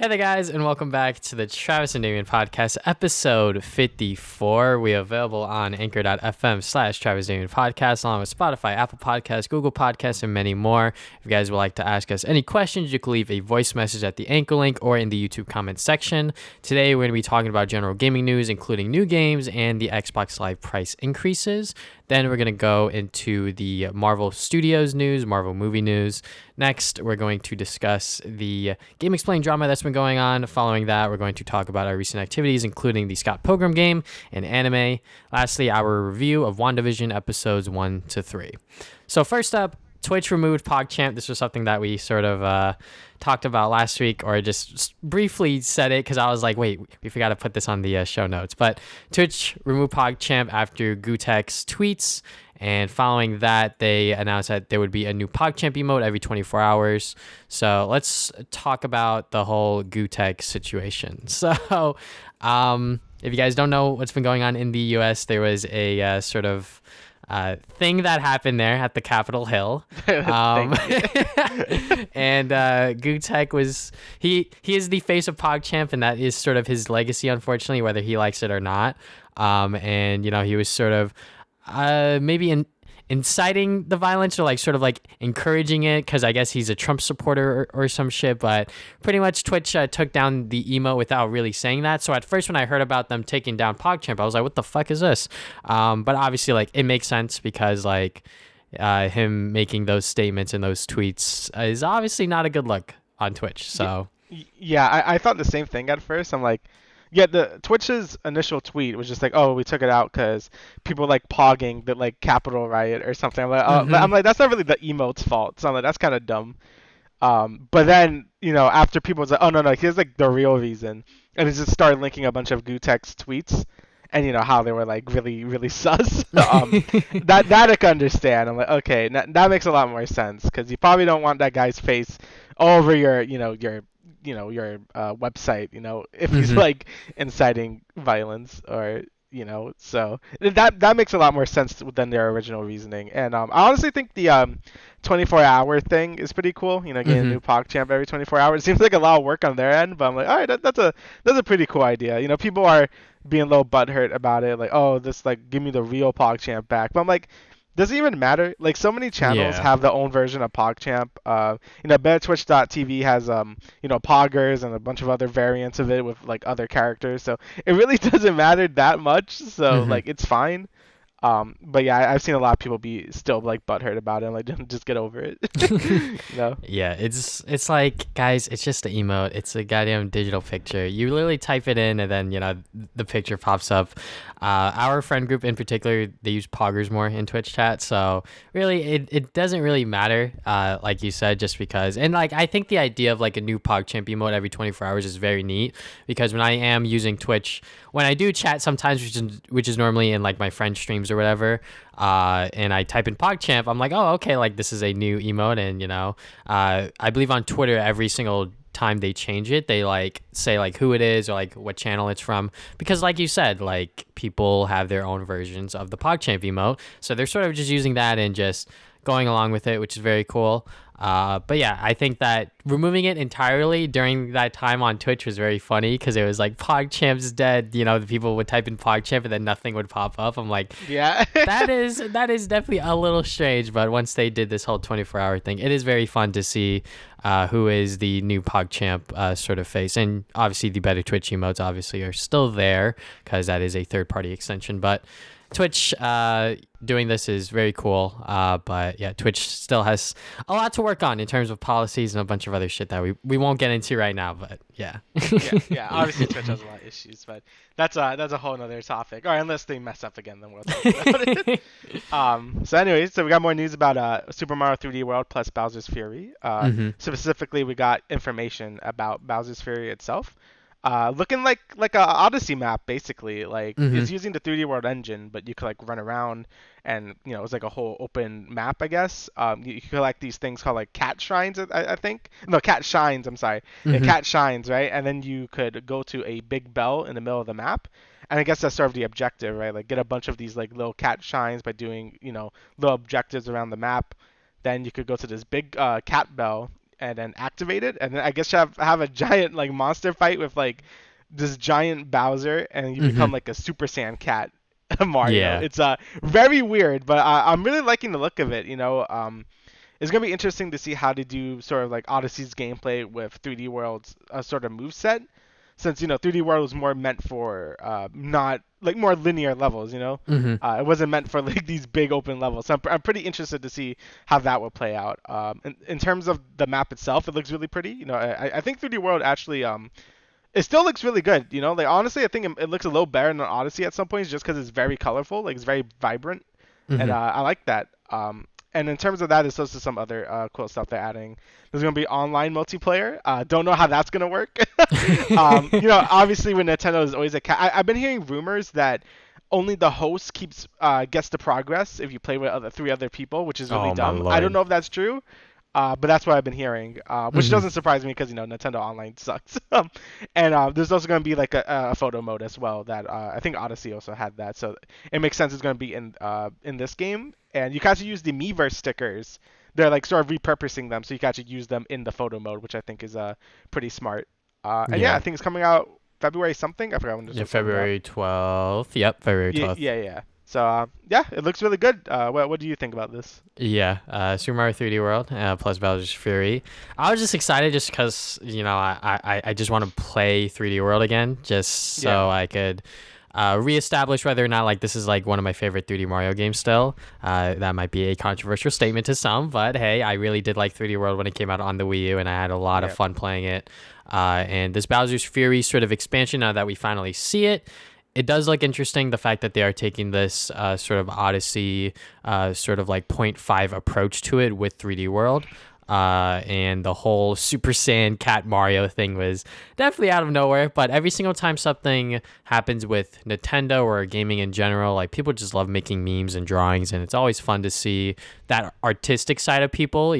Hey there, guys, and welcome back to the Travis and Damian podcast, episode 54. We are available on anchor.fm/Travis Damian podcast, along with Spotify, Apple Podcasts, Google Podcasts, and many more. If you guys would like to ask us any questions, you can leave a voice message at the anchor link or in the YouTube comments section. Today, we're going to be talking about general gaming news, including new games and the Xbox Live price increases. Then we're going to go into the Marvel Studios news, Marvel movie news. Next, we're going to discuss the GameXplain Drama that's been going on. Following that, we're going to talk about our recent activities, including the Scott Pilgrim game and anime. Lastly, our review of WandaVision episodes 1 to 3. So first up, Twitch removed PogChamp. This was something that we sort of talked about last week, or just briefly said it because I was like, wait, we forgot to put this on the show notes. But Twitch removed PogChamp after Gutek's tweets, and following that, they announced that there would be a new PogChamp emote every 24 hours. So let's talk about the whole Gutek situation. So if you guys don't know what's been going on in the US, there was a sort of thing that happened there at the Capitol Hill. And Gutek was he is the face of PogChamp, and that is sort of his legacy, unfortunately, whether he likes it or not. And he was sort of maybe inciting the violence, or sort of encouraging it, because I guess he's a Trump supporter or some shit. But pretty much Twitch took down the emote without really saying that. So at first, when I heard about them taking down PogChamp, I was like, what the fuck is this? But obviously it makes sense, because him making those statements and those tweets is obviously not a good look on Twitch. So yeah, I thought the same thing at first. I'm like, yeah, the Twitch's initial tweet was just like, "Oh, we took it out because people like pogging the Capitol riot or something." I'm like, oh, but I'm like, that's not really the emote's fault. So I'm like, that's kind of dumb. But then after people was like, "Oh no, here's the real reason," and it just started linking a bunch of Gutek's tweets, and how they were really really sus. That I can understand. I'm like, okay, that makes a lot more sense, because you probably don't want that guy's face all over your website, if he's inciting violence, or so that makes a lot more sense than their original reasoning. And I honestly think the 24-hour thing is pretty cool. Getting a new PogChamp every 24 hours seems like a lot of work on their end, but I'm like, all right, that's a pretty cool idea. People are being a little butthurt about it, like, oh, this give me the real PogChamp back. But I'm like, does it even matter? So many channels have their own version of PogChamp. BetTwitch.tv has Poggers and a bunch of other variants of it with other characters. So it really doesn't matter that much. So it's fine. But yeah, I've seen a lot of people be still butthurt about it. I'm like, just get over it. Yeah, it's like, guys, it's just an emote. It's a goddamn digital picture. You literally type it in, and then the picture pops up. Our friend group in particular, they use poggers more in Twitch chat, so really it doesn't really matter, like you said, just because. And I think the idea of a new PogChamp emote every 24 hours is very neat, because when I am using Twitch, when I do chat sometimes, which is normally in my friend streams or whatever, and I type in PogChamp, I'm like, oh, okay, this is a new emote. And I believe on Twitter, every single time they change it, they say who it is, or what channel it's from, because like you said, people have their own versions of the PogChamp emote, so they're sort of just using that and just going along with it, which is very cool. But yeah, I think that removing it entirely during that time on Twitch was very funny, because it was PogChamp's dead. The people would type in PogChamp and then nothing would pop up. I'm like, yeah, that is definitely a little strange. But once they did this whole 24-hour thing, it is very fun to see who is the new PogChamp sort of face. And obviously the better Twitch emotes obviously are still there, because that is a third-party extension. But Twitch doing this is very cool, but yeah, Twitch still has a lot to work on in terms of policies and a bunch of other shit that we won't get into right now. But yeah. yeah. Obviously, Twitch has a lot of issues, but that's a whole other topic. Or unless they mess up again, then we'll talk about it. So anyways, we got more news about Super Mario 3D World plus Bowser's Fury. Specifically, we got information about Bowser's Fury itself. Looking like a Odyssey map, basically. It's using the 3D World engine, but you could run around, and it's a whole open map, I guess. You collect these things called cat shrines, I think. No, cat shines. I'm sorry. Yeah, cat shines, right? And then you could go to a big bell in the middle of the map, and I guess that's sort of the objective, right? Get a bunch of these little cat shines by doing little objectives around the map. Then you could go to this big cat bell, and then activate it, and then I guess you have a giant like monster fight with like this giant Bowser, and you become like a Super Saiyan cat Mario. Yeah. It's very weird, but I'm really liking the look of it. It's gonna be interesting to see how to do sort of like Odyssey's gameplay with 3D World's sort of move set, since 3D World was more meant for not like more linear levels. It wasn't meant for like these big open levels. So I'm pretty interested to see how that will play out. In terms of the map itself, it looks really pretty. I think 3D World actually it still looks really good. Like honestly, I think it looks a little better than Odyssey at some points, just because it's very colorful, like it's very vibrant, and I like that. And in terms of that, there's also some other cool stuff they're adding. There's going to be online multiplayer. Don't know how that's going to work. Obviously, when Nintendo is always I've been hearing rumors that only the host gets the progress if you play with three other people, which is really Oh my dumb. lord. I don't know if that's true, but that's what I've been hearing, which doesn't surprise me because Nintendo Online sucks. And there's also going to be like a photo mode as well that I think Odyssey also had that, so it makes sense it's going to be in this game. And you can actually use the Miiverse stickers. They're like sort of repurposing them, so you can actually use them in the photo mode, which I think is pretty smart. And yeah, I think it's coming out February something. I forgot when this was coming out. February 12th. Yep, February 12th. Yeah. So yeah, it looks really good. What do you think about this? Yeah, Super Mario 3D World plus Bowser's Fury. I was just excited just because I just want to play 3D World again, just so I could reestablish whether or not like this is like one of my favorite 3D Mario games still. That might be a controversial statement to some, but hey, I really did like 3D World when it came out on the Wii U, and I had a lot of fun playing it. And this Bowser's Fury sort of expansion, now that we finally see it, it does look interesting, the fact that they are taking this sort of Odyssey sort of like 0.5 approach to it with 3D World. And the whole Super Saiyan Cat Mario thing was definitely out of nowhere. But every single time something happens with Nintendo or gaming in general, like people just love making memes and drawings, and it's always fun to see that artistic side of people.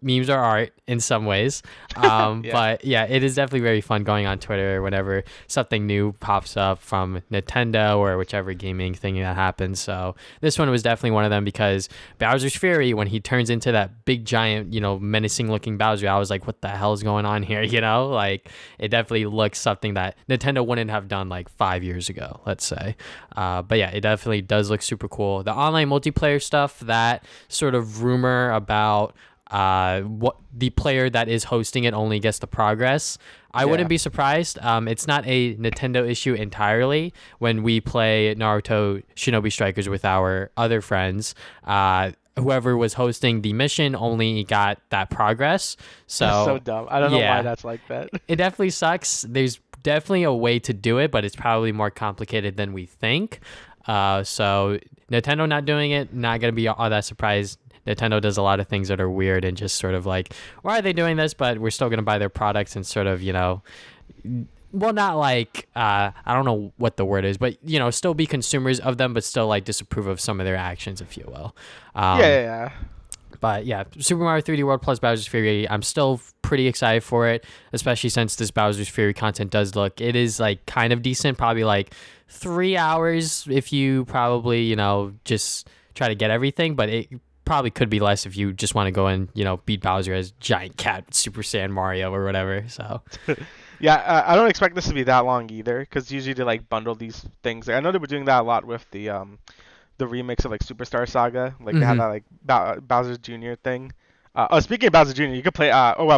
Memes are art in some ways. But yeah, it is definitely very fun going on Twitter whenever something new pops up from Nintendo or whichever gaming thing that happens. So this one was definitely one of them, because Bowser's Fury, when he turns into that big giant, menacing looking Bowser, I was like, what the hell is going on here? Like it definitely looks something that Nintendo wouldn't have done like 5 years ago, let's say. But yeah, it definitely does look super cool. The online multiplayer stuff, that sort of rumor about what the player that is hosting it only gets the progress, I wouldn't be surprised. It's not a Nintendo issue entirely. When we play Naruto Shinobi Strikers with our other friends, whoever was hosting the mission only got that progress. So that's so dumb. I don't know why that's like that. It definitely sucks. There's definitely a way to do it, but it's probably more complicated than we think. So Nintendo not doing it, not gonna be all that surprised. Nintendo does a lot of things that are weird and just sort of like, why are they doing this? But we're still going to buy their products and sort of, well, not like, I don't know what the word is, but, still be consumers of them, but still like disapprove of some of their actions, if you will. Yeah. But yeah, Super Mario 3D World plus Bowser's Fury, I'm still pretty excited for it, especially since this Bowser's Fury content does look, it is like kind of decent, probably like 3 hours if you probably, just try to get everything, but it probably could be less if you just want to go and beat Bowser as giant cat Super Saiyan Mario or whatever. So yeah, I don't expect this to be that long either, because usually they like bundle these things. I know they were doing that a lot with the remix of like Superstar Saga, like they had that like Bowser Jr. thing. Speaking of Bowser Jr., you could play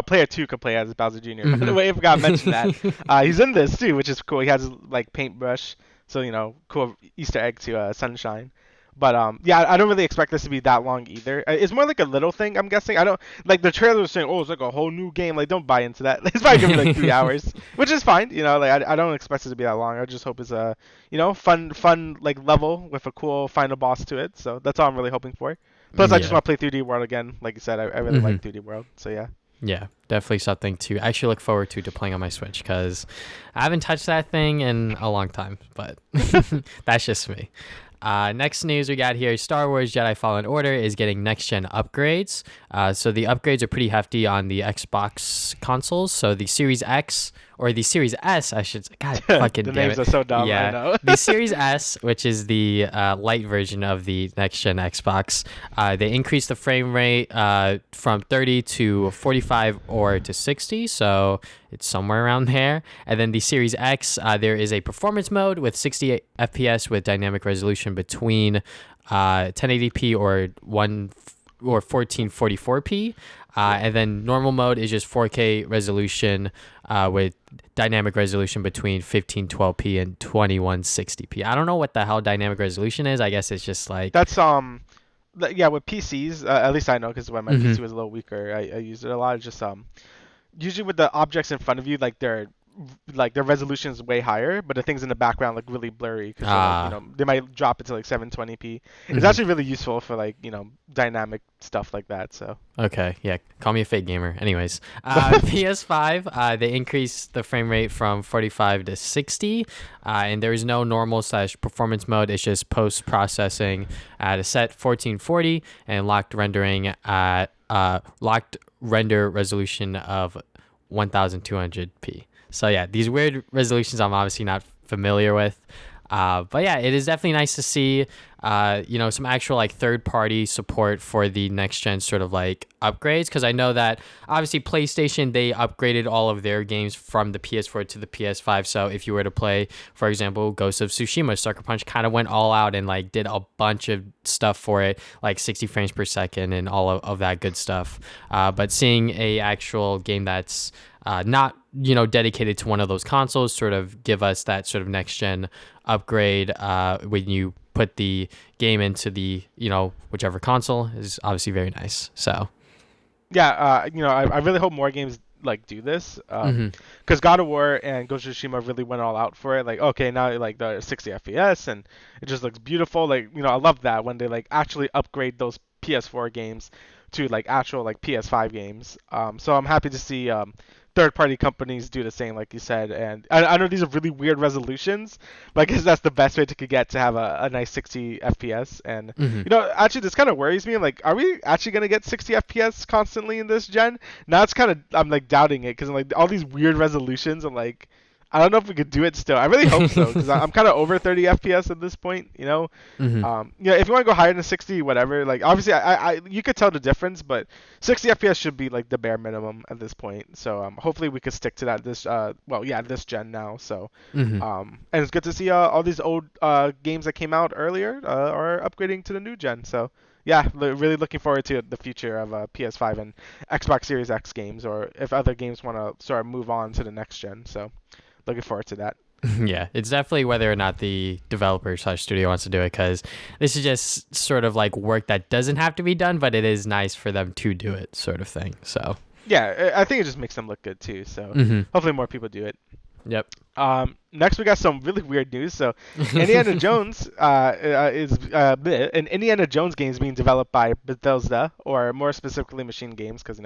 player 2 could play as Bowser Jr. By the way, I forgot to mention that. He's in this too, which is cool. He has like paintbrush, so cool Easter egg to Sunshine. But yeah, I don't really expect this to be that long either. It's more like a little thing, I'm guessing. I don't like the trailer was saying, oh, it's like a whole new game. Like, don't buy into that. It's probably gonna be like 3 hours, which is fine. Like I don't expect it to be that long. I just hope it's a fun like level with a cool final boss to it. So that's all I'm really hoping for. Plus, I just want to play 3D World again. Like you said, I really like 3D World. So yeah. Yeah, definitely something to actually look forward to playing on my Switch, because I haven't touched that thing in a long time. But that's just me. Next news we got here, Star Wars Jedi Fallen Order is getting next-gen upgrades. So the upgrades are pretty hefty on the Xbox consoles. So the Series X or the Series S, I should. God, fucking The damn names it. are so dumb. Yeah, I know. the Series S, which is the light version of the next gen Xbox, they increased the frame rate from 30 to 45 or to 60, so it's somewhere around there. And then the Series X, there is a performance mode with 60 FPS with dynamic resolution between 1080p or 1444p. And then normal mode is just 4K resolution with dynamic resolution between 1512p and 2160p. I don't know what the hell dynamic resolution is. I guess it's just like That's yeah, with PCs, at least I know because when my Mhm. PC was a little weaker, I used it a lot. It's just usually with the objects in front of you, like their resolution is way higher, but the things in the background look really blurry because they might drop it to like 720p. It's Mhm. actually really useful for like dynamic stuff like that. So Okay, yeah, call me a fake gamer. Anyways, PS5, they increased the frame rate from 45 to 60, and there is no normal / performance mode. It's just post processing at a set 1440 and locked rendering at locked render resolution of 1200p. So yeah, these weird resolutions I'm obviously not familiar with. But yeah, it is definitely nice to see, some actual like third-party support for the next-gen sort of like upgrades. Because I know that obviously PlayStation, they upgraded all of their games from the PS4 to the PS5. So if you were to play, for example, Ghost of Tsushima, Sucker Punch kind of went all out and like did a bunch of stuff for it, like 60 frames per second and all of that good stuff. But seeing a actual game that's not dedicated to one of those consoles sort of give us that sort of next gen upgrade when you put the game into the whichever console is obviously very nice. So yeah, I really hope more games like do this because God of War and Ghost of Tsushima really went all out for it. Like, okay, now like the 60 FPS and it just looks beautiful. Like, I love that when they like actually upgrade those PS4 games to like actual like PS5 games. So I'm happy to see third-party companies do the same, like you said. And I know these are really weird resolutions, but I guess that's the best way to get to have a nice 60 FPS. And actually, this kind of worries me. Like, are we actually gonna get 60 FPS constantly in this gen? Now it's kind of I'm like doubting it because like all these weird resolutions. I'm like, I don't know if we could do it still. I really hope so because I'm kind of over 30 FPS at this point. If you want to go higher than 60, whatever. Like obviously, I you could tell the difference, but 60 FPS should be like the bare minimum at this point. So hopefully we could stick to that this gen now. So and it's good to see all these old games that came out earlier are upgrading to the new gen. So yeah, really looking forward to the future of PS5 and Xbox Series X games, or if other games want to sort of move on to the next gen. So looking forward to that. Yeah, it's definitely whether or not the developer / studio wants to do it, because this is just sort of like work that doesn't have to be done, but it is nice for them to do it, sort of thing. So yeah, I think it just makes them look good too. So hopefully more people do it. Yep. Next we got some really weird news. So Indiana Jones an Indiana Jones game is being developed by Bethesda, or more specifically Machine Games, because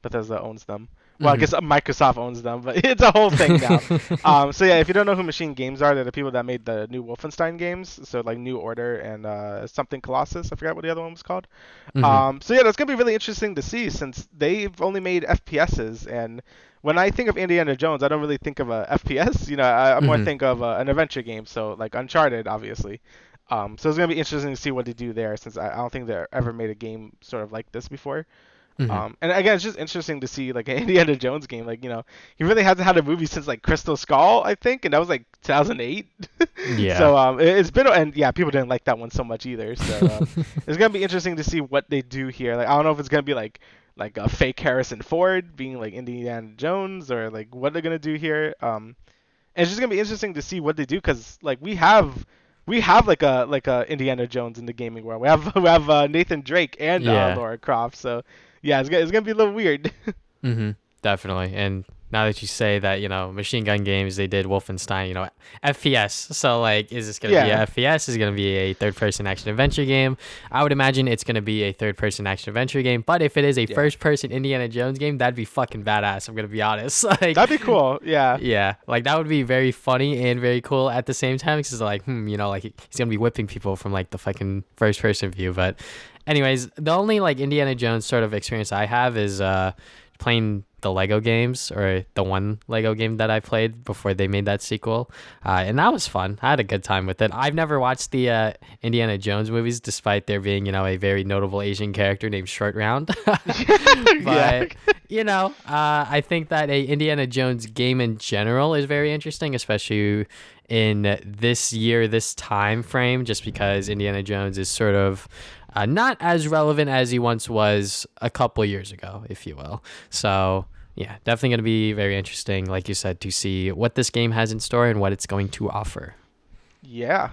Bethesda owns them. Well, I guess Microsoft owns them, but it's a whole thing now. So yeah, if you don't know who Machine Games are, they're the people that made the new Wolfenstein games. So like New Order and something Colossus. I forgot what the other one was called. So yeah, that's gonna be really interesting to see since they've only made FPSs. And when I think of Indiana Jones, I don't really think of a FPS. I more think of an adventure game. So like Uncharted, obviously. So it's gonna be interesting to see what they do there, since I don't think they ever made a game sort of like this before. And again, it's just interesting to see like an Indiana Jones game. Like, he really hasn't had a movie since like Crystal Skull, I think, and that was like 2008. Yeah. So it's been, and yeah, people didn't like that one so much either. So it's gonna be interesting to see what they do here. Like, I don't know if it's gonna be like a fake Harrison Ford being like Indiana Jones, or like what they're gonna do here. And it's just gonna be interesting to see what they do, because like we have like a Indiana Jones in the gaming world. We have Nathan Drake and Lara Croft. So yeah, it's gonna be a little weird. Definitely. And now that you say that, Machine Gun Games, they did Wolfenstein, FPS. So like, is this gonna be a FPS? Is it gonna be a third-person action-adventure game? I would imagine it's gonna be a third-person action-adventure game. But if it is a first-person Indiana Jones game, that'd be fucking badass. I'm gonna be honest. Like, that'd be cool. Yeah. Yeah. Like, that would be very funny and very cool at the same time. Because like, like he's gonna be whipping people from like the fucking first-person view. But anyways, the only like Indiana Jones sort of experience I have is playing the Lego games, or the one Lego game that I played before they made that sequel, and that was fun. I had a good time with it. I've never watched the Indiana Jones movies, despite there being a very notable Asian character named Short Round. Yeah. But I think that a Indiana Jones game in general is very interesting, especially in this year, this time frame, just because Indiana Jones is sort of not as relevant as he once was a couple years ago, if you will. So yeah, definitely going to be very interesting, like you said, to see what this game has in store and what it's going to offer. Yeah.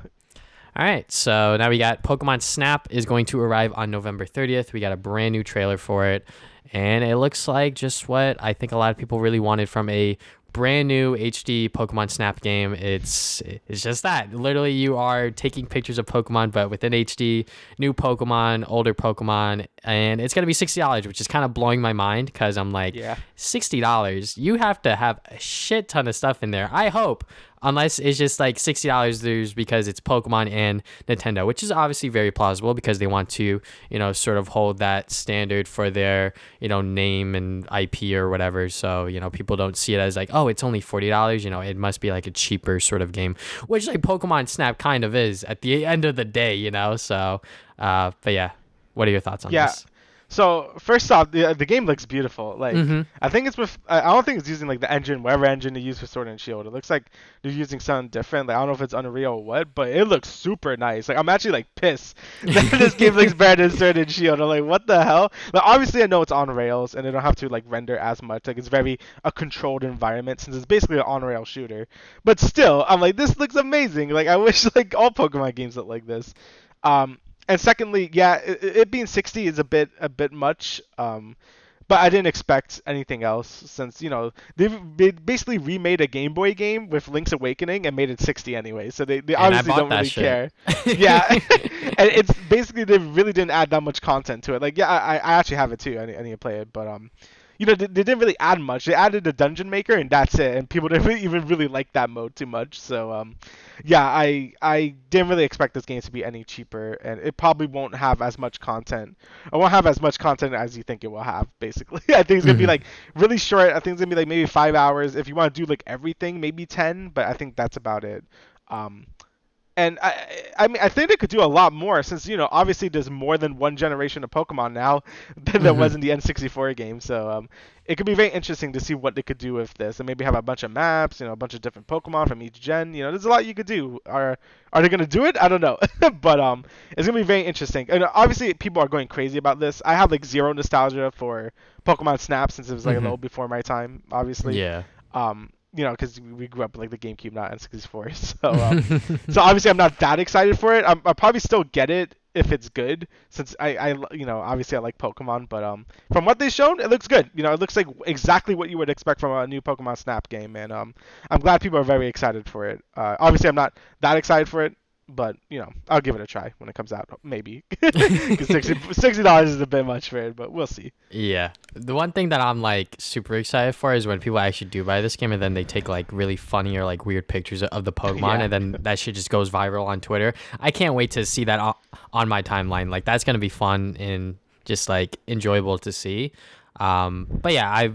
All right, so now we got Pokemon Snap is going to arrive on November 30th. We got a brand new trailer for it, and it looks like just what I think a lot of people really wanted from a brand new HD Pokemon Snap game. It's just that. Literally, you are taking pictures of Pokemon, but within HD, new Pokemon, older Pokemon, and it's going to be $60, which is kind of blowing my mind, because I'm like, Yeah. $60? You have to have a shit ton of stuff in there. I hope. Unless it's just like $60 there's because it's Pokemon and Nintendo, which is obviously very plausible because they want to, sort of hold that standard for their, name and IP or whatever. So, people don't see it as like, oh, it's only $40. It must be like a cheaper sort of game, which like Pokemon Snap kind of is at the end of the day, So, but yeah, what are your thoughts on this? So first off, the game looks beautiful. Like I think I don't think it's using like the engine, whatever engine they use for Sword and Shield. It looks like they're using something different. Like I don't know if it's Unreal or what, but it looks super nice. Like I'm actually like pissed that this game looks better than Sword and Shield. I'm like, what the hell? Like obviously I know it's on rails and they don't have to like render as much. Like it's very a controlled environment since it's basically an on rail shooter. But still, I'm like, this looks amazing. Like I wish like all Pokemon games looked like this. And secondly, yeah, it being 60 is a bit much. But I didn't expect anything else since they basically remade a Game Boy game with Link's Awakening and made it 60 anyway. So they obviously don't really care. Yeah, and it's basically they really didn't add that much content to it. Like yeah, I actually have it too. I need to play it, but they didn't really add much. They added a dungeon maker and that's it. And people didn't even really like that mode too much. So yeah, I didn't really expect this game to be any cheaper, and it probably won't have as much content. It won't have as much content as you think it will have. Basically, I think it's gonna be like really short. I think it's gonna be like maybe 5 hours. If you want to do like everything, maybe 10. But I think that's about it. And I mean, I think they could do a lot more since, obviously there's more than one generation of Pokemon now than there was in the N64 game. So it could be very interesting to see what they could do with this and maybe have a bunch of maps, a bunch of different Pokemon from each gen. There's a lot you could do. Are they going to do it? I don't know. But it's going to be very interesting. And obviously people are going crazy about this. I have like zero nostalgia for Pokemon Snap since it was like a little before my time, obviously. Yeah. Because we grew up with like the GameCube, not N64. So obviously I'm not that excited for it. I'll probably still get it if it's good, since I obviously I like Pokemon. But from what they've shown, it looks good. It looks like exactly what you would expect from a new Pokemon Snap game, and I'm glad people are very excited for it. Obviously I'm not that excited for it, but I'll give it a try when it comes out, maybe. Because $60 is a bit much for it, but we'll see. Yeah, the one thing that I'm like super excited for is when people actually do buy this game and then they take like really funny or like weird pictures of the Pokemon, and then that shit just goes viral on Twitter. I can't wait to see that on my timeline. Like that's gonna be fun and just like enjoyable to see. But yeah,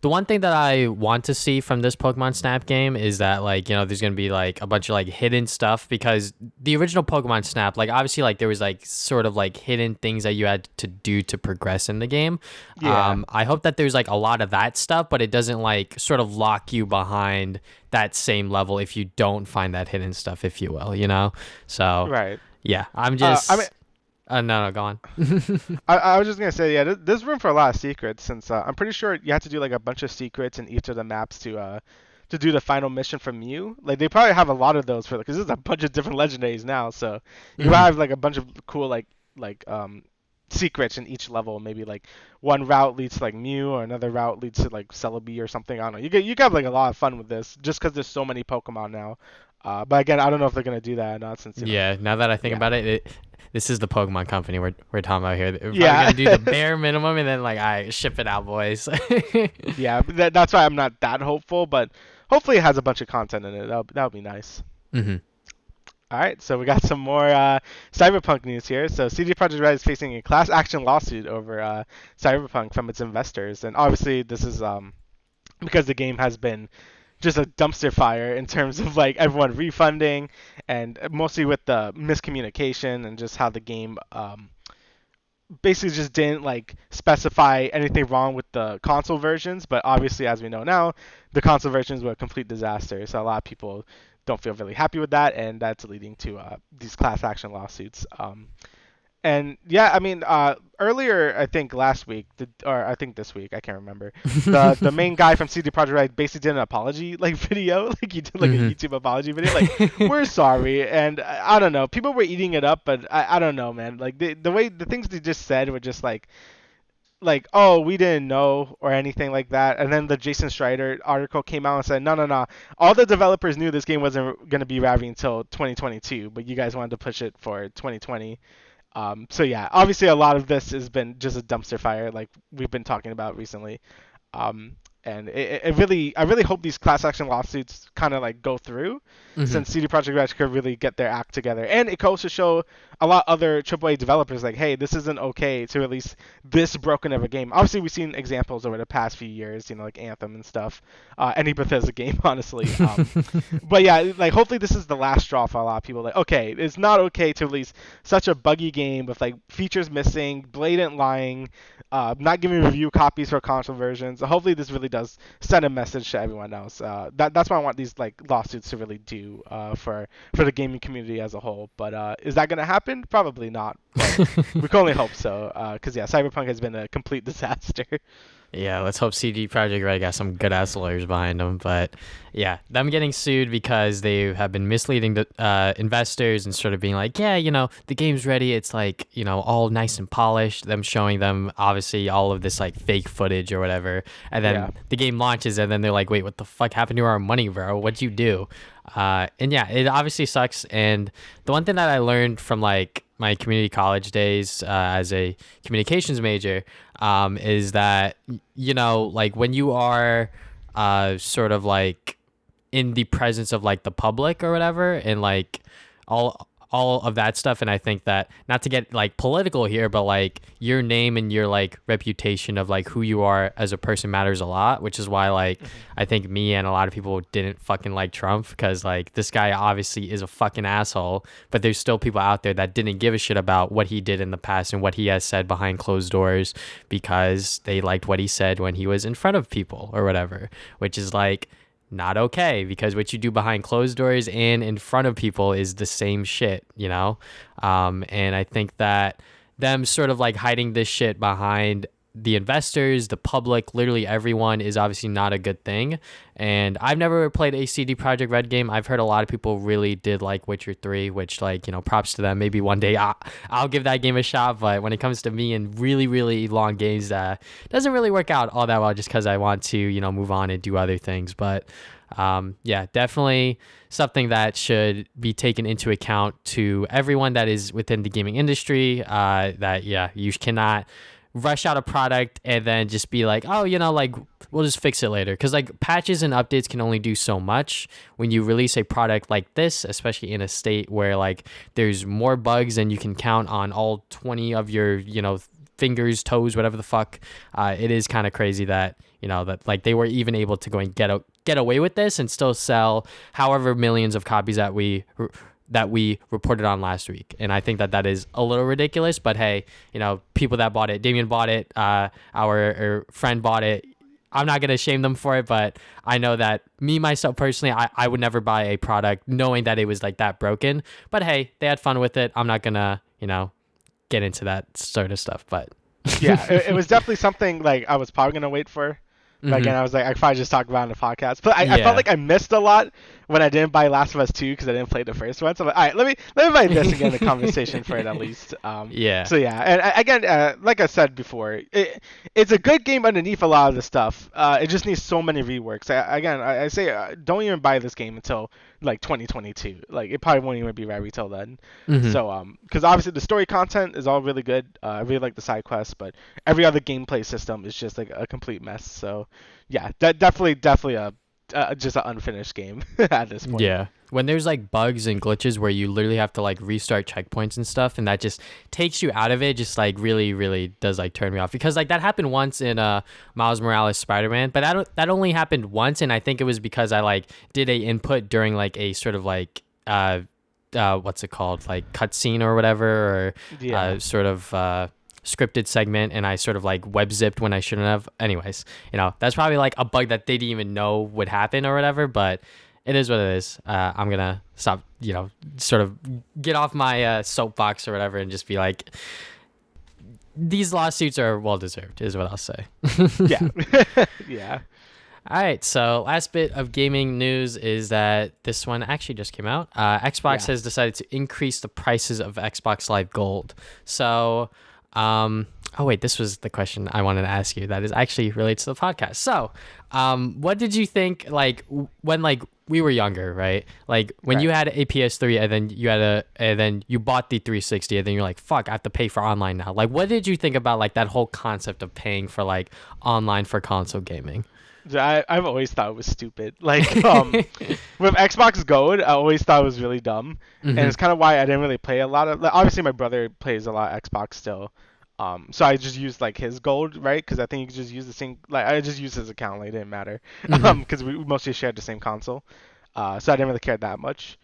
the one thing that I want to see from this Pokemon Snap game is that like, there's going to be like a bunch of like hidden stuff, because the original Pokemon Snap, like obviously like there was like sort of like hidden things that you had to do to progress in the game. Yeah. I hope that there's like a lot of that stuff, but it doesn't like sort of lock you behind that same level if you don't find that hidden stuff, if you will, So Right. Yeah, I'm just... no, go on. I was just gonna say, yeah, there's room for a lot of secrets, since I'm pretty sure you have to do like a bunch of secrets in each of the maps to do the final mission from Mew. Like they probably have a lot of those because there's a bunch of different legendaries now, so you have like a bunch of cool like secrets in each level. Maybe like one route leads to like Mew, or another route leads to like Celebi or something. I don't know. You have like a lot of fun with this just because there's so many Pokemon now. But again, I don't know if they're gonna do that or not, since yeah. Now that I think about it, this is the Pokemon company we're talking about here. We're gonna do the bare minimum and then like I ship it out, boys. Yeah, that's why I'm not that hopeful, but hopefully it has a bunch of content in it. That'll be nice. All right, so we got some more Cyberpunk news here. So CD Projekt Red is facing a class action lawsuit over Cyberpunk from its investors, and obviously this is because the game has been just a dumpster fire in terms of like everyone refunding, and mostly with the miscommunication and just how the game basically just didn't like specify anything wrong with the console versions, but obviously as we know now, the console versions were a complete disaster. So a lot of people don't feel really happy with that, and that's leading to these class action lawsuits. And yeah, I mean, earlier I think last week, or I think this week, I can't remember. The main guy from CD Projekt Red basically did an apology like video, like he did like a YouTube apology video, like we're sorry, and I don't know, people were eating it up, but I don't know, man, like the way the things they just said were just like oh we didn't know or anything like that, and then the Jason Schreier article came out and said no, all the developers knew this game wasn't gonna be ready until 2022, but you guys wanted to push it for 2020. So yeah, obviously a lot of this has been just a dumpster fire, like we've been talking about recently. Um, and I really hope these class action lawsuits kind of like go through, since CD Projekt Red could really get their act together, and it could also show a lot of other AAA developers like, hey, this isn't okay to release this broken of a game. Obviously, we've seen examples over the past few years, you know, like Anthem and stuff, any Bethesda game, honestly. But yeah, like hopefully this is the last straw for a lot of people. Like, okay, it's not okay to release such a buggy game with like features missing, blatant lying, not giving review copies for console versions. So hopefully this really does send a message to everyone else. That's what I want these like lawsuits to really do for the gaming community as a whole. But is that gonna happen? Probably not. But we can only hope so. Because yeah, Cyberpunk has been a complete disaster. Yeah, let's hope CD Projekt Red got some good ass lawyers behind them. But yeah, them getting sued because they have been misleading the investors and sort of being like, yeah, you know, the game's ready. It's like, you know, all nice and polished. Them showing them obviously all of this like fake footage or whatever. And then the game launches and then they're like, wait, what the fuck happened to our money, bro? What'd you do? And yeah, it obviously sucks. And the one thing that I learned from like my community college days as a communications major is that, you know, like when you are sort of like in the presence of like the public or whatever, and like all of that stuff, and I think that, not to get like political here, but like your name and your like reputation of like who you are as a person matters a lot, which is why like I think me and a lot of people didn't fucking like Trump, because like this guy obviously is a fucking asshole, but there's still people out there that didn't give a shit about what he did in the past and what he has said behind closed doors, because they liked what he said when he was in front of people or whatever, which is like not okay, because what you do behind closed doors and in front of people is the same shit, you know? And I think that them sort of like hiding this shit behind the investors, the public, literally everyone, is obviously not a good thing. And I've never played a CD Projekt Red game. I've heard a lot of people really did like Witcher 3, which, like, you know, props to them. Maybe one day I'll give that game a shot. But when it comes to me and really, really long games, doesn't really work out all that well, just because I want to, you know, move on and do other things. But yeah, definitely something that should be taken into account to everyone that is within the gaming industry, that, yeah, you cannot rush out a product and then just be like, oh, you know, like, we'll just fix it later. Because like patches and updates can only do so much when you release a product like this, especially in a state where like there's more bugs than you can count on all 20 of your, you know, fingers, toes, whatever the fuck. It is kind of crazy that, you know, that like they were even able to go and get away with this and still sell however millions of copies that we reported on last week. And I think that is a little ridiculous, but hey, you know, people that bought it, Damian bought it, our friend bought it. I'm not going to shame them for it, but I know that me, myself personally, I would never buy a product knowing that it was like that broken, but hey, they had fun with it. I'm not going to, you know, get into that sort of stuff, but Yeah, it was definitely something like I was probably going to wait for. But again, I was like, I probably just talk about it on the podcast. But I felt like I missed a lot when I didn't buy Last of Us 2 because I didn't play the first one. So I'm like, all right, let me buy this and get in the conversation for it at least. yeah. So yeah, and again, like I said before, it's a good game underneath a lot of the stuff. It just needs so many reworks. I say don't even buy this game until like 2022. Like it probably won't even be ready till then. So because obviously the story content is all really good. I really like the side quests, but every other gameplay system is just like a complete mess. So yeah, definitely a just an unfinished game at this point. Yeah. When there's like bugs and glitches where you literally have to like restart checkpoints and stuff, and that just takes you out of it, just like really, really does like turn me off. Because like that happened once in Miles Morales Spider-Man, but that only happened once, and I think it was because I like did a input during like a sort of like what's it called, like cutscene or whatever, or sort of scripted segment, and I sort of like web zipped when I shouldn't have. Anyways, that's probably like a bug that they didn't even know would happen or whatever, but it is what it is. I'm gonna stop, sort of get off my soapbox or whatever, and just be like, these lawsuits are well deserved, is what I'll say. Yeah. Yeah. All right, so last bit of gaming news is that this one actually just came out. Xbox has decided to increase the prices of Xbox Live Gold. So, this was the question I wanted to ask you that is actually relates to the podcast. So, what did you think, like, when, like, we were younger, right? Like, when you had a PS3 and then you bought the 360 and then you're like, fuck, I have to pay for online now. Like, what did you think about, like, that whole concept of paying for, like, online for console gaming? I've always thought it was stupid. Like, with Xbox Gold, I always thought it was really dumb, and it's kind of why I didn't really play a lot of. Like, obviously, my brother plays a lot of Xbox still, so I just used like his Gold, right? Because I think you could just use the same. Like, I just used his account, like it didn't matter, because we mostly shared the same console, so I didn't really care that much.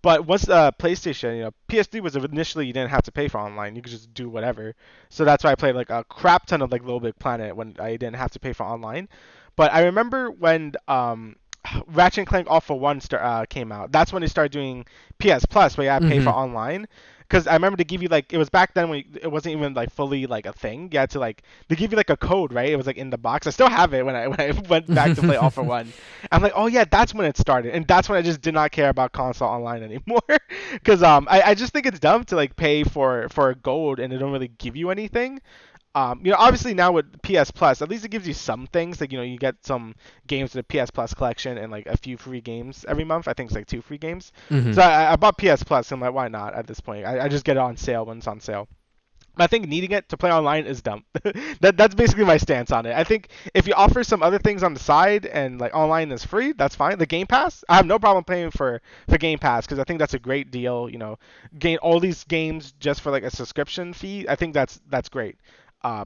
But once PlayStation, PS3 was initially you didn't have to pay for online; you could just do whatever. So that's why I played like a crap ton of like Little Big Planet when I didn't have to pay for online. But I remember when Ratchet and Clank All for One came out. That's when they started doing PS Plus, where you had to pay for online. Because I remember they give you like it was back then when it wasn't even like fully like a thing. You had to like they give you like a code, right? It was like in the box. I still have it when I went back to play All for One. I'm like, oh yeah, that's when it started, and that's when I just did not care about console online anymore. Because I just think it's dumb to like pay for gold and they don't really give you anything. Obviously now with PS Plus, at least it gives you some things. Like, you get some games in the PS Plus collection and like a few free games every month. I think it's like 2 free games. So I bought PS Plus. And I'm like, why not at this point? I just get it on sale when it's on sale. But I think needing it to play online is dumb. That's basically my stance on it. I think if you offer some other things on the side and like online is free, that's fine. The Game Pass, I have no problem paying for Game Pass because I think that's a great deal. Gain all these games just for like a subscription fee. I think that's great.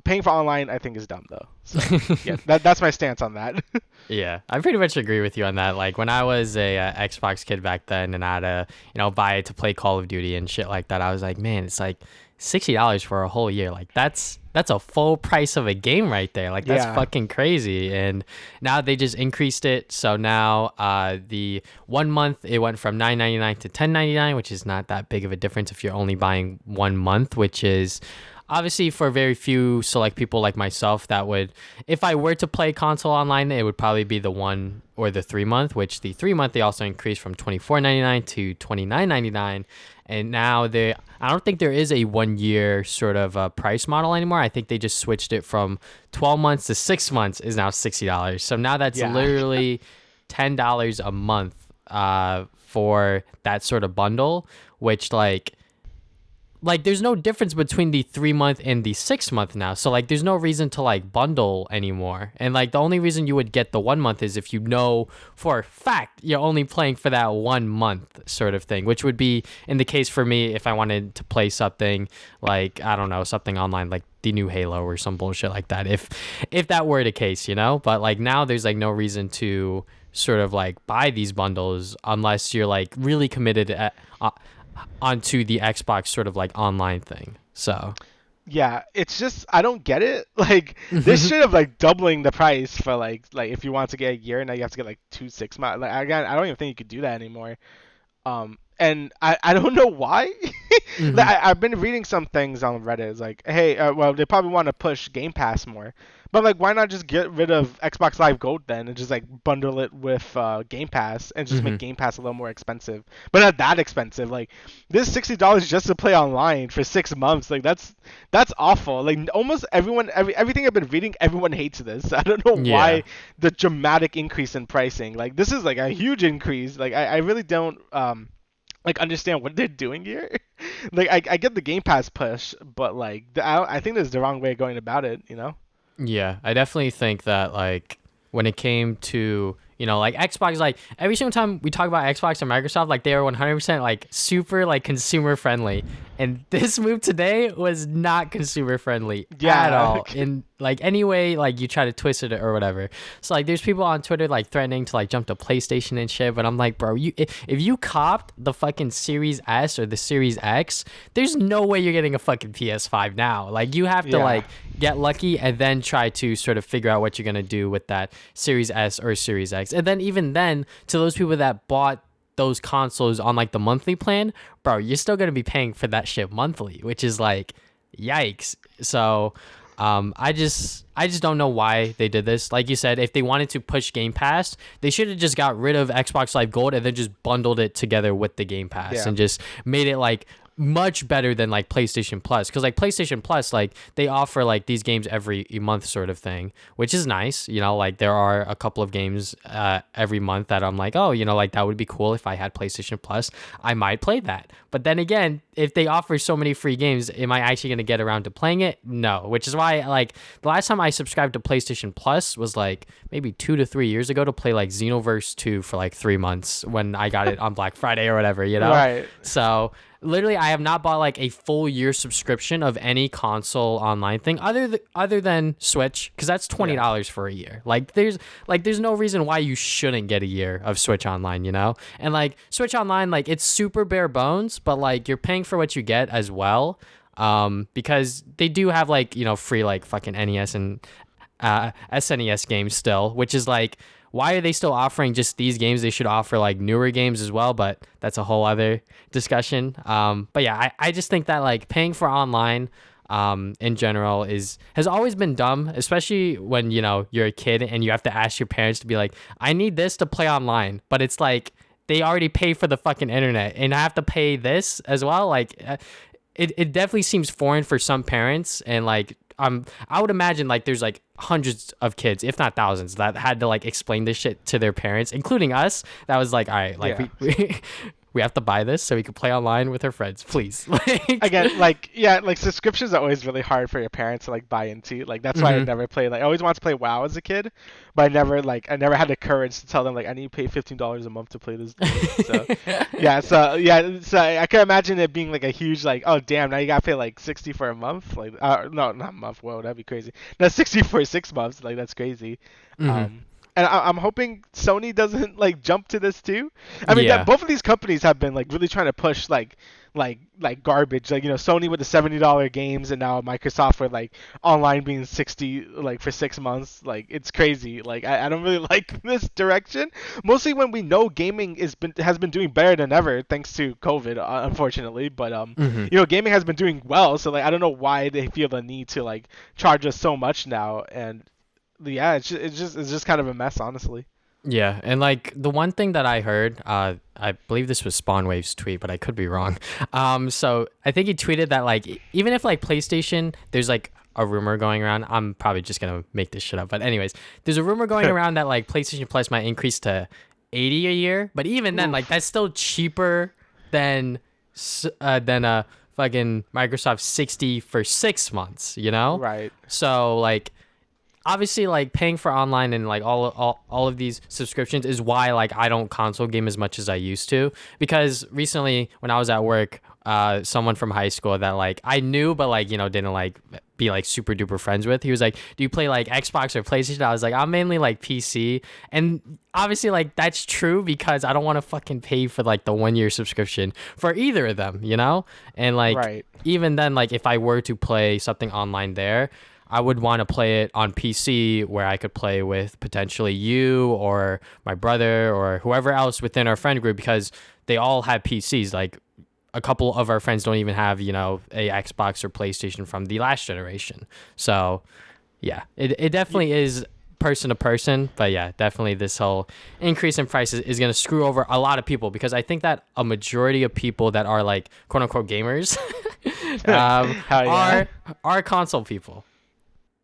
Paying for online, I think, is dumb though. So yeah, that's my stance on that. Yeah, I pretty much agree with you on that. Like when I was a Xbox kid back then, and I had to, buy it to play Call of Duty and shit like that, I was like, man, it's like $60 for a whole year. Like that's a full price of a game right there. Like that's fucking crazy. And now they just increased it. So now the 1 month it went from $9.99 to $10.99, which is not that big of a difference if you're only buying 1 month, which is. Obviously, for very few select people like myself, that would, if I were to play console online, it would probably be the 1 or the 3 month, which the 3 month they also increased from $24.99 to $29.99. And now I don't think there is a 1 year sort of price model anymore. I think they just switched it from 12 months to 6 months is now $60. So now that's literally $10 a month for that sort of bundle, which like there's no difference between the 3 month and the 6 month now. So like there's no reason to like bundle anymore. And like the only reason you would get the 1 month is if you know for a fact you're only playing for that 1 month sort of thing, which would be in the case for me if I wanted to play something like, I don't know, something online like the new Halo or some bullshit like that. If that were the case, but like now there's like no reason to sort of like buy these bundles unless you're like really committed onto the Xbox sort of like online thing. So yeah, it's just I don't get it. Like this should have like doubling the price for like if you want to get a year, now you have to get like 2 6 months. Like again, I don't even think you could do that anymore. And I don't know why. Like, I've been reading some things on Reddit. It's like, hey, well, they probably want to push Game Pass more. But like, why not just get rid of Xbox Live Gold then and just like bundle it with Game Pass and just make Game Pass a little more expensive, but not that expensive. Like this $60 just to play online for 6 months. Like that's awful. Like almost everything I've been reading, everyone hates this. I don't know why the dramatic increase in pricing. Like this is like a huge increase. Like I really don't like understand what they're doing here. Like I get the Game Pass push, but like I think there's the wrong way of going about it. Yeah, I definitely think that like when it came to Like Xbox, like every single time we talk about Xbox and Microsoft, like they are 100% like super like consumer friendly. And this move today was not consumer friendly at all. In like any way, like you try to twist it or whatever. So like there's people on Twitter like threatening to like jump to PlayStation and shit. But I'm like, bro, if you copped the fucking Series S or the Series X, there's no way you're getting a fucking PS5 now. Like you have to like get lucky and then try to sort of figure out what you're gonna do with that Series S or Series X. And then even then, to those people that bought those consoles on like the monthly plan, bro, you're still gonna be paying for that shit monthly, which is like, yikes. So I just don't know why they did this. Like you said, if they wanted to push Game Pass, they should have just got rid of Xbox Live Gold and then just bundled it together with the Game Pass and just made it like much better than like PlayStation Plus, because like PlayStation Plus, like they offer like these games every month sort of thing, which is nice. Like there are a couple of games every month that I'm like, oh, like that would be cool if I had PlayStation Plus. I might play that. But then again, if they offer so many free games, am I actually going to get around to playing it? No, which is why like the last time I subscribed to PlayStation Plus was like maybe 2 to 3 years ago to play like Xenoverse 2 for like 3 months when I got it on Black Friday or whatever, Right. So literally, I have not bought like a full year subscription of any console online thing other than Switch, because that's $20 for a year. Like there's no reason why you shouldn't get a year of Switch Online, And like Switch Online, like it's super bare bones, but like you're paying for what you get as well, because they do have like free like fucking NES and SNES games still, which is like, why are they still offering just these games? They should offer like newer games as well, but that's a whole other discussion. But yeah, I just think that like paying for online in general has always been dumb, especially when you're a kid and you have to ask your parents to be like, I need this to play online, but it's like they already pay for the fucking internet and I have to pay this as well. Like it definitely seems foreign for some parents, and like I would imagine like there's like hundreds of kids, if not thousands, that had to like explain this shit to their parents, including us. That was like, all right, like we have to buy this so we can play online with our friends, please. Again, like subscriptions are always really hard for your parents to like buy into. Like that's why I never played. Like I always wanted to play WoW as a kid, but I never had the courage to tell them like I need to pay $15 a month to play this game. So I can imagine it being like a huge like, oh damn, now you gotta pay like 60 for a month. Like no, not a month. Whoa, that'd be crazy. No, 60 for 6 months. Like that's crazy. And I'm hoping Sony doesn't like jump to this too. I mean, both of these companies have been like really trying to push like garbage. Like Sony with the $70 games, and now Microsoft with like online being 60 like for 6 months. Like it's crazy. Like I don't really like this direction. Mostly when we know gaming has been doing better than ever thanks to COVID, unfortunately. But gaming has been doing well. So like I don't know why they feel the need to like charge us so much now. And yeah, it's just kind of a mess, honestly. Yeah, and like the one thing that I heard, I believe this was Spawnwave's tweet, but I could be wrong. So I think he tweeted that like even if like PlayStation, there's like a rumor going around. I'm probably just gonna make this shit up, but anyways, there's a rumor going around that like PlayStation Plus might increase to $80 a year, but even then, like that's still cheaper than a fucking Microsoft 60 for 6 months, Right. So like, obviously like paying for online and like all of these subscriptions is why like I don't console game as much as I used to, because recently when I was at work, someone from high school that like I knew but like didn't like be like super duper friends with, he was like, do you play like Xbox or PlayStation? I was like, I'm mainly like PC. And obviously like that's true, because I don't want to fucking pay for like the 1 year subscription for either of them, and like even then, like if I were to play something online there, I would want to play it on PC where I could play with potentially you or my brother or whoever else within our friend group, because they all have PCs. Like a couple of our friends don't even have, a Xbox or PlayStation from the last generation. So yeah, it definitely is person to person, but yeah, definitely this whole increase in prices is going to screw over a lot of people, because I think that a majority of people that are like quote unquote gamers are console people.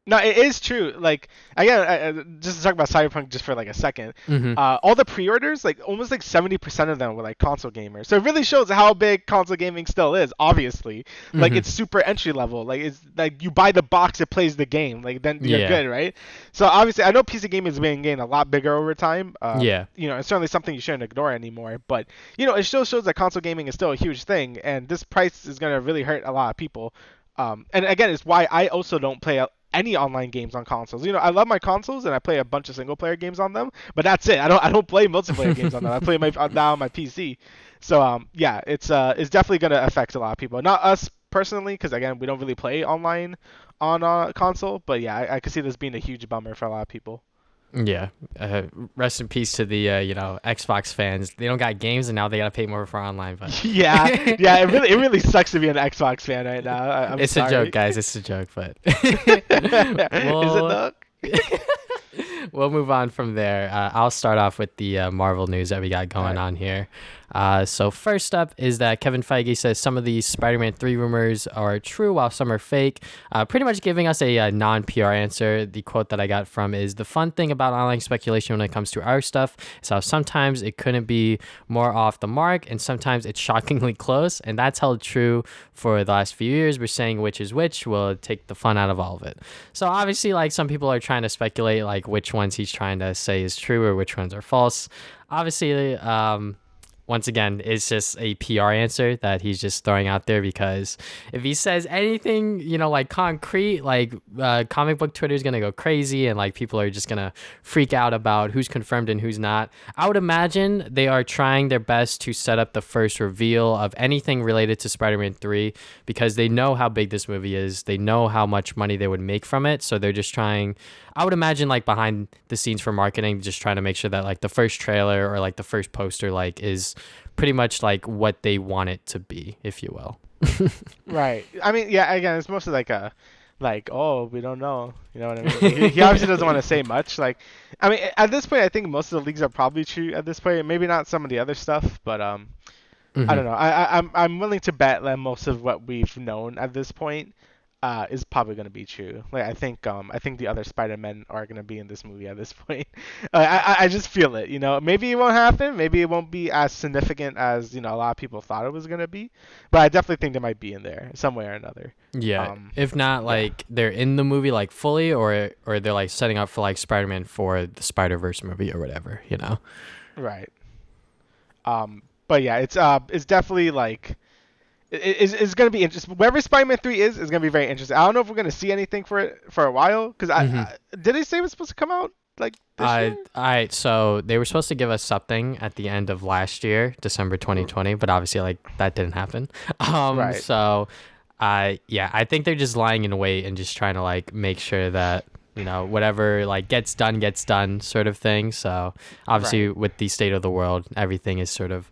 No, it is true. Like again, just to talk about Cyberpunk just for like a second, Mm-hmm. all the pre-orders, like almost like 70% of them were like console gamers. So it really shows how big console gaming still is. Obviously, like Mm-hmm. it's super entry level. Like it's like you buy the box, it plays the game. Like then you're Yeah. good, right? So obviously, I know PC gaming is being getting a lot bigger over time. Yeah. It's certainly something you shouldn't ignore anymore. But it still shows that console gaming is still a huge thing, and this price is gonna really hurt a lot of people. And again, it's why I also don't play any online games on consoles. I love my consoles and I play a bunch of single player games on them, but that's it. I don't play multiplayer games on them. I play now on my PC. So yeah, it's definitely gonna affect a lot of people. Not us personally, because again, we don't really play online on console. But yeah, I could see this being a huge bummer for a lot of people. Yeah. Rest in peace to the Xbox fans. They don't got games and now they gotta pay more for online. But Yeah, yeah, it really sucks to be an Xbox fan right now. I'm it's sorry. a joke, guys. It's a joke. But Is it well, though? we'll move on from there. I'll start off with the Marvel news that we got going on here. So first up is that Kevin Feige says some of these Spider-Man 3 rumors are true while some are fake, pretty much giving us a non-PR answer. The quote that I got from is, "The fun thing about online speculation when it comes to our stuff is how sometimes it couldn't be more off the mark and sometimes it's shockingly close, and that's held true for the last few years. We're saying which is which will take the fun out of all of it." So obviously, like, some people are trying to speculate like which ones he's trying to say is true or which ones are false. Obviously, once again, it's just a PR answer that he's just throwing out there, because if he says anything, like concrete, like comic book Twitter is going to go crazy and like people are just going to freak out about who's confirmed and who's not. I would imagine they are trying their best to set up the first reveal of anything related to Spider-Man 3 because they know how big this movie is. They know how much money they would make from it. So they're just trying, I would imagine, like behind the scenes for marketing, just trying to make sure that like the first trailer or like the first poster like is pretty much like what they want it to be, if you will. Right. I mean, yeah. Again, it's mostly oh, we don't know. You know what I mean? He obviously doesn't want to say much. Like, I mean, at this point, I think most of the leagues are probably true at this point. Maybe not some of the other stuff, but I don't know. I'm willing to bet that most of what we've known at this point is probably going to be true. Like I think the other Spider-Men are going to be in this movie at this point. I just feel it. Maybe it won't happen. Maybe it won't be as significant as a lot of people thought it was going to be. But I definitely think they might be in there some way or another. Yeah. If not, like, they're in the movie like fully, or they're like setting up for like Spider-Man for the Spider-Verse movie or whatever. Right. But yeah, it's definitely like it's going to be interesting. Wherever Spider-Man 3 is going to be very interesting. I don't know if we're going to see anything for it for a while, because did they say it was supposed to come out like this year? All right, so they were supposed to give us something at the end of last year, December 2020, but obviously like that didn't happen. Right. So yeah, I think they're just lying in wait and just trying to like make sure that whatever like gets done sort of thing. So obviously with the state of the world, everything is sort of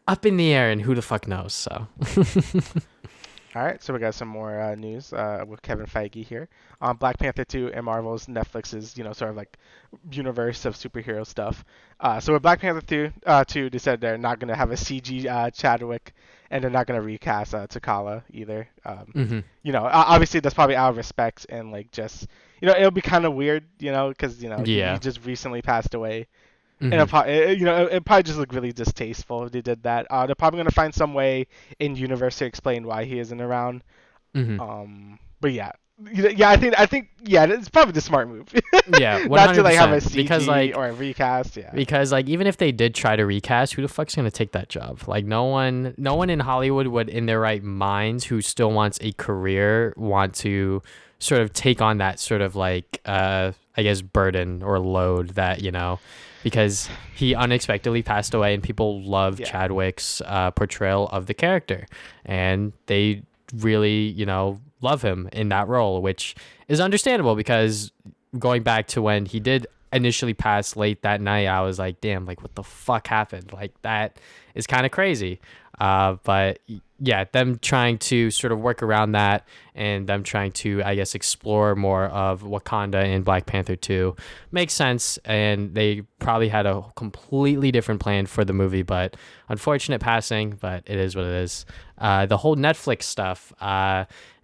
up in the air and who the fuck knows. So All right, so we got some more news with Kevin Feige here on Black Panther 2 and Marvel's Netflix's sort of like universe of superhero stuff. So with Black Panther 2, they said they're not gonna have a CG Chadwick, and they're not gonna recast T'Challa either. Obviously that's probably out of respect and like just it'll be kind of weird, because he just recently passed away. And it probably just look really distasteful if they did that. They're probably gonna find some way in universe to explain why he isn't around. But yeah, I think it's probably the smart move. Yeah, 100%. Not to like have a CG because like or a recast. Yeah. Because like even if they did try to recast, who the fuck's gonna take that job? Like no one in Hollywood would, in their right minds, who still wants a career, want to sort of take on that sort of like I guess burden or load that because he unexpectedly passed away and people love Chadwick's portrayal of the character, and they really love him in that role, which is understandable, because going back to when he did initially pass late that night, I was like, damn, like what the fuck happened? Like that is kind of crazy. But yeah, them trying to sort of work around that and them trying to, I guess, explore more of Wakanda in Black Panther 2 makes sense. And they probably had a completely different plan for the movie, but unfortunate passing, but it is what it is. The whole Netflix stuff,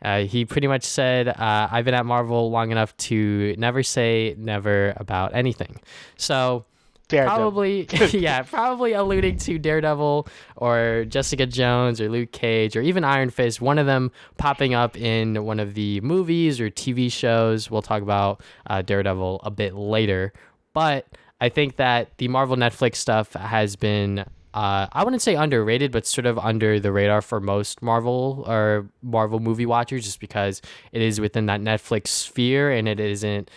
he pretty much said, I've been at Marvel long enough to never say never about anything. So probably, yeah, probably alluding to Daredevil or Jessica Jones or Luke Cage or even Iron Fist, one of them popping up in one of the movies or TV shows. We'll talk about Daredevil a bit later. But I think that the Marvel Netflix stuff has been, I wouldn't say underrated, but sort of under the radar for most Marvel or Marvel movie watchers, just because it is within that Netflix sphere and it isn't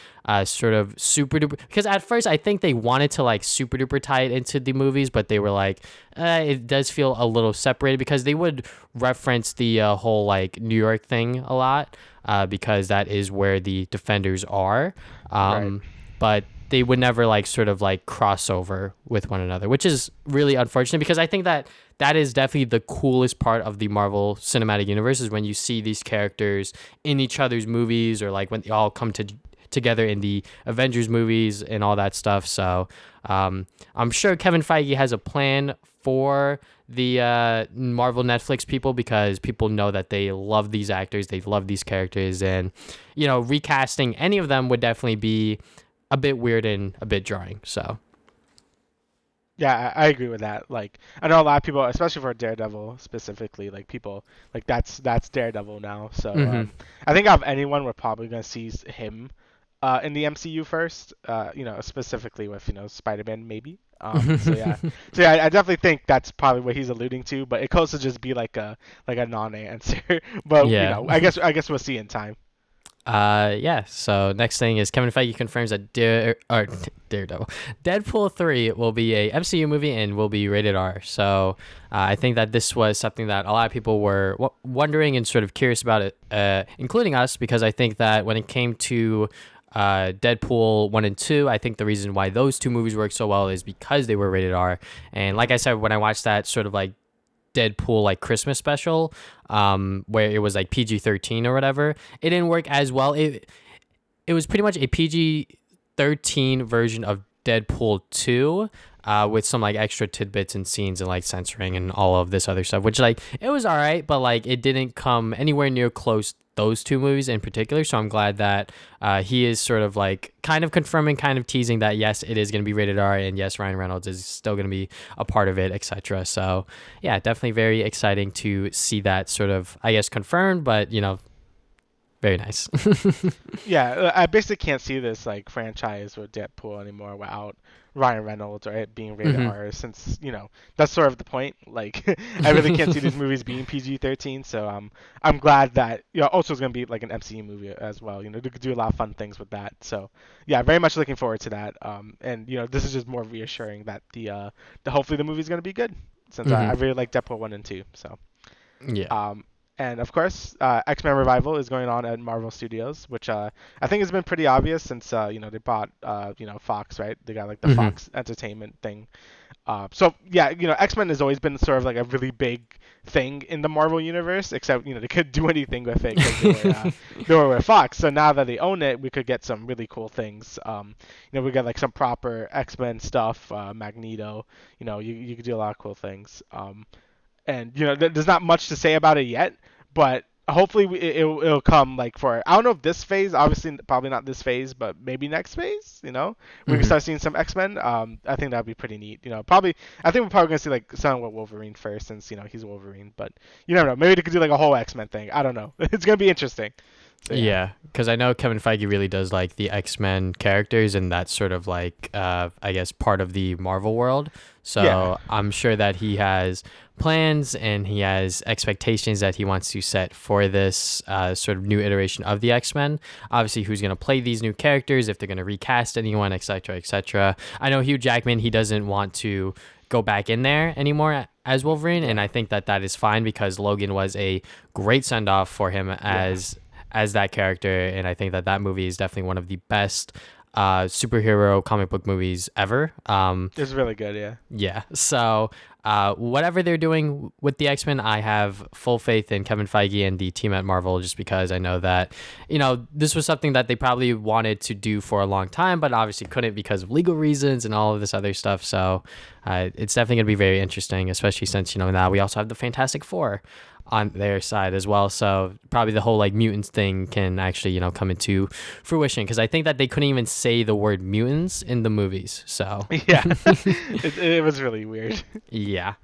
sort of super duper. Because at first I think they wanted to like super duper tie it into the movies, but they were like, it does feel a little separated because they would reference the whole like New York thing a lot because that is where the Defenders are. Right. But they would never like sort of like crossover with one another, which is really unfortunate because I think that that is definitely the coolest part of the Marvel Cinematic Universe is when you see these characters in each other's movies or like when they all come together in the Avengers movies and all that stuff. So I'm sure Kevin Feige has a plan for the Marvel Netflix people because people know that they love these actors, they love these characters, and you know, recasting any of them would definitely be a bit weird and a bit jarring. So Yeah, I agree with that. Like, I know a lot of people, especially for Daredevil specifically, like people like that's Daredevil now. So I think out of anyone, we're probably gonna see him in the MCU first. You know, specifically with Spider-Man maybe. So yeah, I definitely think that's probably what he's alluding to. But it could also just be like a non-answer. But you yeah. know, I guess we'll see in time. Yeah. So next thing is Kevin Feige confirms that Daredevil, Deadpool 3 will be a MCU movie and will be rated R. So I think that this was something that a lot of people were wondering and sort of curious about it, including us, because I think that when it came to Deadpool 1 and 2, I think the reason why those two movies worked so well is because they were rated R. And like I said, when I watched that sort of like Deadpool like Christmas special, where it was like PG-13 or whatever, it didn't work as well. It was pretty much a PG-13 version of Deadpool 2, with some like extra tidbits and scenes and like censoring and all of this other stuff, which like it was all right, but like it didn't come anywhere near close, those two movies in particular. So I'm glad that he is sort of like kind of confirming, kind of teasing that yes, it is going to be rated R, and yes, Ryan Reynolds is still going to be a part of it, etc. So yeah, definitely very exciting to see that sort of, I guess, confirmed, but you know, very nice. Yeah, I basically can't see this like franchise with Deadpool anymore without Ryan Reynolds or it being rated R, since that's sort of the point. Like, I really can't see these movies being PG-13. So I'm glad that also it's gonna be like an MCU movie as well. They could do a lot of fun things with that. So yeah, very much looking forward to that. And this is just more reassuring that the hopefully the movie's gonna be good, since I really like Deadpool 1 and 2. So Yeah. And of course, X-Men Revival is going on at Marvel Studios, which I think has been pretty obvious since they bought Fox, right? They got like the Fox Entertainment thing. So yeah, X-Men has always been sort of like a really big thing in the Marvel universe, except they couldn't do anything with it because they were with Fox. So now that they own it, we could get some really cool things. We got like some proper X-Men stuff, Magneto. You could do a lot of cool things. And there's not much to say about it yet, but hopefully it'll come like for, I don't know if this phase, obviously probably not this phase, but maybe next phase. We can start seeing some X-Men. I think that'd be pretty neat. Probably I think we're probably gonna see like something with Wolverine first, since he's Wolverine. But you never know. Maybe they could do like a whole X-Men thing. I don't know. It's gonna be interesting. So, yeah, because I know Kevin Feige really does like the X-Men characters, and that's sort of like, I guess, part of the Marvel world. So yeah. I'm sure that he has plans and he has expectations that he wants to set for this sort of new iteration of the X-Men. Obviously, who's going to play these new characters, if they're going to recast anyone, etc., etc. I know Hugh Jackman, he doesn't want to go back in there anymore as Wolverine, and I think that that is fine because Logan was a great send-off for him as that character, and I think that that movie is definitely one of the best superhero comic book movies ever. It's really good. Yeah. So whatever they're doing with the X-Men, I have full faith in Kevin Feige and the team at Marvel, just because I know that, this was something that they probably wanted to do for a long time, but obviously couldn't because of legal reasons and all of this other stuff. So it's definitely going to be very interesting, especially since, now we also have the Fantastic Four on their side as well. So probably the whole like mutants thing can actually, come into fruition, because I think that they couldn't even say the word mutants in the movies. So Yeah, it was really weird. yeah.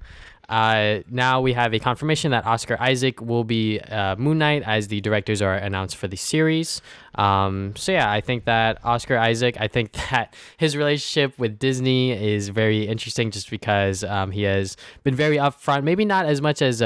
Now we have a confirmation that Oscar Isaac will be Moon Knight, as the directors are announced for the series. So yeah, I think that Oscar Isaac, I think that his relationship with Disney is very interesting, just because he has been very upfront, maybe not as much as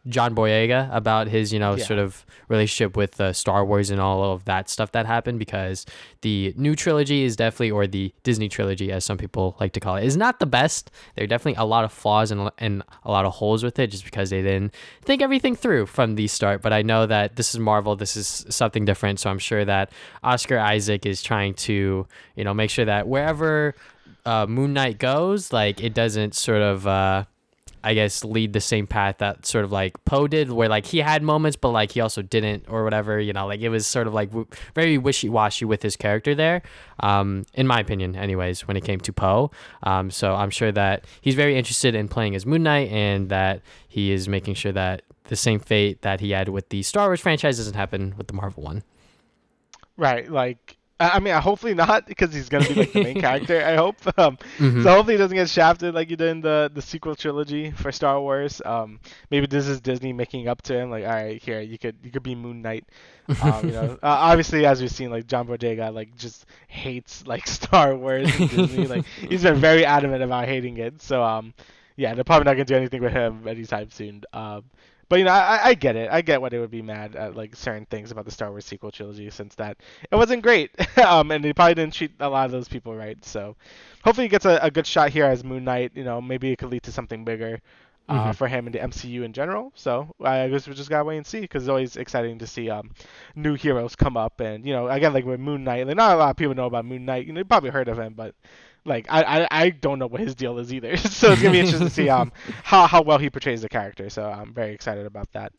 John Boyega, about his, sort of relationship with Star Wars and all of that stuff that happened, because the new trilogy is definitely, or the Disney trilogy, as some people like to call it, is not the best. There are definitely a lot of flaws and a lot of holes with it, just because they didn't think everything through from the start. But I know that this is Marvel, this is something different, so I'm sure that Oscar Isaac is trying to, make sure that wherever Moon Knight goes, like, it doesn't sort of I guess lead the same path that sort of like Poe did, where like he had moments but like he also didn't, or whatever, like it was sort of like very wishy-washy with his character there, in my opinion anyways, when it came to Poe. So I'm sure that he's very interested in playing as Moon Knight, and that he is making sure that the same fate that he had with the Star Wars franchise doesn't happen with the Marvel one. Right, like, I mean, hopefully not, because he's gonna be like the main character. I hope. So hopefully he doesn't get shafted like he did in the sequel trilogy for Star Wars. Maybe this is Disney making up to him, like, all right, here, you could be Moon Knight. Obviously, as we've seen, like, John Boyega like just hates like Star Wars and Disney. Like, he's been very adamant about hating it. So yeah, they're probably not gonna do anything with him anytime soon. But I get it. I get why they would be mad at like certain things about the Star Wars sequel trilogy, since that it wasn't great, and they probably didn't treat a lot of those people right. So hopefully he gets a good shot here as Moon Knight. Maybe it could lead to something bigger for him in the MCU in general. So I guess we just gotta wait and see, because it's always exciting to see new heroes come up. And again, like with Moon Knight, like, not a lot of people know about Moon Knight. You probably heard of him, but like I don't know what his deal is either. So it's gonna be interesting to see how well he portrays the character. So I'm very excited about that.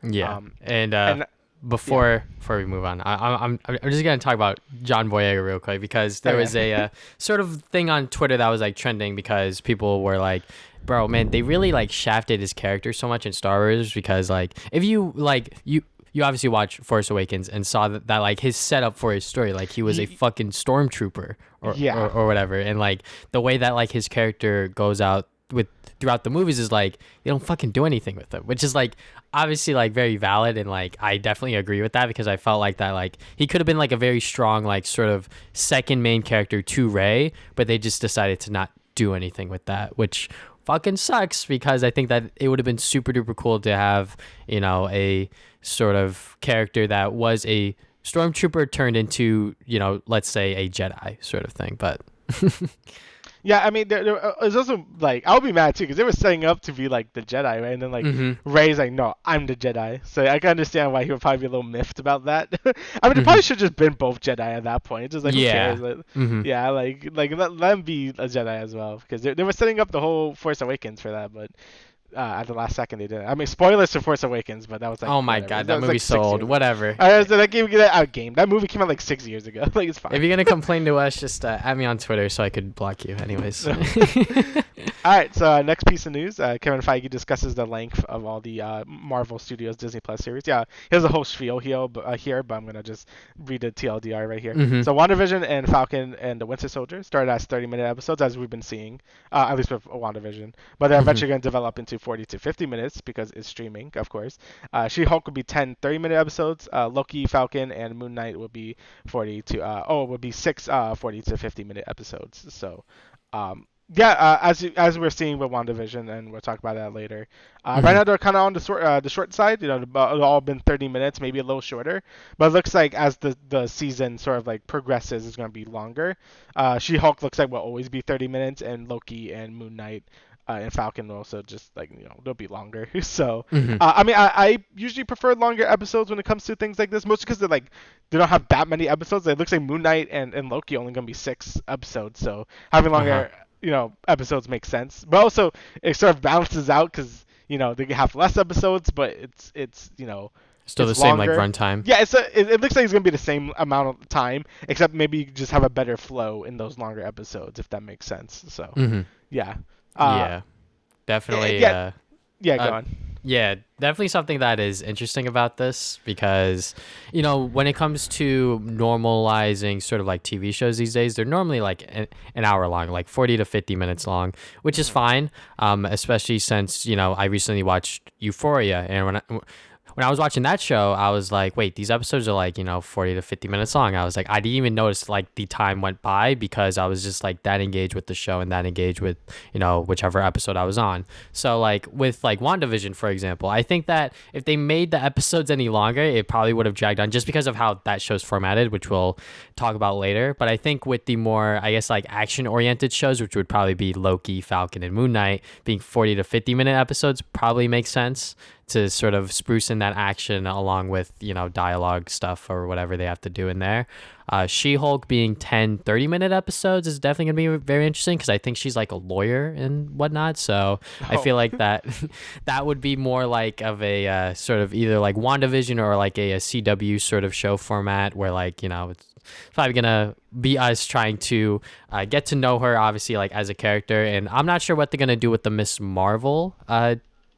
Yeah. And before we move on, I'm just gonna talk about John Boyega real quick, because there was a sort of thing on Twitter that was like trending, because people were like, bro, man, they really like shafted his character so much in Star Wars, because like if you like you obviously watched Force Awakens and saw that like his setup for his story, like he was a fucking stormtrooper or whatever, and like the way that like his character goes out with throughout the movies is like they don't fucking do anything with him, which is like obviously like very valid, and like I definitely agree with that, because I felt like that like he could have been like a very strong like sort of second main character to Rey, but they just decided to not do anything with that, which fucking sucks, because I think that it would have been super duper cool to have a sort of character that was a stormtrooper turned into let's say a Jedi sort of thing. But yeah, I mean, there was also like, I would be mad too, because they were setting up to be like the Jedi, right? And then like Rey's like, no, I'm the Jedi. So I can understand why he would probably be a little miffed about that. I mean, they probably should have just been both Jedi at that point. It's just like, who cares? Like, yeah, like let them be a Jedi as well, because they were setting up the whole Force Awakens for that, but at the last second they didn't. I mean, spoilers to Force Awakens, but that was like, oh my whatever. god, that movie's so old. Whatever. So that game. That movie came out like 6 years ago. Like, it's fine. If you're gonna complain to us, just add me on Twitter so I could block you. Anyways. All right. So next piece of news: Kevin Feige discusses the length of all the Marvel Studios Disney Plus series. Yeah, here's a whole spiel here, but I'm gonna just read the TLDR right here. So WandaVision and Falcon and the Winter Soldier started as 30-minute episodes, as we've been seeing, at least with WandaVision, but they're eventually gonna develop into 40 to 50 minutes, because it's streaming, of course. She-Hulk will be 10 30-minute episodes. Loki, Falcon, and Moon Knight will be 6 40 to 50-minute episodes. So, as we're seeing with WandaVision, and we'll talk about that later. Right now they're kind of on the short side. They've all been 30 minutes, maybe a little shorter. But it looks like as the season sort of like progresses, it's going to be longer. She-Hulk looks like will always be 30 minutes, and Loki and Moon Knight and Falcon will also just like they'll be longer. So I mean, I usually prefer longer episodes when it comes to things like this, mostly because they don't have that many episodes. It looks like Moon Knight and Loki only gonna be 6 episodes, so having longer episodes make sense, but also it sort of balances out because they have less episodes, but Still the it's same like longer. runtime. Yeah, it looks like it's gonna be the same amount of time, except maybe you just have a better flow in those longer episodes, if that makes sense. So Mm-hmm. yeah, Yeah, definitely. yeah, yeah. Go Uh, on. yeah, definitely something that is interesting about this because, when it comes to normalizing sort of like TV shows these days, they're normally like an hour long, like 40 to 50 minutes long, which is fine. Especially since, I recently watched Euphoria, and when I was watching that show, I was like, wait, these episodes are like, 40 to 50 minutes long. I was like, I didn't even notice like the time went by because I was just like that engaged with the show and that engaged with, whichever episode I was on. So like with like WandaVision, for example, I think that if they made the episodes any longer, it probably would have dragged on just because of how that show's formatted, which we'll talk about later. But I think with the more, I guess, like action oriented shows, which would probably be Loki, Falcon, and Moon Knight, being 40 to 50-minute episodes probably makes sense to sort of spruce in that action along with, dialogue stuff or whatever they have to do in there. She-Hulk being 10, 30-minute episodes is definitely going to be very interesting because I think she's like a lawyer and whatnot. So I feel like that that would be more like of a sort of either like WandaVision or like a CW sort of show format where like, it's probably gonna be us trying to get to know her obviously like as a character. And I'm not sure what they're gonna do with the Miss Marvel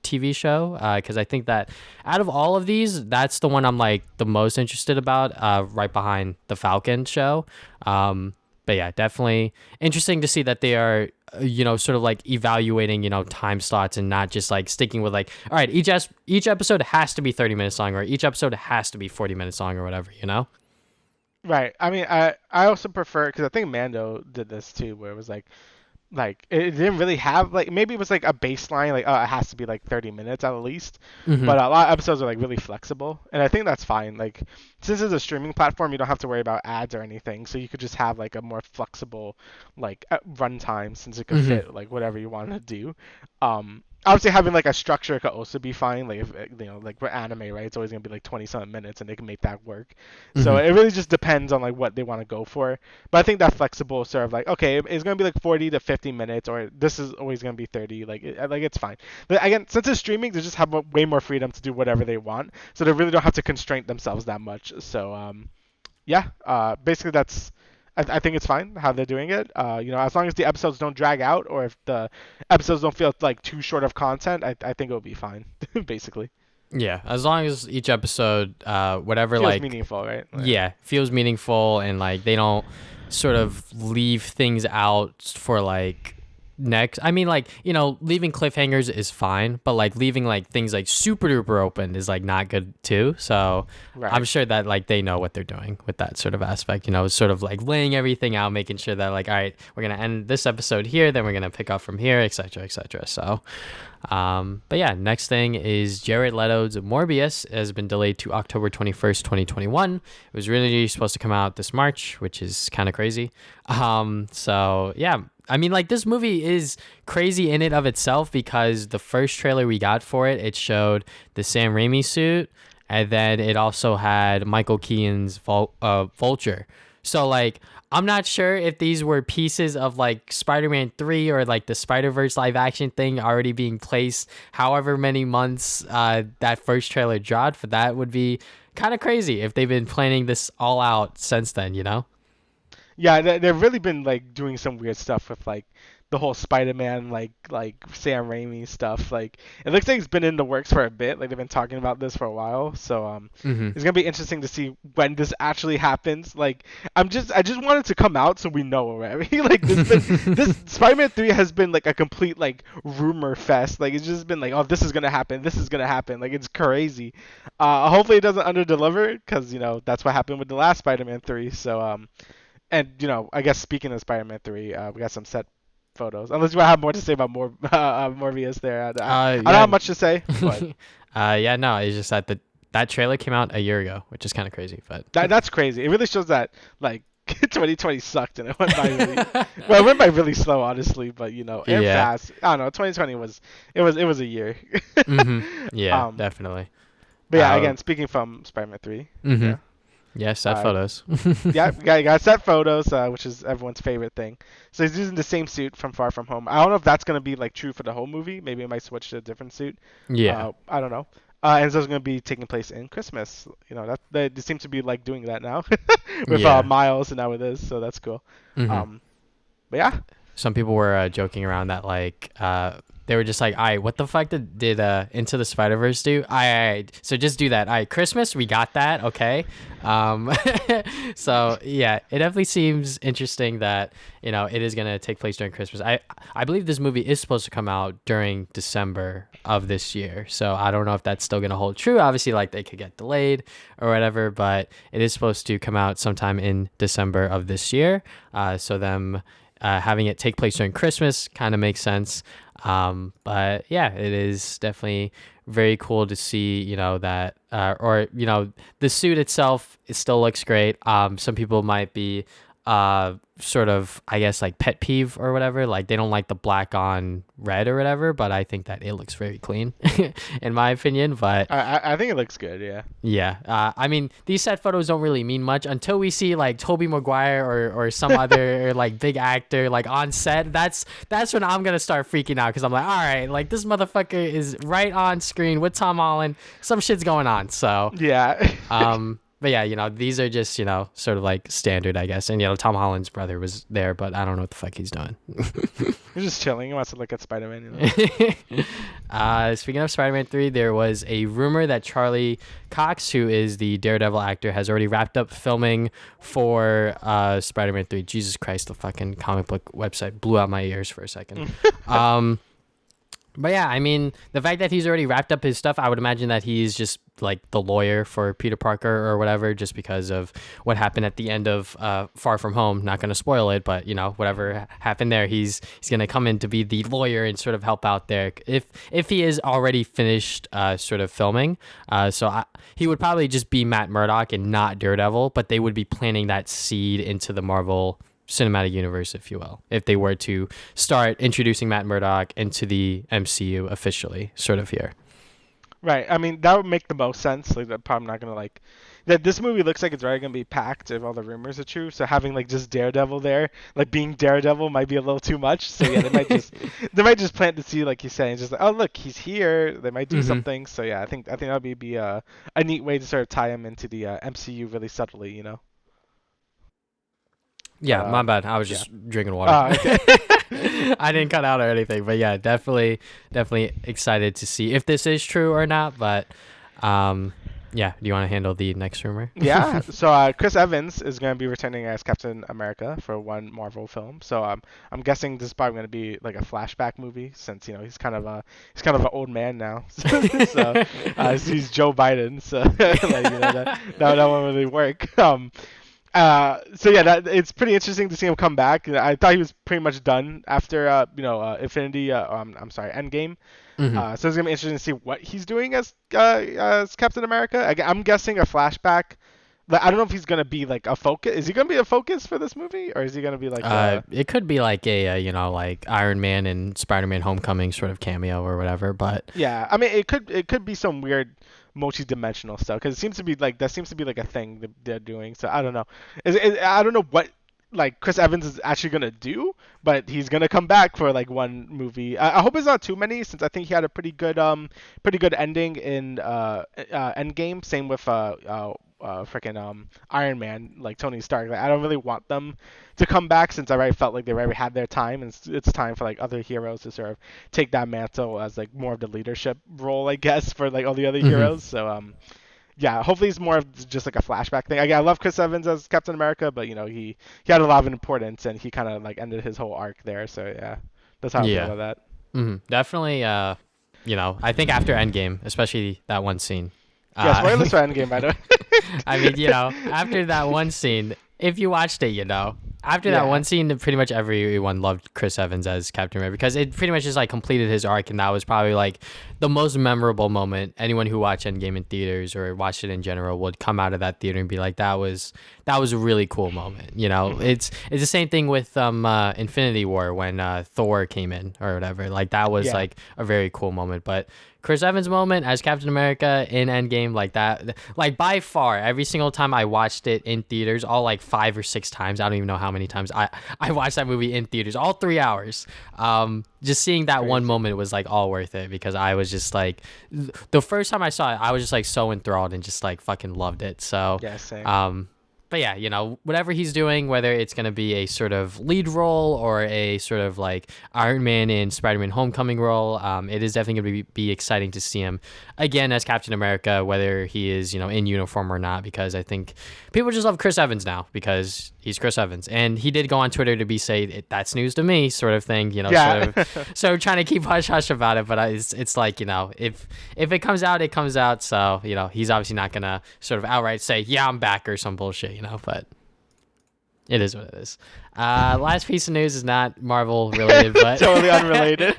TV show because I think that out of all of these, that's the one I'm like the most interested about, right behind the Falcon show. But yeah, definitely interesting to see that they are sort of like evaluating time slots and not just like sticking with like, all right, each episode has to be 30 minutes long or each episode has to be 40 minutes long or whatever. Right. I mean, I also prefer because I think Mando did this too, where it was like it didn't really have like maybe it was like a baseline like it has to be like 30 minutes at least, Mm-hmm. but a lot of episodes are like really flexible, and I think that's fine. Like since it's a streaming platform, you don't have to worry about ads or anything, so you could just have like a more flexible like runtime since it could Mm-hmm. fit like whatever you want to do. Obviously having like a structure could also be fine. Like if like for anime, right? It's always gonna be like 20-something minutes, and they can make that work. So Mm-hmm. it really just depends on like what they want to go for. But I think that flexible sort of like okay, it's gonna be like 40 to 50 minutes, or this is always gonna be 30. Like it's fine. But again, since it's streaming, they just have way more freedom to do whatever they want, so they really don't have to constrain themselves that much. So yeah, basically that's. I think it's fine how they're doing it. As long as the episodes don't drag out, or if the episodes don't feel like too short of content, I think it'll be fine. Basically, Yeah, as long as each episode, whatever, feels like, meaningful, right? yeah, feels meaningful and like they don't sort of leave things out for like next. I mean, like, leaving cliffhangers is fine, but like leaving like things like super duper open is like not good too. So I'm Right. sure that like they know what they're doing with that sort of aspect, sort of like laying everything out, making sure that like, all right, we're going to end this episode here, then we're going to pick up from here, etc., etc. So, but yeah, next thing is Jared Leto's Morbius has been delayed to October 21st, 2021. It was really supposed to come out this March, which is kind of crazy. So yeah, I mean, like, this movie is crazy in it of itself because the first trailer we got for it, it showed the Sam Raimi suit, and then it also had Michael Keaton's Vulture. So, like, I'm not sure if these were pieces of, like, Spider-Man 3 or, like, the Spider-Verse live-action thing already being placed however many months that first trailer dropped, but that would be kind of crazy if they've been planning this all out since then. Yeah, they've really been like doing some weird stuff with like the whole Spider-Man like Sam Raimi stuff. Like it looks like it's been in the works for a bit. Like they've been talking about this for a while. So Mm-hmm. it's gonna be interesting to see when this actually happens. Like I just want it to come out so we know already. Like this Spider-Man 3 has been like a complete like rumor fest. Like it's just been like, oh, this is gonna happen. This is gonna happen. Like it's crazy. Hopefully it doesn't underdeliver because that's what happened with the last Spider-Man 3. So and I guess speaking of Spider-Man 3, we got some set photos. Unless you have more to say about Morbius there. I don't Yeah. have much to say, but Yeah, no, it's just that that trailer came out a year ago, which is kind of crazy, but that's crazy. It really shows that like 2020 sucked and it went by really well. It went by really slow, honestly, but and yeah. fast. I don't know. 2020 was a year. Mhm. Yeah, um, definitely. but yeah, Uh again, speaking from Spider-Man 3, mhm. yeah. Yeah, set photos. Yeah, got set photos, which is everyone's favorite thing. So he's using the same suit from Far From Home. I don't know if that's gonna be like true for the whole movie. Maybe it might switch to a different suit. Yeah. I don't know. And so it's gonna be taking place in Christmas. You know, that they seem to be like doing that now with Yeah. Miles and now it is. So that's cool. But yeah. Some people were joking around that like they were just like, "All right, what the fuck did Into the Spider-Verse do? All right, so just do that. All right, Christmas, we got that, okay." So yeah, it definitely seems interesting that it is gonna take place during Christmas. I believe this movie is supposed to come out during December of this year, so I don't know if that's still gonna hold true. Obviously, like they could get delayed or whatever, but it is supposed to come out sometime in December of this year. So them. Having it take place during Christmas kind of makes sense. But yeah, it is definitely very cool to see, that, the suit itself, it still looks great. Some people might be sort of, I guess, like pet peeve or whatever. Like they don't like the black on red or whatever, but I think that it looks very clean in my opinion. But I think it looks good, yeah. Yeah. I mean, these set photos don't really mean much until we see like Tobey Maguire or some other like big actor like on set. That's when I'm gonna start freaking out because I'm like, all right, like this motherfucker is right on screen with Tom Holland. Some shit's going on. So yeah. But yeah, these are just, sort of like standard, I guess. And, Tom Holland's brother was there, but I don't know what the fuck he's doing. He's just chilling. He wants to look at Spider-Man. Speaking of Spider-Man 3, there was a rumor that Charlie Cox, who is the Daredevil actor, has already wrapped up filming for Spider-Man 3. Jesus Christ, the fucking comic book website blew out my ears for a second. But yeah, I mean, the fact that he's already wrapped up his stuff, I would imagine that he's just like the lawyer for Peter Parker or whatever, just because of what happened at the end of Far From Home. Not going to spoil it, but whatever happened there, he's going to come in to be the lawyer and sort of help out there if he is already finished sort of filming. He would probably just be Matt Murdock and not Daredevil, but they would be planting that seed into the Marvel cinematic universe, if you will, if they were to start introducing Matt Murdock into the MCU officially, sort of here. Right. I mean, that would make the most sense. Like, I'm probably not gonna like that. This movie looks like it's already gonna be packed if all the rumors are true. So having like just Daredevil there, like being Daredevil, might be a little too much. So yeah, they might just plant the seed, like you say, and just like, oh look, he's here. They might do something. So yeah, I think that would be a neat way to sort of tie him into the MCU really subtly, Yeah, my bad. I was just drinking water. Oh, okay. I didn't cut out or anything, but yeah, definitely excited to see if this is true or not. But yeah, do you want to handle the next rumor? Yeah. So Chris Evans is going to be returning as Captain America for one Marvel film. So I'm guessing this is probably going to be like a flashback movie since he's kind of an old man now. So he's Joe Biden. So like, that won't really work. So yeah, it's pretty interesting to see him come back. I thought he was pretty much done after Endgame. So it's gonna be interesting to see what he's doing as Captain America. I'm guessing a flashback. I don't know if he's gonna be like a focus. Is he gonna be a focus for this movie, or is he gonna be like? It could be like a like Iron Man and Spider-Man Homecoming sort of cameo or whatever. But yeah, I mean, it could be some weird multi-dimensional stuff because it seems to be like a thing that they're doing. So I don't know. I don't know what like Chris Evans is actually gonna do, but he's gonna come back for like one movie. I hope it's not too many, since I think he had a pretty good ending in Endgame. Same with freaking Iron Man, like Tony Stark. Like, I don't really want them to come back since I already felt like they already had their time, and it's time for like other heroes to sort of take that mantle as like more of the leadership role, I guess, for like all the other heroes. So yeah, hopefully it's more of just like a flashback thing. I love Chris Evans as Captain America, but he had a lot of importance and he kind of like ended his whole arc there. So yeah, that's how I feel about that. Definitely. I think after Endgame, especially that one scene. Yeah, spoilers for Endgame, by the way. I mean, after that one scene, if you watched it, after that one scene, pretty much everyone loved Chris Evans as Captain America because it pretty much just like completed his arc, and that was probably like the most memorable moment. Anyone who watched Endgame in theaters or watched it in general would come out of that theater and be like, that was that was a really cool moment. It's the same thing with Infinity War when Thor came in or whatever. Like that was Yeah. like a very cool moment. But Chris Evans' moment as Captain America in Endgame, like that, like by far, every single time I watched it in theaters, all like 5 or 6 times. I don't even know how many times I watched that movie in theaters, all 3 hours. Just seeing that one Crazy. moment was like all worth it because I was just like, the first time I saw it, I was just like so enthralled and just like fucking loved it. So, Yeah, same. but yeah, whatever he's doing, whether it's going to be a sort of lead role or a sort of like Iron Man and Spider-Man Homecoming role, it is definitely going to be exciting to see him again as Captain America, whether he is, in uniform or not, because I think people just love Chris Evans now because he's Chris Evans. And he did go on Twitter to say, that's news to me sort of thing, Yeah. sort of trying to keep hush hush about it. But it's like, if it comes out, it comes out. So, he's obviously not going to sort of outright say, yeah, I'm back or some bullshit. But it is what it is. Last piece of news is not Marvel related, but Totally unrelated.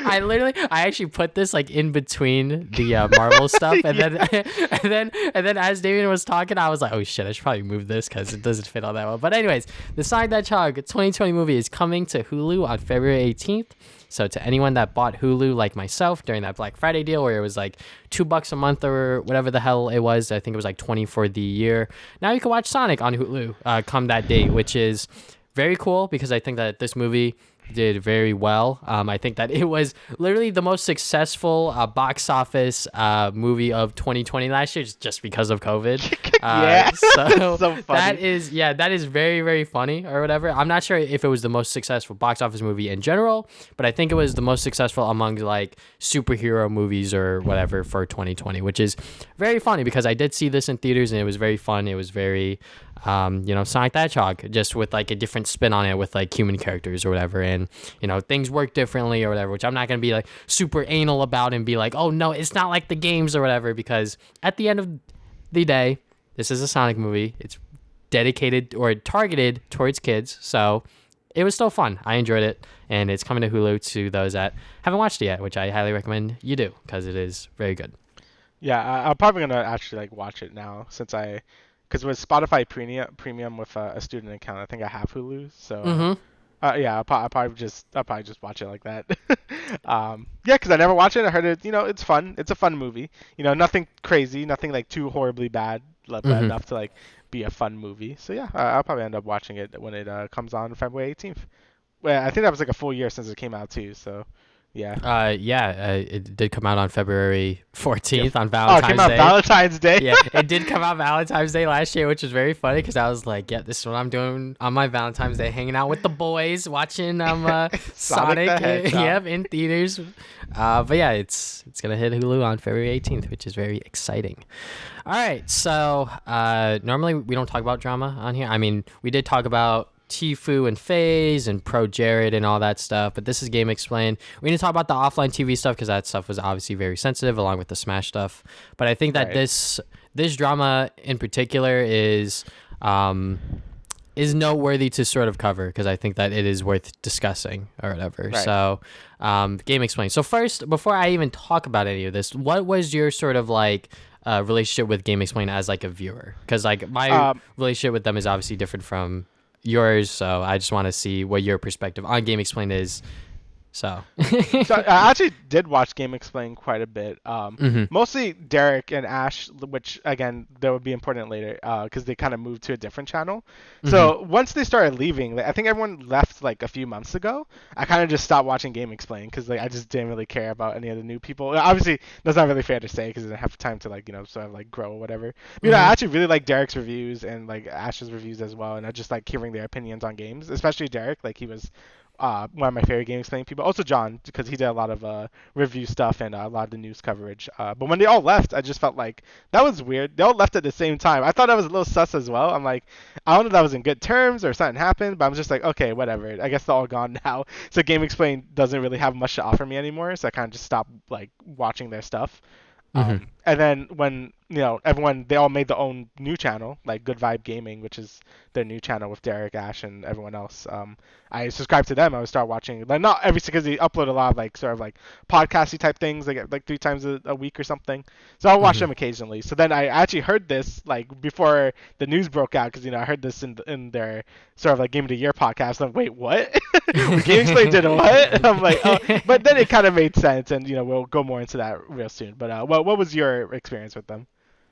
I actually put this like in between the Marvel stuff, and then and then as Damian was talking, I was like, oh shit, I should probably move this because it doesn't fit all that well. But anyways, the Sonic the Hedgehog 2020 movie is coming to Hulu on February 18th. So to anyone that bought Hulu like myself during that Black Friday deal where it was like $2 a month or whatever the hell it was, I think it was like 20 for the year. Now you can watch Sonic on Hulu come that date, which is very cool because I think that this movie did very well. I think that it was literally the most successful box office movie of 2020 last year just because of COVID. Yeah. So So funny. that is very, very funny or whatever. I'm not sure if it was the most successful box office movie in general, but I think it was the most successful among like superhero movies or whatever for 2020, which is very funny because I did see this in theaters and it was very fun. It was very Sonic the Hedgehog, just with like a different spin on it with like human characters or whatever. And, things work differently or whatever, which I'm not going to be like super anal about and be like, oh no, it's not like the games or whatever, because at the end of the day, this is a Sonic movie. It's dedicated or targeted towards kids. So it was still fun. I enjoyed it. And it's coming to Hulu to those that haven't watched it yet, which I highly recommend you do because it is very good. Yeah, I'm probably gonna actually like watch it now because with Spotify Premium with a student account, I think I have Hulu. So Mm-hmm. yeah, I'll probably just watch it like that. Yeah, because I never watched it. I heard it. It's fun. It's a fun movie. Nothing crazy, nothing like too horribly bad, but Mm-hmm. enough to like be a fun movie. So yeah, I'll probably end up watching it when it comes on February 18th. Well, I think that was like a full year since it came out too. So yeah. It did come out on February Yeah. 14th on Oh, it came Valentine's out Day. Valentine's Day. Yeah, it did come out Valentine's Day last year, which was very funny because I was like, yeah, this is what I'm doing on my Valentine's Day, hanging out with the boys, watching Sonic, the Hedgehog. yep, in theaters. But yeah, it's gonna hit Hulu on February 18th, which is very exciting. All right, so normally we don't talk about drama on here. I mean, we did talk about Tfue and FaZe and Pro Jared and all that stuff, but this is Game Explain. We need to talk about the offline TV stuff because that stuff was obviously very sensitive along with the Smash stuff. But I think that Right. this drama in particular is noteworthy to sort of cover because I think that it is worth discussing or whatever. Right. So Game Explain. So first, before I even talk about any of this, what was your sort of like relationship with Game Explain as like a viewer? Because like my relationship with them is obviously different from yours, so I just want to see what your perspective on Game Explain is. So So I actually did watch Game Explain quite a bit. Mhm. Mostly Derek and Ash, which again that would be important later, because they kind of moved to a different channel. So once they started leaving, I think everyone left like a few months ago. I kind of just stopped watching Game Explain because like I just didn't really care about any of the new people. Obviously, that's not really fair to say because I didn't have time to like sort of like grow or whatever. But, I actually really like Derek's reviews and like Ash's reviews as well, and I just like hearing their opinions on games, especially Derek. Like he was one of my favorite Game Explain people. Also John, because he did a lot of review stuff and a lot of the news coverage. But when they all left, I just felt like that was weird. They all left at the same time. I thought that was a little sus as well. I'm like, I don't know if that was in good terms or something happened, but I'm just like, okay, whatever. I guess they're all gone now. So Game Explain doesn't really have much to offer me anymore. So I kind of just stopped like watching their stuff. And then when everyone, they all made their own new channel, like Good Vibe Gaming, which is their new channel with Derek, Ash, and everyone else. I subscribed to them. I would start watching, like, not every, because they upload a lot of like sort of like podcasty type things, like 3 times a week or something. So I'll watch Hmm. them occasionally. So then I actually heard this like before the news broke out, because I heard this in their sort of like Game of the Year podcast. I'm like, wait, what? GameXplain did what? I'm like, oh, but then it kind of made sense, and we'll go more into that real soon. But what was your experience with them?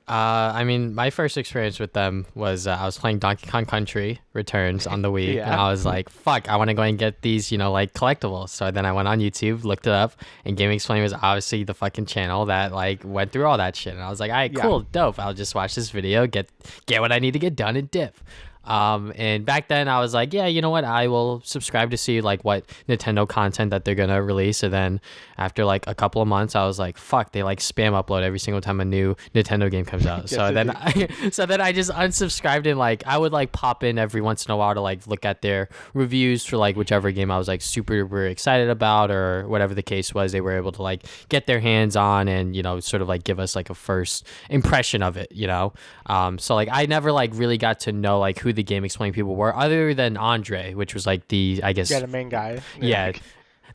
I mean, my first experience with them was I was playing Donkey Kong Country Returns on the Wii, and Yeah. I was like, "Fuck, I want to go and get these, like collectibles." So then I went on YouTube, looked it up, and Game Explain was obviously the fucking channel that like went through all that shit. And I was like, "All right, Yeah. cool, dope. I'll just watch this video, get what I need to get done, and dip." And back then I was like, yeah, you know what? I will subscribe to see like what Nintendo content that they're gonna release. And then after like a couple of months, I was like, fuck, they like spam upload every single time a new Nintendo game comes out. Yes, So then indeed. so then I just unsubscribed, and like I would like pop in every once in a while to like look at their reviews for like whichever game I was like super excited about, or whatever the case was. They were able to like get their hands on and sort of like give us like a first impression of it. So like I never like really got to know like who the Game Explain people were, other than Andre, which was like the, I guess, Yeah, the main guy. yeah,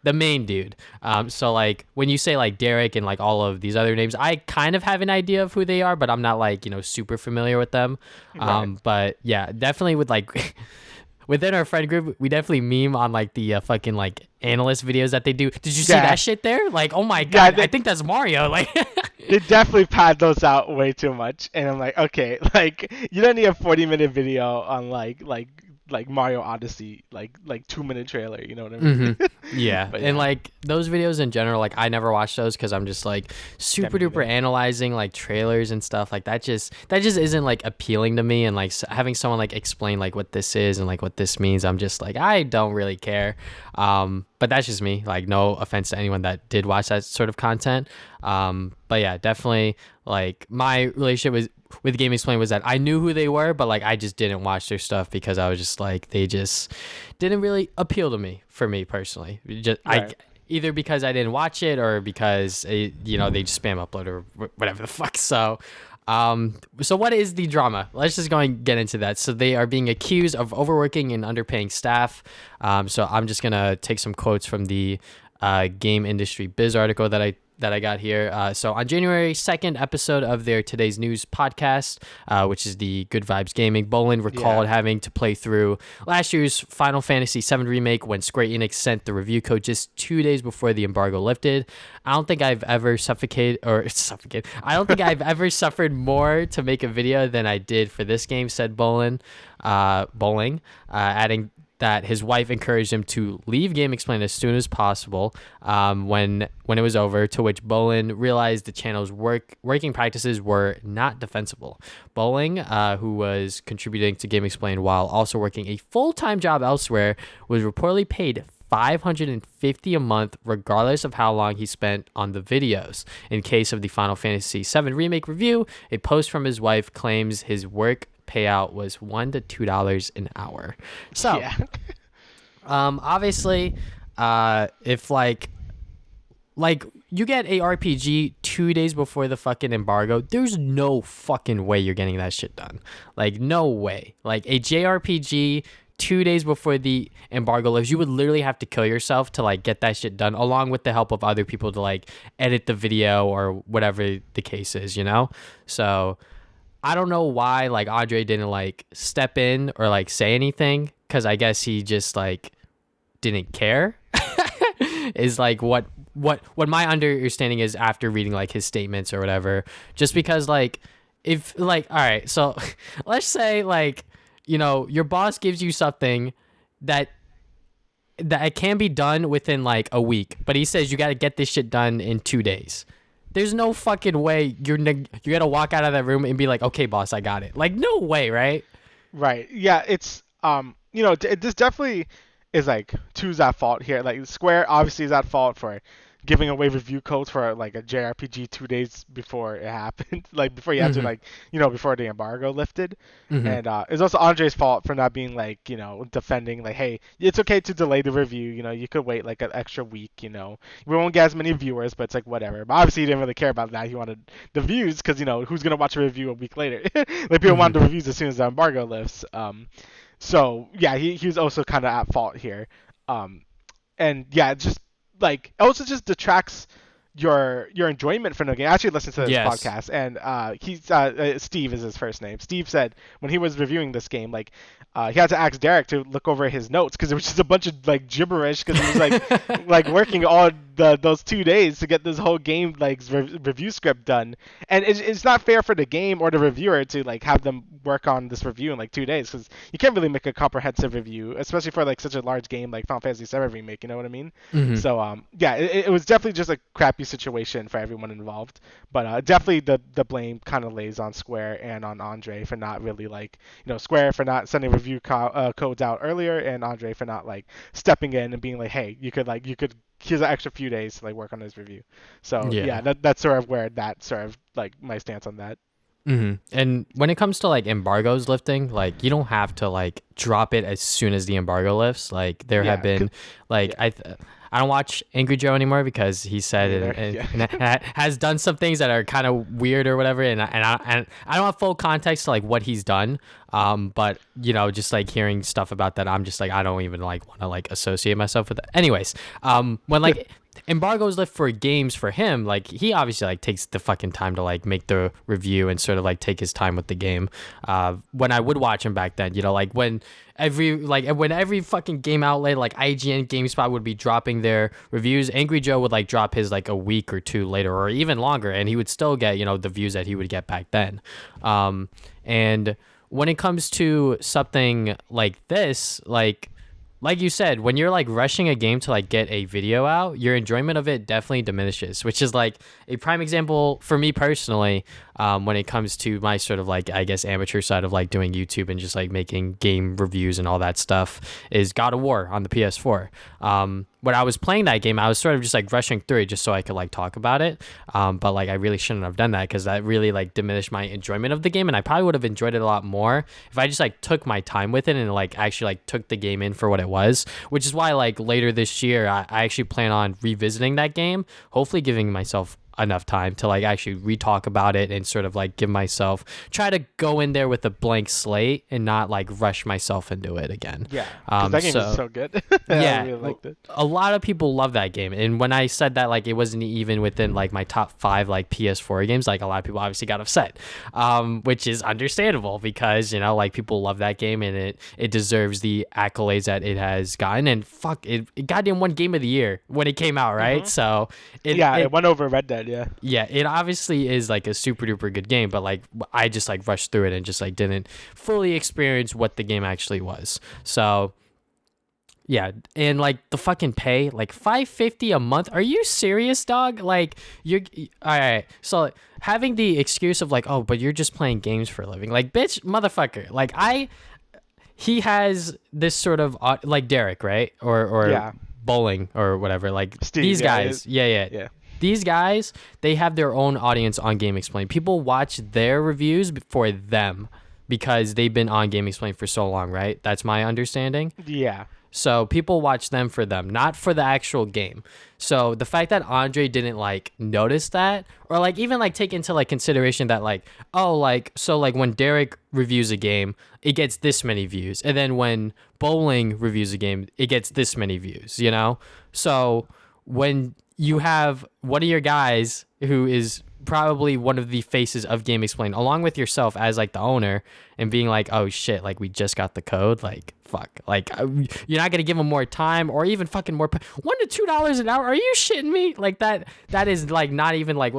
the main dude. So like when you say like Derek and like all of these other names, I kind of have an idea of who they are, but I'm not like super familiar with them. Right. But yeah, definitely with like within our friend group, we definitely meme on like the fucking like analyst videos that they do. Did you see Yeah. that shit there? Like, oh my Yeah, god, I think that's Mario. Like, They definitely pad those out way too much, and I'm like, okay, like you don't need a 40-minute video on like Mario Odyssey, like 2-minute trailer. You know what I mean? yeah, But and yeah, like those videos in general, like I never watch those because I'm just like yeah, super me duper neither. analyzing like trailers and stuff like that just isn't like appealing to me. And like having someone like explain like what this is and like what this means, I'm just like, I don't really care. But that's just me. Like, no offense to anyone that did watch that sort of content. But yeah, definitely like my relationship with Game Explain was that I knew who they were, but like I just didn't watch their stuff because I was just like, they just didn't really appeal to me, for me personally. I Right. either because I didn't watch it, or because they just spam upload or whatever the fuck. So what is the drama? Let's just go and get into that. So they are being accused of overworking and underpaying staff. So I'm just gonna take some quotes from the Game Industry Biz article that I got here. So on January 2nd episode of their Today's News podcast, which is the Good Vibes Gaming, Bolin recalled having to play through last year's Final Fantasy VII Remake when Square Enix sent the review code just 2 days before the embargo lifted. I don't think I've ever suffocated. I don't think I've ever suffered more to make a video than I did for this game, said Bowling, adding that his wife encouraged him to leave Game Explain as soon as possible when it was over, to which Bolin realized the channel's working practices were not defensible. Bowling, who was contributing to Game Explain while also working a full-time job elsewhere, was reportedly paid $550 a month regardless of how long he spent on the videos. In case of the Final Fantasy VII Remake review, a post from his wife claims his work payout was $1 to $2 an hour. So Yeah. obviously if like you get a RPG 2 days before the fucking embargo, there's no fucking way you're getting that shit done. Like, no way. Like a JRPG 2 days before the embargo lifts, you would literally have to kill yourself to like get that shit done, along with the help of other people to like edit the video or whatever the case is, So I don't know why like Andre didn't like step in or like say anything, because I guess he just like didn't care. Is like what my understanding is after reading like his statements or whatever. Just because like, if like, all right, so let's say like, your boss gives you something that it can be done within like a week, but he says you got to get this shit done in 2 days. There's no fucking way you're gonna walk out of that room and be like, okay, boss, I got it. Like, no way, right? Right. Yeah. It's this definitely is like two's at fault here. Like Square obviously is at fault for giving away review codes for like a JRPG 2 days before it happened, like before you had to like before the embargo lifted. And it's also Andre's fault for not being like defending like, hey, it's okay to delay the review. You could wait like an extra week. We won't get as many viewers, but it's like whatever. But obviously he didn't really care about that. He wanted the views because who's gonna watch a review a week later? Like people want the reviews as soon as the embargo lifts. So yeah, he was also kind of at fault here. And yeah, it just like it also just detracts your enjoyment from the game. I actually listened to this podcast, and he's Steve is his first name. Steve said when he was reviewing this game, like he had to ask Derek to look over his notes because it was just a bunch of like gibberish because he was like like working all those 2 days to get this whole game like review script done, and it's not fair for the game or the reviewer to like have them work on this review in like 2 days because you can't really make a comprehensive review, especially for like such a large game like Final Fantasy VII Remake. You know what I mean? So yeah, it was definitely just a crappy situation for everyone involved, but definitely the blame kind of lays on Square and on Andre for not really like Square for not sending review codes out earlier, and Andre for not like stepping in and being like, hey, you could here's an extra few days to like work on this review. So yeah, that's sort of where that sort of like my stance on that. And when it comes to like embargoes lifting, like you don't have to like drop it as soon as the embargo lifts. Like there have been like I don't watch Angry Joe anymore because he said and has done some things that are kind of weird or whatever, and I don't have full context to like what he's done. But just like hearing stuff about that, I'm just like I don't even like want to like associate myself with it. Anyways, when like embargoes lift for games for him, like he obviously like takes the fucking time to like make the review and sort of like take his time with the game. When I would watch him back then, like when every fucking game outlet like IGN, GameSpot would be dropping their reviews, Angry Joe would like drop his like a week or two later or even longer, and he would still get the views that he would get back then. And when it comes to something like this, like you said, when you're like rushing a game to like get a video out, your enjoyment of it definitely diminishes, which is like a prime example for me personally, when it comes to my sort of like, I guess, amateur side of like doing YouTube and just like making game reviews and all that stuff, is God of War on the PS4. When I was playing that game, I was sort of just like rushing through it just so I could like talk about it. But like I really shouldn't have done that because that really like diminished my enjoyment of the game, and I probably would have enjoyed it a lot more if I just like took my time with it and like actually like took the game in for what it was. Which is why like later this year I actually plan on revisiting that game, hopefully giving myself enough time to like actually re-talk about it and sort of like try to go in there with a blank slate and not like rush myself into it again. Yeah, that game is so good. Yeah, I really liked it. A lot of people love that game, and when I said that like it wasn't even within like my top 5 like PS4 games, like a lot of people obviously got upset, which is understandable because like people love that game and it deserves the accolades that it has gotten, and fuck it goddamn won Game of the Year when it came out, right? So it won over Red Dead. Yeah, it obviously is like a super duper good game, but like I just like rushed through it and just like didn't fully experience what the game actually was. So yeah, and like the fucking pay, like $5.50 a month. Are you serious, dog? Like you're all right. So having the excuse of like, oh, but you're just playing games for a living, like bitch, motherfucker. Like he has this sort of like Derek, right? Or Bowling or whatever. Like Steve, these guys, yeah. These guys, they have their own audience on GameXplain. People watch their reviews for them because they've been on GameXplain for so long, right? That's my understanding. Yeah. So people watch them for them, not for the actual game. So the fact that Andre didn't like notice that, or like even like take into like consideration that like, oh, like so like when Derek reviews a game, it gets this many views, and then when Bowling reviews a game, it gets this many views. So when you have one of your guys who is probably one of the faces of GameXplain, along with yourself as like the owner, and being like, oh shit, like we just got the code, like fuck, like you're not gonna give them more time or even fucking more $1 to $2 an hour? Are you shitting me? Like that is like not even like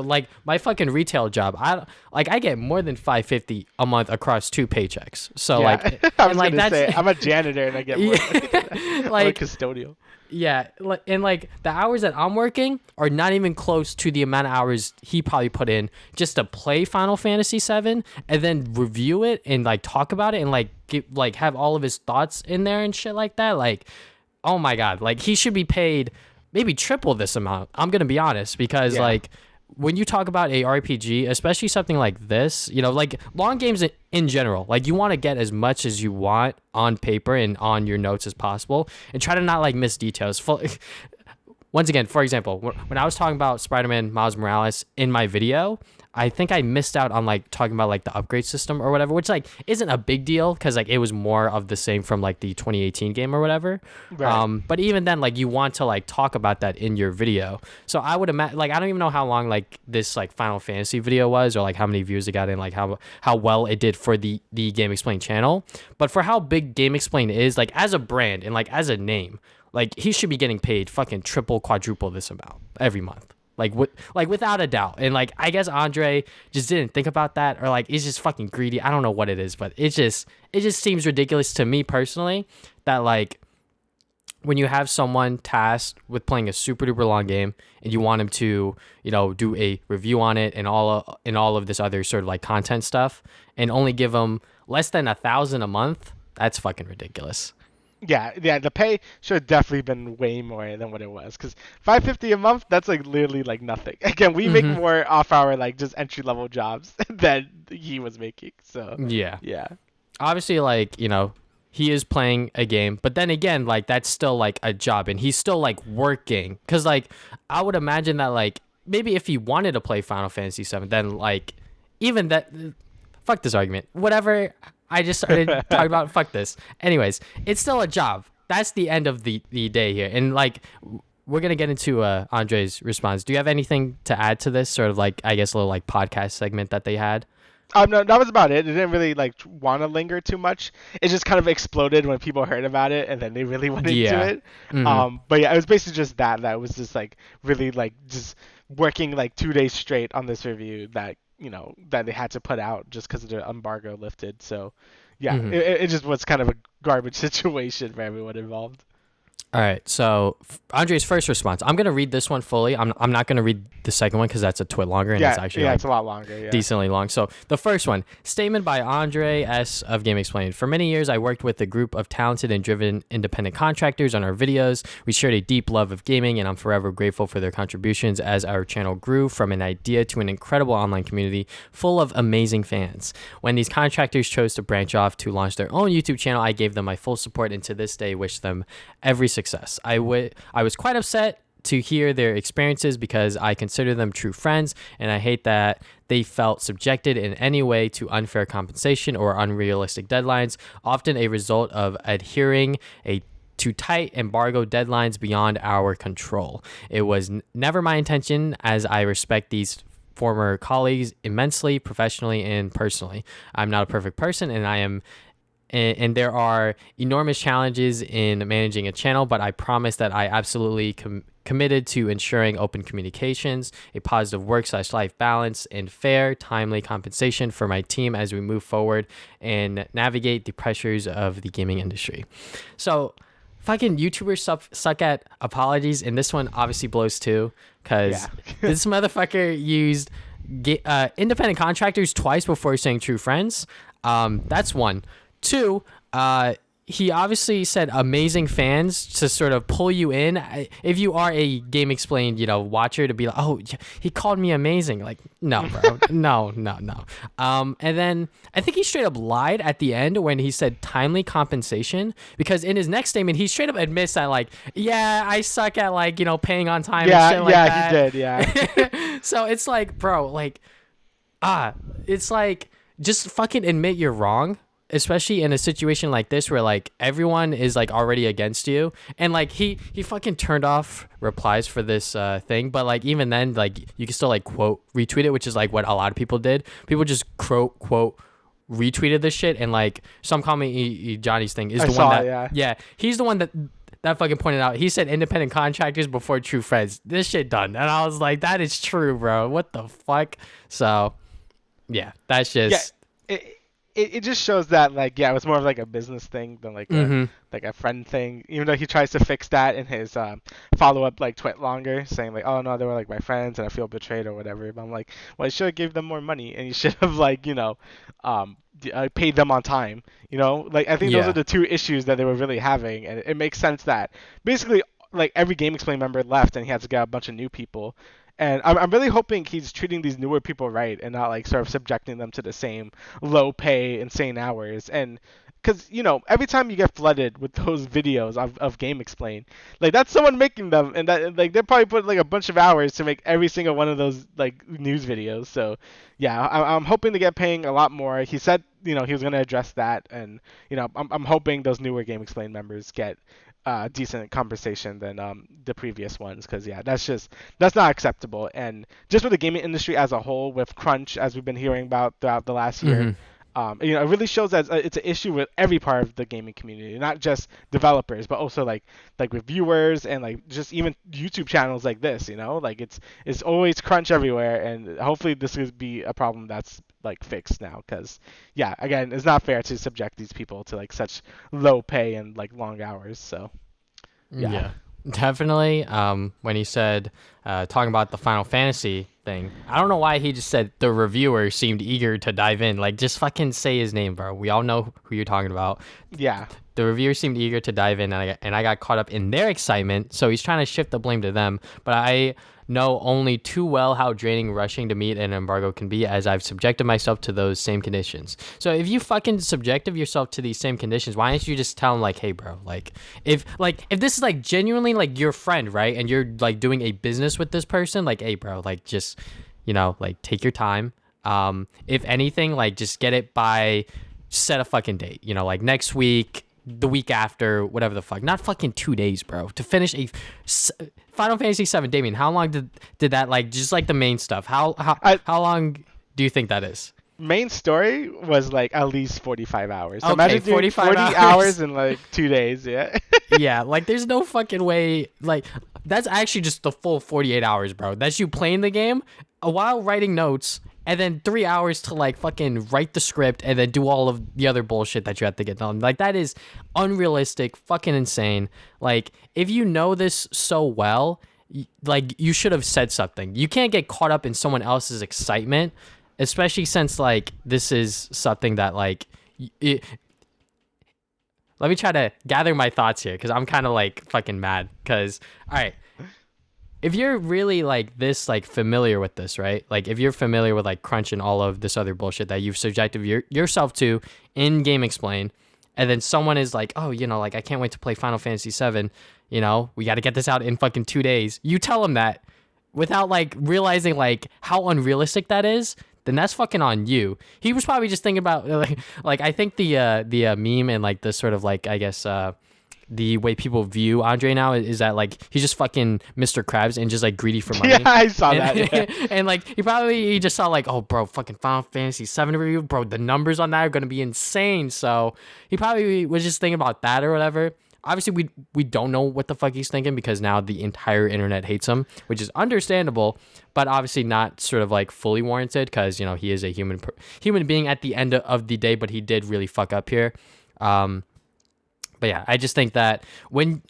my fucking retail job. I get more than $5.50 a month across 2 paychecks. So yeah. like I was gonna say I'm a janitor and I get more like I'm a custodial. Yeah, and like the hours that I'm working are not even close to the amount of hours he probably put in just to play Final Fantasy VII and then review it and like talk about it and like have all of his thoughts in there and shit like that. Like, oh my god, like he should be paid maybe triple this amount. I'm gonna be honest, because Yeah. like when you talk about a RPG, especially something like this, like long games in general, like you want to get as much as you want on paper and on your notes as possible, and try to not like miss details. Once again, for example, when I was talking about Spider-Man Miles Morales in my video, I think I missed out on like talking about like the upgrade system or whatever, which like isn't a big deal because like it was more of the same from like the 2018 game or whatever. Right. But even then, like you want to like talk about that in your video. So I would imagine, like I don't even know how long like this like Final Fantasy video was, or like how many views it got, and like how well it did for the GameXplain channel. But for how big GameXplain is, like as a brand and like as a name, like he should be getting paid fucking triple, quadruple this amount every month. Like without a doubt. And like I guess Andre just didn't think about that, or like he's just fucking greedy. I don't know what it is, but it just seems ridiculous to me personally that like when you have someone tasked with playing a super duper long game and you want him to, do a review on it and all of this other sort of like content stuff, and only give them less than 1,000 a month, that's fucking ridiculous. Yeah. The pay should have definitely been way more than what it was, because 550 a month, that's like literally like nothing. Again, we make more off our like just entry level jobs than he was making. So Yeah. yeah. Obviously, like, he is playing a game, but then again, like that's still like a job, and he's still like working. Cause like I would imagine that like maybe if he wanted to play Final Fantasy VII, then like even that, fuck this argument. Whatever. I just started talking about fuck this. Anyways, it's still a job. That's the end of the day here. And like we're gonna get into Andre's response. Do you have anything to add to this sort of like, I guess, a little like podcast segment that they had? No, that was about it. It didn't really like want to linger too much. It just kind of exploded when people heard about it, and then they really went into it. But yeah, it was basically just that was just like really like just working like 2 days straight on this review that that they had to put out just because of the embargo lifted. So yeah, it just was kind of a garbage situation for everyone involved. All right, so Andre's first response. I'm gonna read this one fully. I'm not gonna read the second one because that's a twit longer, and it's actually it's a lot longer. Yeah. Decently long. So the first one, statement by Andre S. of GameXplain. For many years, I worked with a group of talented and driven independent contractors on our videos. We shared a deep love of gaming, and I'm forever grateful for their contributions as our channel grew from an idea to an incredible online community full of amazing fans. When these contractors chose to branch off to launch their own YouTube channel, I gave them my full support, and to this day, wish them every success. I was quite upset to hear their experiences because I consider them true friends, and I hate that they felt subjected in any way to unfair compensation or unrealistic deadlines, often a result of adhering to tight embargo deadlines beyond our control. It was never my intention, as I respect these former colleagues immensely, professionally and personally. I'm not a perfect person, and there are enormous challenges in managing a channel, but I promise that I absolutely committed to ensuring open communications, a positive work/life balance, and fair, timely compensation for my team as we move forward and navigate the pressures of the gaming industry. So fucking YouTubers suck at apologies, and this one obviously blows too, because this motherfucker used independent contractors twice before saying true friends. That's one. Two, he obviously said amazing fans to sort of pull you in. If you are a GameXplain, watcher, to be like, oh, he called me amazing. Like, no, bro. no. And then I think he straight up lied at the end when he said timely compensation, because in his next statement, he straight up admits that, like, yeah, I suck at, like, paying on time and shit like that. Yeah, he did, yeah. So it's like, bro, like, it's like, just fucking admit you're wrong. Especially in a situation like this where like everyone is like already against you, and like he fucking turned off replies for this thing, but like even then, like you can still like quote retweet it, which is like what a lot of people did. People just quote retweeted this shit, and like some comment Johnny's thing is he's the one that fucking pointed out. He said independent contractors before true friends. This shit done, and I was like, that is true, bro. What the fuck? So yeah, that's just It just shows that, like, yeah, it was more of like a business thing than like a friend thing. Even though he tries to fix that in his follow-up like tweet longer, saying like, oh no, they were like my friends and I feel betrayed or whatever. But I'm like, well, you should have gave them more money, and you should have like paid them on time. Like I think those are the two issues that they were really having, and it makes sense that basically like every GameXplain member left, and he had to get a bunch of new people. And I'm really hoping he's treating these newer people right and not like sort of subjecting them to the same low pay, insane hours. And because every time you get flooded with those videos of GameXplain, like that's someone making them, and that like they probably put like a bunch of hours to make every single one of those like news videos. So yeah, I'm hoping to get paying a lot more. He said he was gonna address that, and I'm hoping those newer GameXplain members get decent compensation than the previous ones, because yeah, that's not acceptable. And just with the gaming industry as a whole, with crunch as we've been hearing about throughout the last year, it really shows that it's an issue with every part of the gaming community, not just developers, but also like reviewers and like just even YouTube channels like this. Like it's always crunch everywhere, and hopefully this will be a problem that's like fixed now, because yeah, again, it's not fair to subject these people to like such low pay and like long hours. So yeah. Definitely. When he said talking about the Final Fantasy thing, I don't know why he just said the reviewer seemed eager to dive in. Like, just fucking say his name, bro. We all know who you're talking about. Yeah. The reviewer seemed eager to dive in, and I got caught up in their excitement. So he's trying to shift the blame to them. But I know only too well how draining rushing to meet an embargo can be, as I've subjected myself to those same conditions. So if you fucking subjective yourself to these same conditions, why don't you just tell him like, hey, bro, like if this is like genuinely like your friend, right, and you're like doing a business with this person, like, hey, bro, like just like take your time. If anything, like just get it by set a fucking date. Like next week, the week after, whatever the fuck. Not fucking 2 days, bro, to finish a Final Fantasy 7. Damian, how long did that, like, just like the main stuff, how long do you think that is? Main story was like at least 45 hours. So okay, imagine doing 45 40 hours. hours in like 2 days. Yeah. Yeah, like there's no fucking way. Like that's actually just the full 48 hours, bro. That's you playing the game while writing notes, and then 3 hours to like fucking write the script and then do all of the other bullshit that you have to get done. Like that is unrealistic, fucking insane. Like if you know this so well, like you should have said something. You can't get caught up in someone else's excitement, especially since like this is something that like let me try to gather my thoughts here, because I'm kind of like fucking mad. Because all right, if you're really like this like familiar with this, right, like if you're familiar with like crunch and all of this other bullshit that you've subjected yourself to in GameXplain, and then someone is like, oh, like I can't wait to play Final Fantasy 7, we got to get this out in fucking 2 days, you tell them that without like realizing like how unrealistic that is, then that's fucking on you. He was probably just thinking about like I think the meme and like the sort of like, I guess the way people view Andre now is that like he's just fucking Mr. Krabs and just like greedy for money. Yeah, I saw that. Yeah. And like he just saw like, oh bro, fucking Final Fantasy 7 review, bro, the numbers on that are gonna be insane. So he probably was just thinking about that or whatever. Obviously, we don't know what the fuck he's thinking, because now the entire internet hates him, which is understandable, but obviously not sort of like fully warranted, because he is a human being at the end of the day, but he did really fuck up here. But yeah, I just think that when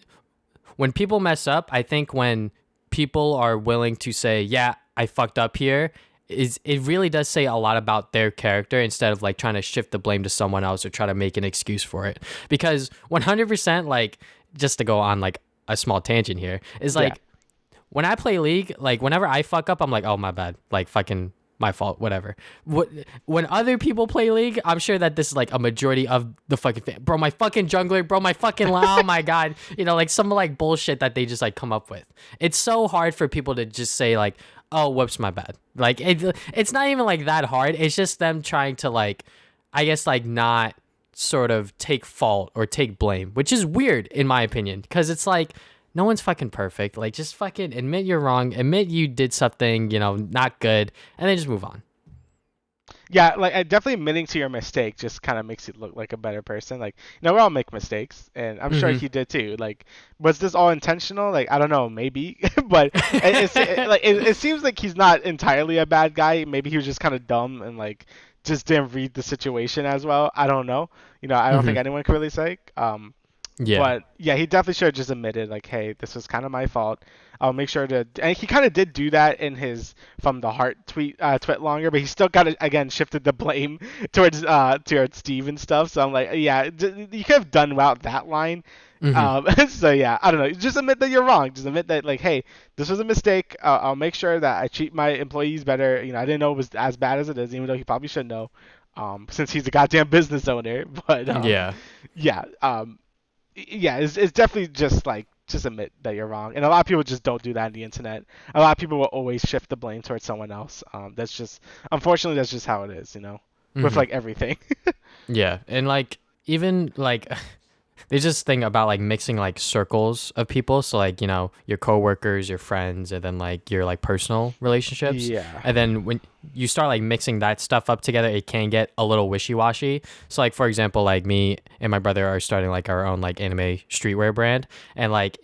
people mess up, I think when people are willing to say, yeah, I fucked up here, it really does say a lot about their character, instead of like trying to shift the blame to someone else or try to make an excuse for it. Because 100%, like, just to go on like a small tangent here, is like when I play League, like whenever I fuck up, I'm like, oh my bad, like fucking my fault, whatever. When other people play League, I'm sure that this is like a majority of the fucking bro, my fucking jungler, bro, my fucking oh my god, like some like bullshit that they just like come up with. It's so hard for people to just say like, oh, whoops, my bad. Like it's not even like that hard. It's just them trying to like, I guess like not sort of take fault or take blame, which is weird in my opinion, because it's like no one's fucking perfect. Like just fucking admit you're wrong, admit you did something, not good, and then just move on. Yeah, like definitely admitting to your mistake just kind of makes you look like a better person. Like, we all make mistakes, and I'm sure he did too. Like, was this all intentional? Like, I don't know, maybe, but it seems like he's not entirely a bad guy. Maybe he was just kind of dumb and like just didn't read the situation as well. I don't know. I don't think anyone can really say. Yeah. But yeah, he definitely should have just admitted like, hey, this was kind of my fault. I'll make sure to, and he kind of did do that in his from the heart tweet longer, but he still got to again shifted the blame towards Steve and stuff. So I'm like, yeah, you could have done without that line. Hmm. So yeah, I don't know. Just admit that you're wrong. Just admit that like, hey, this was a mistake. I'll make sure that I treat my employees better. I didn't know it was as bad as it is, even though he probably should know, since he's a goddamn business owner. But Yeah. yeah, yeah, it's definitely just admit that you're wrong. And a lot of people just don't do that on the internet. A lot of people will always shift the blame towards someone else. That's just unfortunately that's just how it is, with Hmm. like everything. Yeah. And like even like there's this thing about like mixing like circles of people. So like, your coworkers, your friends, and then like your like personal relationships. Yeah. And then when you start like mixing that stuff up together, it can get a little wishy-washy. So like for example, like me and my brother are starting like our own like anime streetwear brand. And like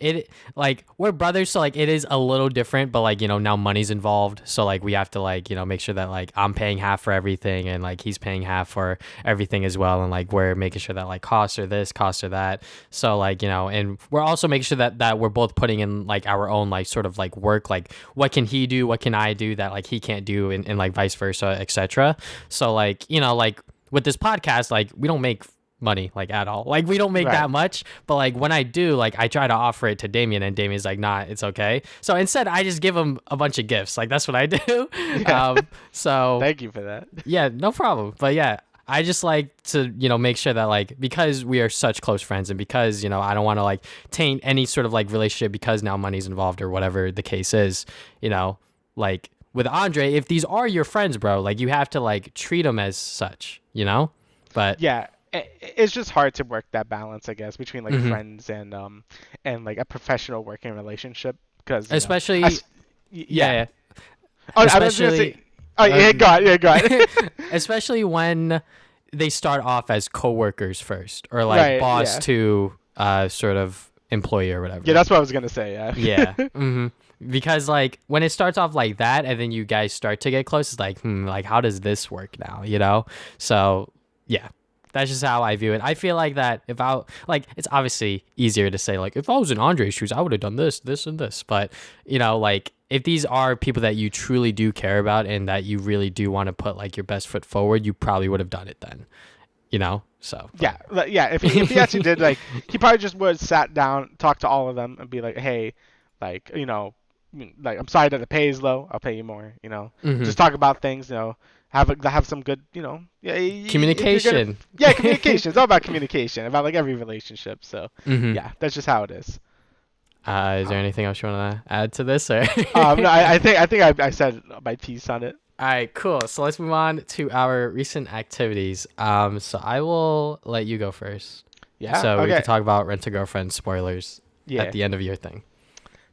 we're brothers, so like it is a little different, but like, now money's involved. So like we have to like, make sure that like I'm paying half for everything and like he's paying half for everything as well. And like we're making sure that like costs are this, costs are that. So like, and we're also making sure that we're both putting in like our own like sort of like work, like what can he do, what can I do that like he can't do, and like vice versa, etc. So like, like with this podcast, like we don't make money like at all. Like we don't make Right. that much, but like when I do, like I try to offer it to Damien and Damien's like, nah, it's okay. So instead I just give him a bunch of gifts. Like that's what I do. Yeah. So Thank you for that. yeah, no problem. But yeah, I just like to, make sure that like because we are such close friends and because, I don't want to like taint any sort of like relationship because now money's involved or whatever the case is, like with Andre, if these are your friends, bro, like you have to like treat them as such. But Yeah. It's just hard to work that balance, I guess, between like mhm. friends and like a professional working relationship because Especially, yeah, yeah. yeah. Oh, I was gonna say. Especially, Oh yeah, go on. Yeah, go on. especially when they start off as coworkers first or like Right. boss Yeah. to sort of employee or Yeah, whatever. that's what I was gonna say. Yeah. Yeah. Because like when it starts off like that and then you guys start to get close, it's like, like how does this work now? So yeah, that's just how I view it. I feel like that if I like, it's obviously easier to say like if I was in Andre's shoes, I would have done this, this, and this. But like if these are people that you truly do care about and that you really do want to put like your best foot forward, you probably would have done it then. So Yeah, yeah. If he actually did, like, he probably just would sat down, talk to all of them, and be like, hey, like, like I'm sorry that the pay is low. I'll pay you more. hmm Just talk about things. Have some good. Yeah. If you're gonna, communication. yeah, communication. It's all about communication, about like every relationship. So hmm yeah, that's just how it is. Is there Um, anything else you want to add to this or? no, I think I said my piece on it. All right, cool. So let's move on to our recent activities. So I will let you go first. Yeah. So we Okay. could talk about Rent a Girlfriend spoilers at Yeah. the end of your thing.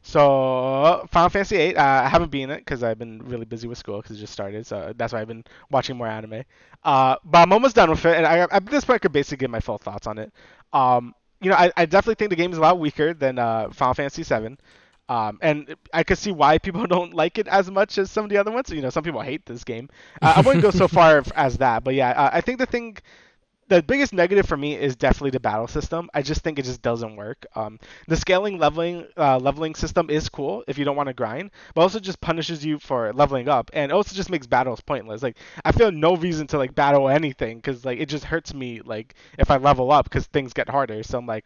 So Final Fantasy VIII, I haven't been in it because I've been really busy with school because it just started. So that's why I've been watching more anime. But I'm almost done with it, and at this point I could basically give my full thoughts on it. I definitely think the game is a lot weaker than Final Fantasy VII. And I could see why people don't like it as much as some of the other ones. Some people hate this game. I wouldn't go so far as that, but yeah, I think the biggest negative for me is definitely the battle system. I just think it just doesn't work. The scaling leveling system is cool if you don't want to grind, but also just punishes you for leveling up, and also just makes battles pointless. Like I feel no reason to like battle anything because like it just hurts me like if I level up because things get harder. So I'm like,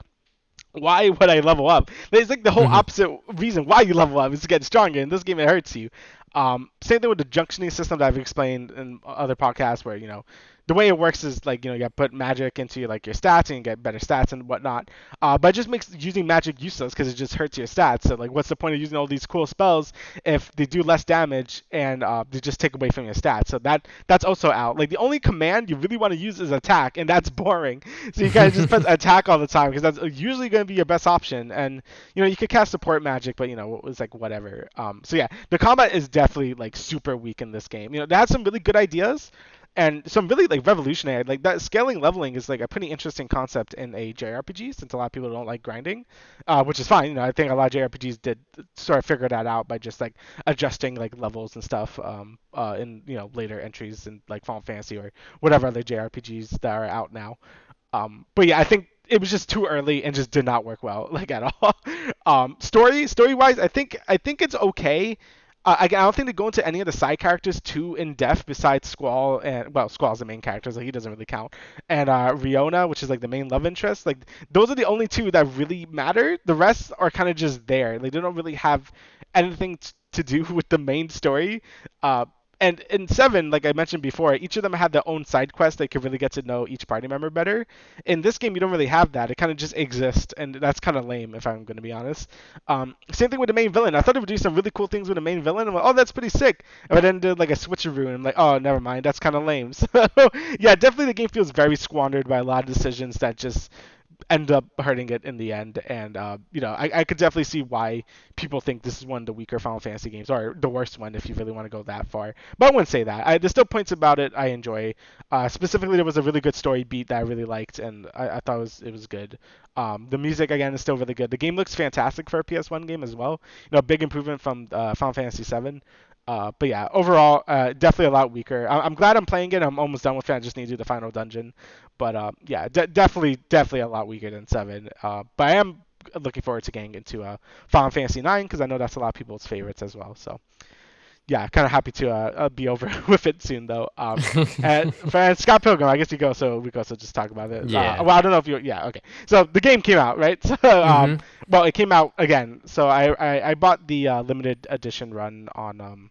why would I level up? It's like the whole hmm opposite reason why you level up is to get stronger. In this game, it hurts you. Same thing with the junctioning system that I've explained in other podcasts, where the way it works is like you put magic into like your stats and you get better stats and whatnot. But it just makes using magic useless because it just hurts your stats. So like, what's the point of using all these cool spells if they do less damage and they just take away from your stats? So that's also out. Like the only command you really want to use is attack, and that's boring. So you gotta just press attack all the time because that's usually going to be your best option. And you could cast support magic, but it was like whatever. So yeah, the combat is definitely like super weak in this game. They had some really good ideas and some really like revolutionary, like that scaling leveling is like a pretty interesting concept in a JRPG since a lot of people don't like grinding, which is fine. I think a lot of JRPGs did sort of figure that out by just like adjusting like levels and stuff in later entries in like Final Fantasy or whatever other JRPGs that are out now. But yeah, I think it was just too early and just did not work well, like at all. Story wise, I think it's okay. I don't think they go into any of the side characters too in depth besides Squall, and well, Squall's the main character, so he doesn't really count. And Riona, which is like the main love interest. Like those are the only two that really matter. The rest are kind of just there. Like they don't really have anything to do with the main story. And in seven, like I mentioned before, each of them had their own side quest. They could really get to know each party member better. In this game, you don't really have that. It kind of just exists, and that's kind of lame, if I'm going to be honest. Same thing with the main villain. I thought it would do some really cool things with the main villain. I'm like, oh, that's pretty sick. But then did like a switcheroo, and I'm like, oh, never mind. That's kind of lame. So yeah, definitely the game feels very squandered by a lot of decisions that just end up hurting it in the end. And I could definitely see why people think this is one of the weaker Final Fantasy games, or the worst one if you really want to go that far. But I wouldn't say that. There's still points about it I enjoy. Specifically, there was a really good story beat that I really liked, and I thought it was good. The music again is still really good. The game looks fantastic for a PS1 game as well. Big improvement from Final Fantasy 7. But yeah, overall, definitely a lot weaker. I'm glad I'm playing it. I'm almost done with it. I just need to do the final dungeon. But yeah, definitely a lot weaker than 7. But I am looking forward to getting into Final Fantasy 9 because I know that's a lot of people's favorites as well. So yeah, kind of happy to be over with it soon though. And for Scott Pilgrim, I guess we go so just talk about it. Yeah. Well, I don't know if you. Yeah, okay. So the game came out, right? So, well, it came out again. So I bought the limited edition run on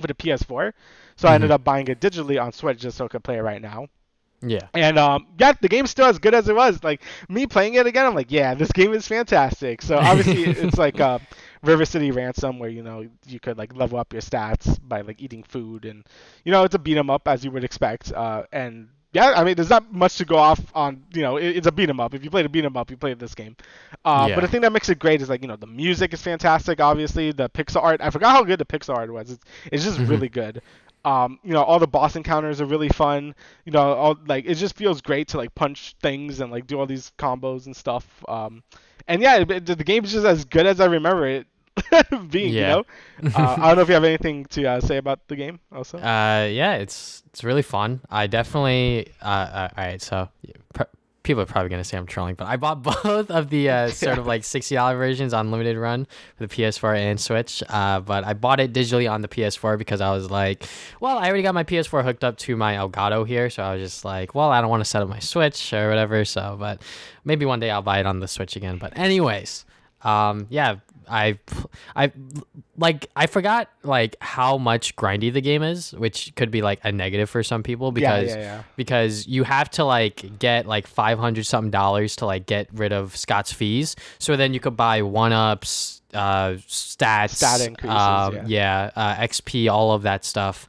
for the PS4. So I ended up buying it digitally on Switch just so I could play it right now. Yeah. And yeah, the game's still as good as it was. Like me playing it again, I'm like, yeah, this game is fantastic. So obviously it's like River City Ransom, where you could like level up your stats by like eating food, and it's a beat 'em up as you would expect. And yeah, I mean, there's not much to go off on. It's a beat 'em up. If you played a beat 'em up, you played this game. But the thing that makes it great is like the music is fantastic. Obviously, the pixel art. I forgot how good the pixel art was. It's just really good. All the boss encounters are really fun. It just feels great to like punch things and like do all these combos and stuff. And yeah, the game's just as good as I remember it being. Yeah. I don't know if you have anything to say about the game also. Yeah, it's really fun. I definitely all right, so people are probably gonna say I'm trolling, but I bought both of the sort of like $60 versions on limited run for the PS4 and Switch. But I bought it digitally on the PS4 because I was like, well, I already got my PS4 hooked up to my Elgato here, so I was just like, well, I don't want to set up my Switch or whatever. So, but maybe one day I'll buy it on the Switch again. But anyways, yeah. I forgot like how much grindy the game is, which could be like a negative for some people because you have to like get like $500 something to like get rid of Scott's fees. So then you could buy 1-ups, stat increases, XP, all of that stuff.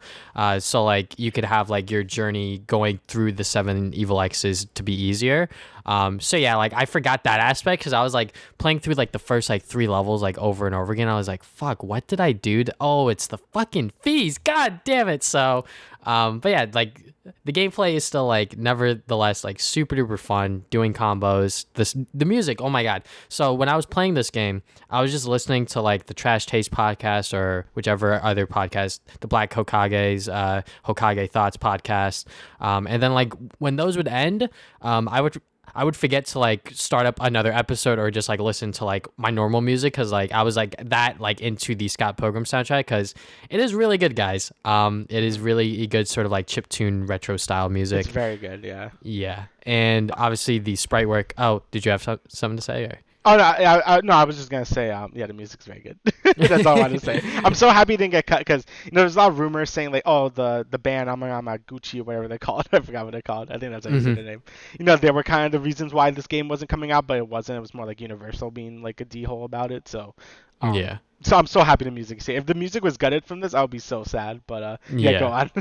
So like you could have like your journey going through the 7 evil X's to be easier. So yeah, like I forgot that aspect because I was like playing through like the first like 3 levels like over and over again. I was like, fuck, what did I do? Oh, it's the fucking fees. God damn it. So, but yeah, like the gameplay is still like nevertheless like super duper fun doing combos. The music, oh my god. So when I was playing this game, I was just listening to like the Trash Taste podcast or whichever other podcast, the Black Hokage's Hokage Thoughts podcast. And then like when those would end, I would forget to like start up another episode or just like listen to like my normal music because like I was like that like into the Scott Pilgrim soundtrack because it is really good, guys. It is really good sort of like chiptune retro style music. It's very good, yeah. Yeah, and obviously the sprite work. Oh, did you have something to say? Or? Oh no, I was just gonna say yeah, the music's very good. That's all I wanted to say. I'm so happy it didn't get cut because there's a lot of rumors saying like, oh, the band Gucci or whatever they call it. I forgot what they call it. I think that's how you say the name. There were kind of the reasons why this game wasn't coming out, but it wasn't. It was more like Universal being like a d-hole about it. So yeah. So I'm so happy the music is here. If the music was gutted from this, I would be so sad. But yeah, go on.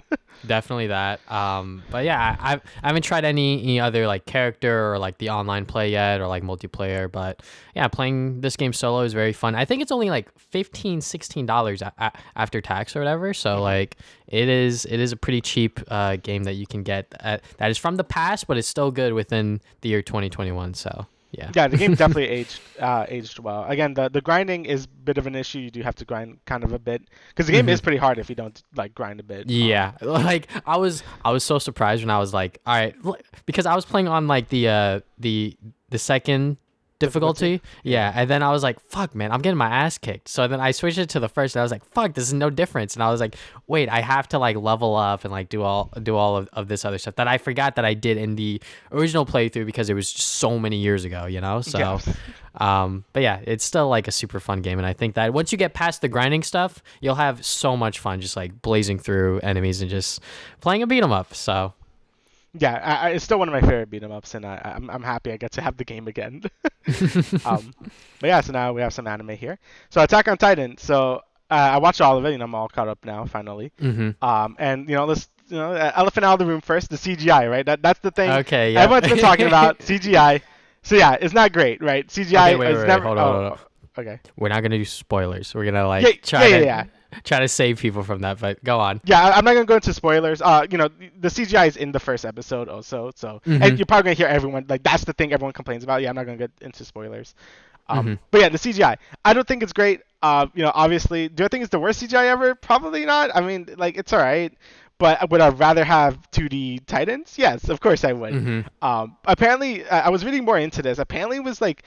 Definitely that. But yeah, I haven't tried any other like character or like the online play yet or like multiplayer. But yeah, playing this game solo is very fun. I think it's only like $16 after tax or whatever. So like it is a pretty cheap game that you can get that is from the past, but it's still good within the year 2021. So. Yeah. Yeah, the game definitely aged well. Again, the grinding is a bit of an issue. You do have to grind kind of a bit because the game Hmm. is pretty hard if you don't like grind a bit. Yeah, like I was so surprised when I was like, all right, because I was playing on like the second Difficulty. difficulty. Yeah, and then I was like, fuck, man, I'm getting my ass kicked. So then I switched it to the first, and I was like, fuck, this is no difference. And I was like, wait, I have to like level up and like do all of this other stuff that I forgot that I did in the original playthrough because it was just so many years ago, you know. So, Yeah. but yeah, it's still like a super fun game, and I think that once you get past the grinding stuff, you'll have so much fun just like blazing through enemies and just playing a beat 'em up. So. Yeah, it's still one of my favorite beat 'em ups, and I'm happy I get to have the game again. um, but yeah, so now we have some anime here. So Attack on Titan. So I watched all of it. I'm all caught up now finally. Hmm. And let's elephant out of the room first. The CGI, right? That's the thing. Okay, yeah. Everyone's been talking about CGI. So yeah, it's not great, right? CGI Okay, wait, is wait, never. hold on, hold on. Okay. We're not gonna do spoilers. We're gonna Yeah, like try to yeah. try to save people from that. But go on. Yeah, I'm not gonna go into spoilers. The CGI is in the first episode also, so Hmm. and you're probably gonna hear everyone like that's the thing everyone complains about. Yeah, I'm not gonna get into spoilers. Hmm. But yeah, the CGI. I don't think it's great. Obviously, do I think it's the worst CGI ever? Probably not. I mean, like it's alright. But would I rather have 2D Titans? Yes, of course I would. Hmm. Apparently, I was reading more into this. Apparently, it was like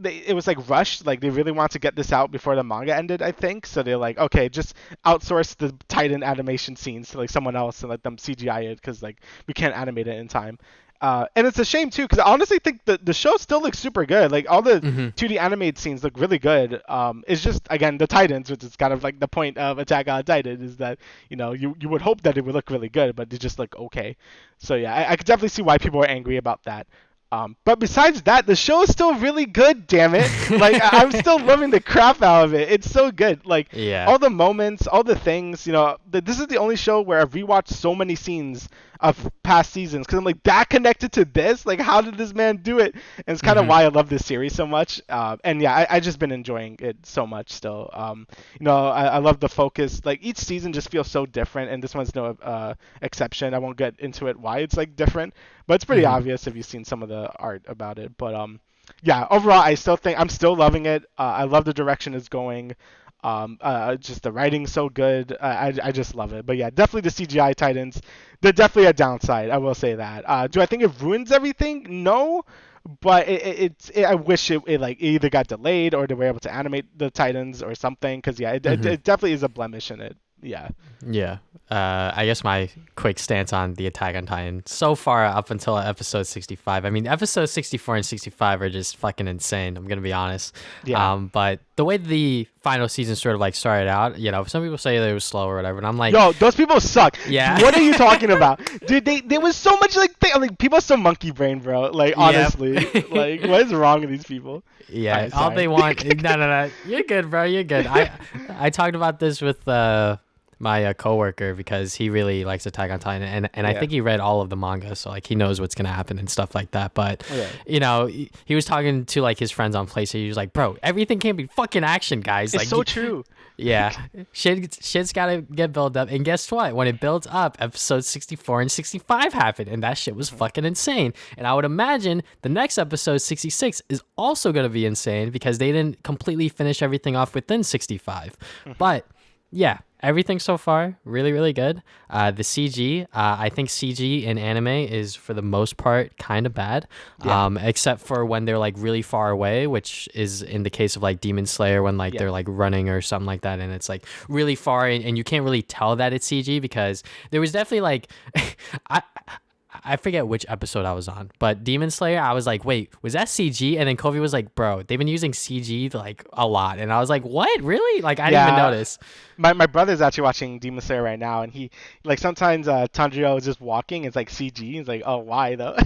it was like rushed. Like they really want to get this out before the manga ended, I think. So they're like, okay, just outsource the Titan animation scenes to like someone else and let them CGI it because like we can't animate it in time. And it's a shame too because I honestly think the show still looks super good. Like all the Hmm. 2D animated scenes look really good. It's just again the Titans, which is kind of like the point of Attack on Titan, is that you would hope that it would look really good, but they just look okay. So yeah, I could definitely see why people are angry about that. But besides that, the show is still really good. Damn it! Like I'm still loving the crap out of it. It's so good. Like Yeah. all the moments, all the things. This is the only show where I've rewatched so many scenes of past seasons because I'm like that connected to this. Like how did this man do it? And it's kind of Hmm. why I love this series so much. And yeah, I just been enjoying it so much still. I love the focus. Like each season just feels so different, and this one's no exception. I won't get into it why it's like different, but it's pretty Hmm. obvious if you've seen some of the art about it. But yeah, overall, I still think I'm still loving it. I love the direction it's going. Just the writing's so good. I just love it. But yeah, definitely the CGI Titans. They're definitely a downside. I will say that. Do I think it ruins everything? No. But I wish it like either got delayed or they were able to animate the Titans or something. Because yeah, Hmm. it definitely is a blemish in it. Yeah. Yeah. I guess my quick stance on the Attack on Titan so far up until episode 65. I mean, episode 64 and 65 are just fucking insane. I'm gonna be honest. Yeah. But the way the final season sort of like started out, some people say that it was slow or whatever, and I'm like, Yo, those people suck. Yeah. What are you talking about? Dude, there was so much like people are so monkey brain, bro. Like honestly, like what is wrong with these people? Yeah, Alright, all sorry. they want. No. You're good, bro. You're good. I talked about this with my coworker because he really likes Attack on Titan, and I Yeah. think he read all of the manga, so like he knows what's gonna happen and stuff like that. But Yeah. he was talking to like his friends on PlayStation. He was like, "Bro, everything can't be fucking action, guys." It's Like, so true. yeah, shit's gotta get built up, and guess what? When it builds up, episode 64 and 65 happened, and that shit was fucking insane. And I would imagine the next episode 66 is also gonna be insane because they didn't completely finish everything off within 65. But yeah, everything so far really really good. The CG, I think CG in anime is for the most part kind of bad, Yeah. except for when they're like really far away, which is in the case of like Demon Slayer when like Yeah. they're like running or something like that, and it's like really far and you can't really tell that it's CG because there was definitely like I I forget which episode I was on, but Demon Slayer, I was like, wait, was that CG? And then Kobe was like, bro, they've been using CG like a lot. And I was like, what? Really? Like, I didn't even Yeah. notice. My brother's actually watching Demon Slayer right now, and he like sometimes Tanjiro is just walking. It's like CG. He's like, oh, why though?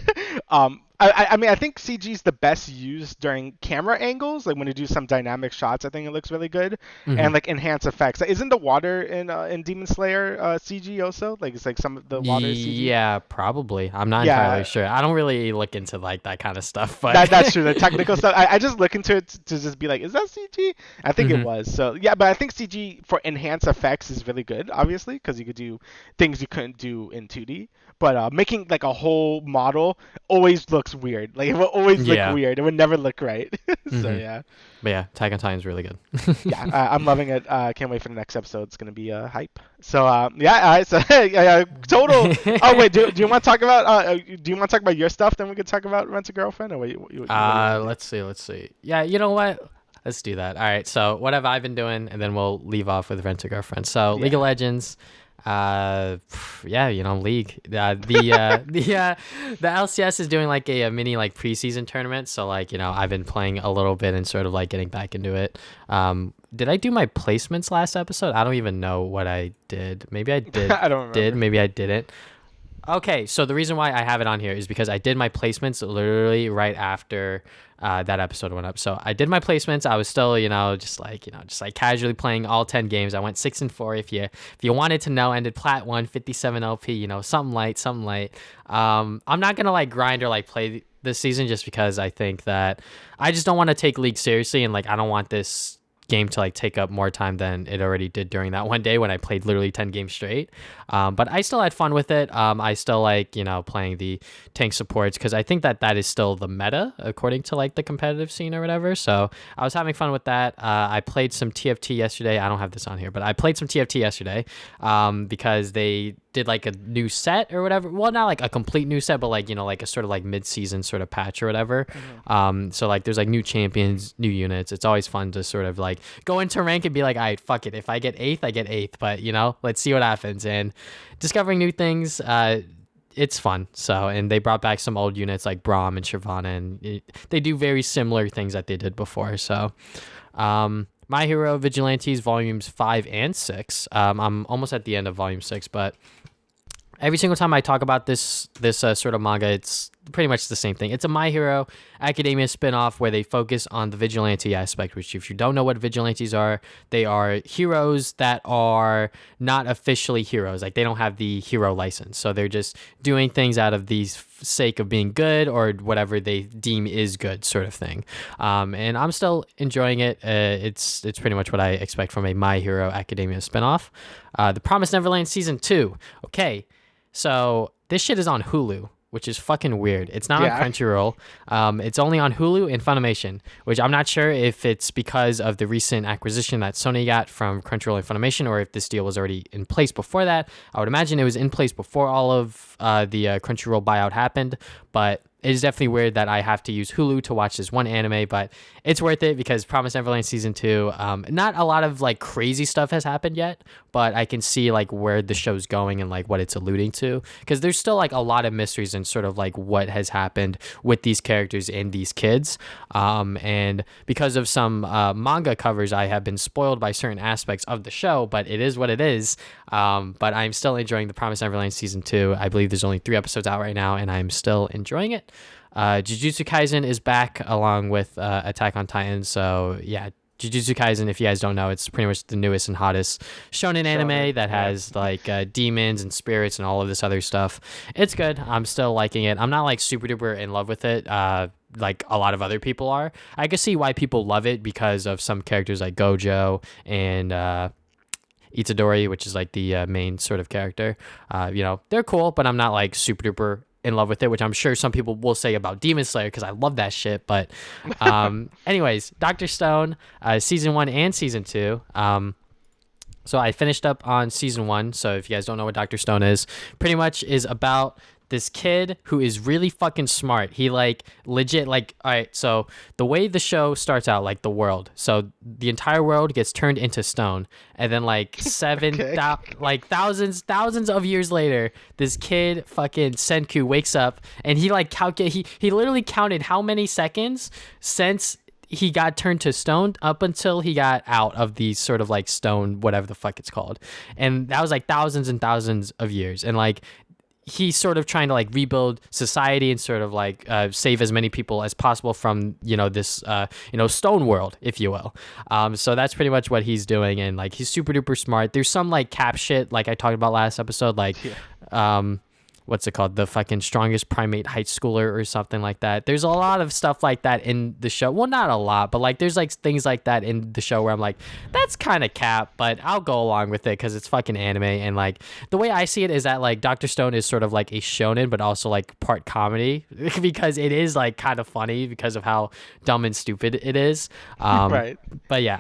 I mean, I think CG is the best used during camera angles, like when you do some dynamic shots. I think it looks really good, Mhm. and like enhance effects. Like, isn't the water in Demon Slayer CG also? Like it's like some of the water is CG. Yeah, probably. I'm not Yeah. entirely sure. I don't really look into like that kind of stuff, but That's true. The technical stuff. I just look into it to just be like, is that CG? I think it Mhm. was. So yeah, but I think CG for enhanced effects is really good, obviously, because you could do things you couldn't do in 2D. But making like a whole model always looks looks weird. Like it will always look Yeah. weird. It would never look right. So yeah. But yeah, Attack on Titan is really good. Yeah, I'm loving it. Can't wait for the next episode. It's gonna be hype. So yeah, all right. So yeah, total. Oh wait, do you want to talk about your stuff? Then we could talk about Rent a Girlfriend. Or what you Let's see. Yeah, you know what? Let's do that. All right. So what have I been doing, and then we'll leave off with Rent a Girlfriend. So League of Legends. Yeah, League. The LCS is doing like a mini like preseason tournament. So like I've been playing a little bit and sort of like getting back into it. Did I do my placements last episode? I don't even know what I did. Maybe I did. I don't remember. Maybe I didn't. Okay, so the reason why I have it on here is because I did my placements literally right after that episode went up. So I did my placements. I was still, just like casually playing all 10 games. I went 6-4. If you wanted to know, ended plat 1, 57 LP. Something light. I'm not gonna like grind or like play this season just because I think that I just don't want to take League seriously, and like I don't want this game to like take up more time than it already did during that one day when I played literally 10 games straight. But I still had fun with it. I still like playing the tank supports because I think that is still the meta according to like the competitive scene or whatever. So I was having fun with that. I played some TFT yesterday. I don't have this on here, but I played some TFT yesterday because they did like a new set or whatever. Well, not like a complete new set, but like like a sort of like mid-season sort of patch or whatever. So like there's like new champions, new units. It's always fun to sort of like go into rank and be like, all right, fuck it, if I get 8th I get 8th, but let's see what happens. And discovering new things, it's fun. So, and they brought back some old units like Braum and Shyvana, and they do very similar things that they did before. So My Hero Vigilantes volumes 5 and 6. I'm almost at the end of volume 6, but every single time I talk about this sort of manga, it's pretty much the same thing. It's a My Hero Academia spinoff where they focus on the vigilante aspect, which if you don't know what vigilantes are, they are heroes that are not officially heroes. Like they don't have the hero license. So they're just doing things out of the sake of being good or whatever they deem is good sort of thing. And I'm still enjoying it. It's pretty much what I expect from a My Hero Academia spinoff. The Promised Neverland Season 2. Okay. So this shit is on Hulu, which is fucking weird. It's not on Crunchyroll. It's only on Hulu and Funimation, which I'm not sure if it's because of the recent acquisition that Sony got from Crunchyroll and Funimation, or if this deal was already in place before that. I would imagine it was in place before all of the Crunchyroll buyout happened, but it is definitely weird that I have to use Hulu to watch this one anime, but it's worth it because Promised Neverland Season 2, not a lot of like crazy stuff has happened yet, but I can see like where the show's going and like what it's alluding to, because there's still like a lot of mysteries and sort of like what has happened with these characters and these kids. And because of some manga covers, I have been spoiled by certain aspects of the show, but it is what it is. But I'm still enjoying the Promised Neverland Season 2. I believe there's only 3 episodes out right now, and I'm still enjoying it. Jujutsu Kaisen is back along with Attack on Titan. So yeah, Jujutsu Kaisen, if you guys don't know, it's pretty much the newest and hottest shonen anime that has like demons and spirits and all of this other stuff. It's good. I'm still liking it. I'm not like super duper in love with it like a lot of other people are. I can see why people love it because of some characters like Gojo and Itadori, which is like the main sort of character. They're cool, but I'm not like super duper in love with it, which I'm sure some people will say about Demon Slayer because I love that shit. But anyways, Dr. Stone, season 1 and season 2. So I finished up on season 1. So if you guys don't know what Dr. Stone is, pretty much is about this kid who is really fucking smart. He like legit like, all right, so the way the show starts out, like the world, so the entire world gets turned into stone, and then like thousands of years later, this kid fucking Senku wakes up and he like he literally counted how many seconds since he got turned to stone up until he got out of the sort of like stone, whatever the fuck it's called. And that was like thousands and thousands of years. And like he's sort of trying to like rebuild society and sort of like save as many people as possible from this stone world, if you will. So that's pretty much what he's doing, and like he's super duper smart. There's some like cap shit like I talked about last episode, like what's it called, the fucking strongest primate high schooler or something like that. There's a lot of stuff like that in the show. Well, not a lot, but like there's like things like that in the show where I'm like, that's kind of cap, but I'll go along with it because it's fucking anime. And like the way I see it is that like Dr. Stone is sort of like a shonen, but also like part comedy because it is like kind of funny because of how dumb and stupid it is. Right. But yeah,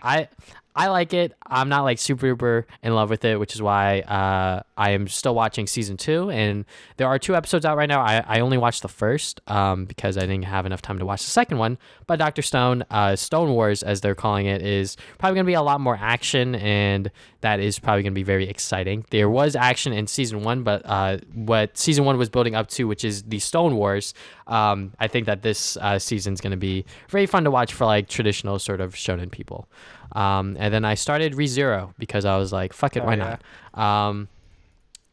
I like it. I'm not like super in love with it, which is why I am still watching season 2, and there are 2 episodes out right now. I only watched the first because I didn't have enough time to watch the second one. But Dr. Stone, Stone Wars, as they're calling it, is probably going to be a lot more action, and that is probably going to be very exciting. There was action in season 1, but what season 1 was building up to, which is the Stone Wars, I think that this season is going to be very fun to watch for like traditional sort of shonen people. And then I started ReZero because I was like, fuck it, why not?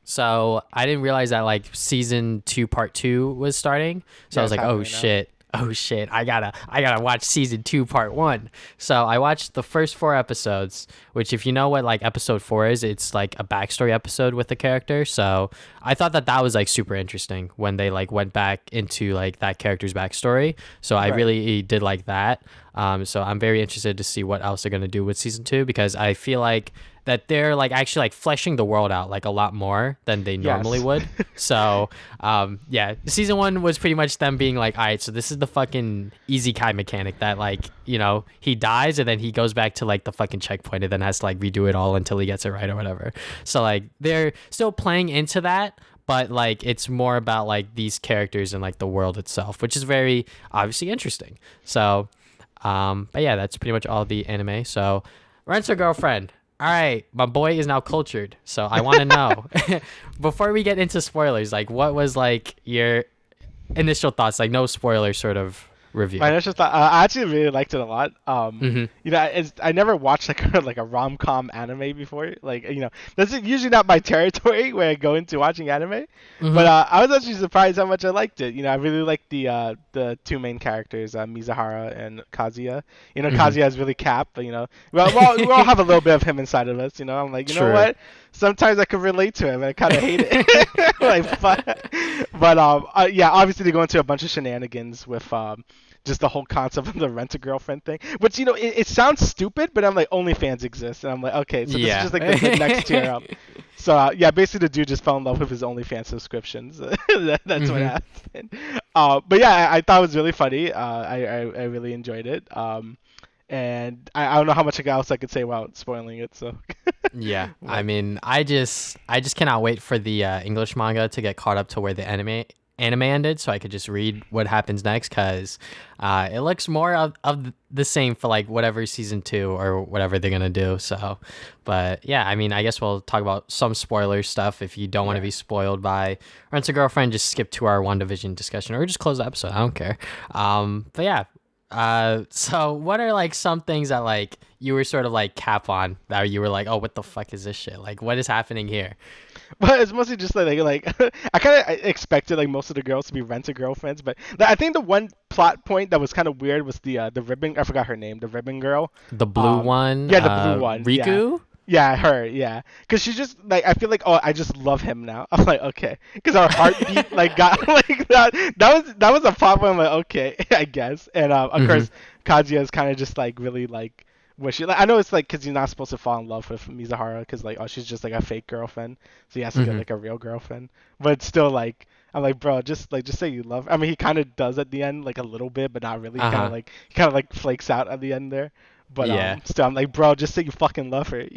So I didn't realize that like season 2 part 2 was starting. So I was like, oh shit, I gotta watch season 2 part 1. So I watched the first 4 episodes, which if you know what like episode 4 is, it's like a backstory episode with the character. So I thought that was like super interesting when they like went back into like that character's backstory. So I really did like that. So I'm very interested to see what else they're gonna do with season 2 because I feel like that they're like actually like fleshing the world out like a lot more than they normally would. So yeah, season 1 was pretty much them being like, all right, so this is the fucking easy Kai mechanic that like, you know, he dies and then he goes back to like the fucking checkpoint and then has to like redo it all until he gets it right or whatever. So like they're still playing into that, but like it's more about like these characters and like the world itself, which is very obviously interesting. So but yeah, that's pretty much all the anime. So Rent a Girlfriend. All right, my boy is now cultured, so I want to know before we get into spoilers, like what was like your initial thoughts, like no spoiler sort of review. My initial thought, I actually really liked it a lot. You know, I never watched like like a rom-com anime before. Like, you know, that's usually not my territory where I go into watching anime. But I was actually surprised how much I liked it. You know, I really liked the 2 main characters, Mizuhara and Kazuya. You know, Kazuya is really cap, but you know, we all have a little bit of him inside of us. You know, I'm like, you know what? Sometimes I can relate to him, and I kind of hate it. Like, but yeah, obviously they go into a bunch of shenanigans with just the whole concept of the rent-a-girlfriend thing, which, you know, it sounds stupid, but I'm like, OnlyFans exists, and I'm like, okay, so this is just like the next tier up. So yeah, basically the dude just fell in love with his OnlyFans subscriptions. That's what happened. But yeah, I thought it was really funny. I really enjoyed it. And I don't know how much else I could say without spoiling it. So yeah, I mean, I just cannot wait for the English manga to get caught up to where the anime ended, so I could just read what happens next, because it looks more of the same for like whatever season 2 or whatever they're gonna do. So, but yeah, I mean, I guess we'll talk about some spoiler stuff. If you don't want to be spoiled by Rent a Girlfriend, just skip to our WandaVision discussion or just close the episode. I don't care. But yeah. So what are like some things that like you were sort of like cap on that you were like, oh, what the fuck is this shit? Like, what is happening here? Well, it's mostly just like I kind of expected like most of the girls to be rent-a-girlfriends, but I think the one plot point that was kind of weird was the ribbon. I forgot her name. The ribbon girl. The blue one. Yeah, the blue one. Riku. Yeah. Yeah, her, yeah. Because she just, like, I feel like, oh, I just love him now. I'm like, okay. Because our heartbeat, like, got, like, that was a pop where I'm like, okay, I guess. And, of course, Kazuya is kind of just, like, really, like, wishy. Like, I know it's, like, because you're not supposed to fall in love with Mizuhara, because, like, oh, she's just, like, a fake girlfriend. So he has to get, like, a real girlfriend. But it's still, like, I'm like, bro, just say you love her. I mean, he kind of does at the end, like, a little bit, but not really. He kind of, like, flakes out at the end there. But still, I'm like, bro, just say you fucking love her.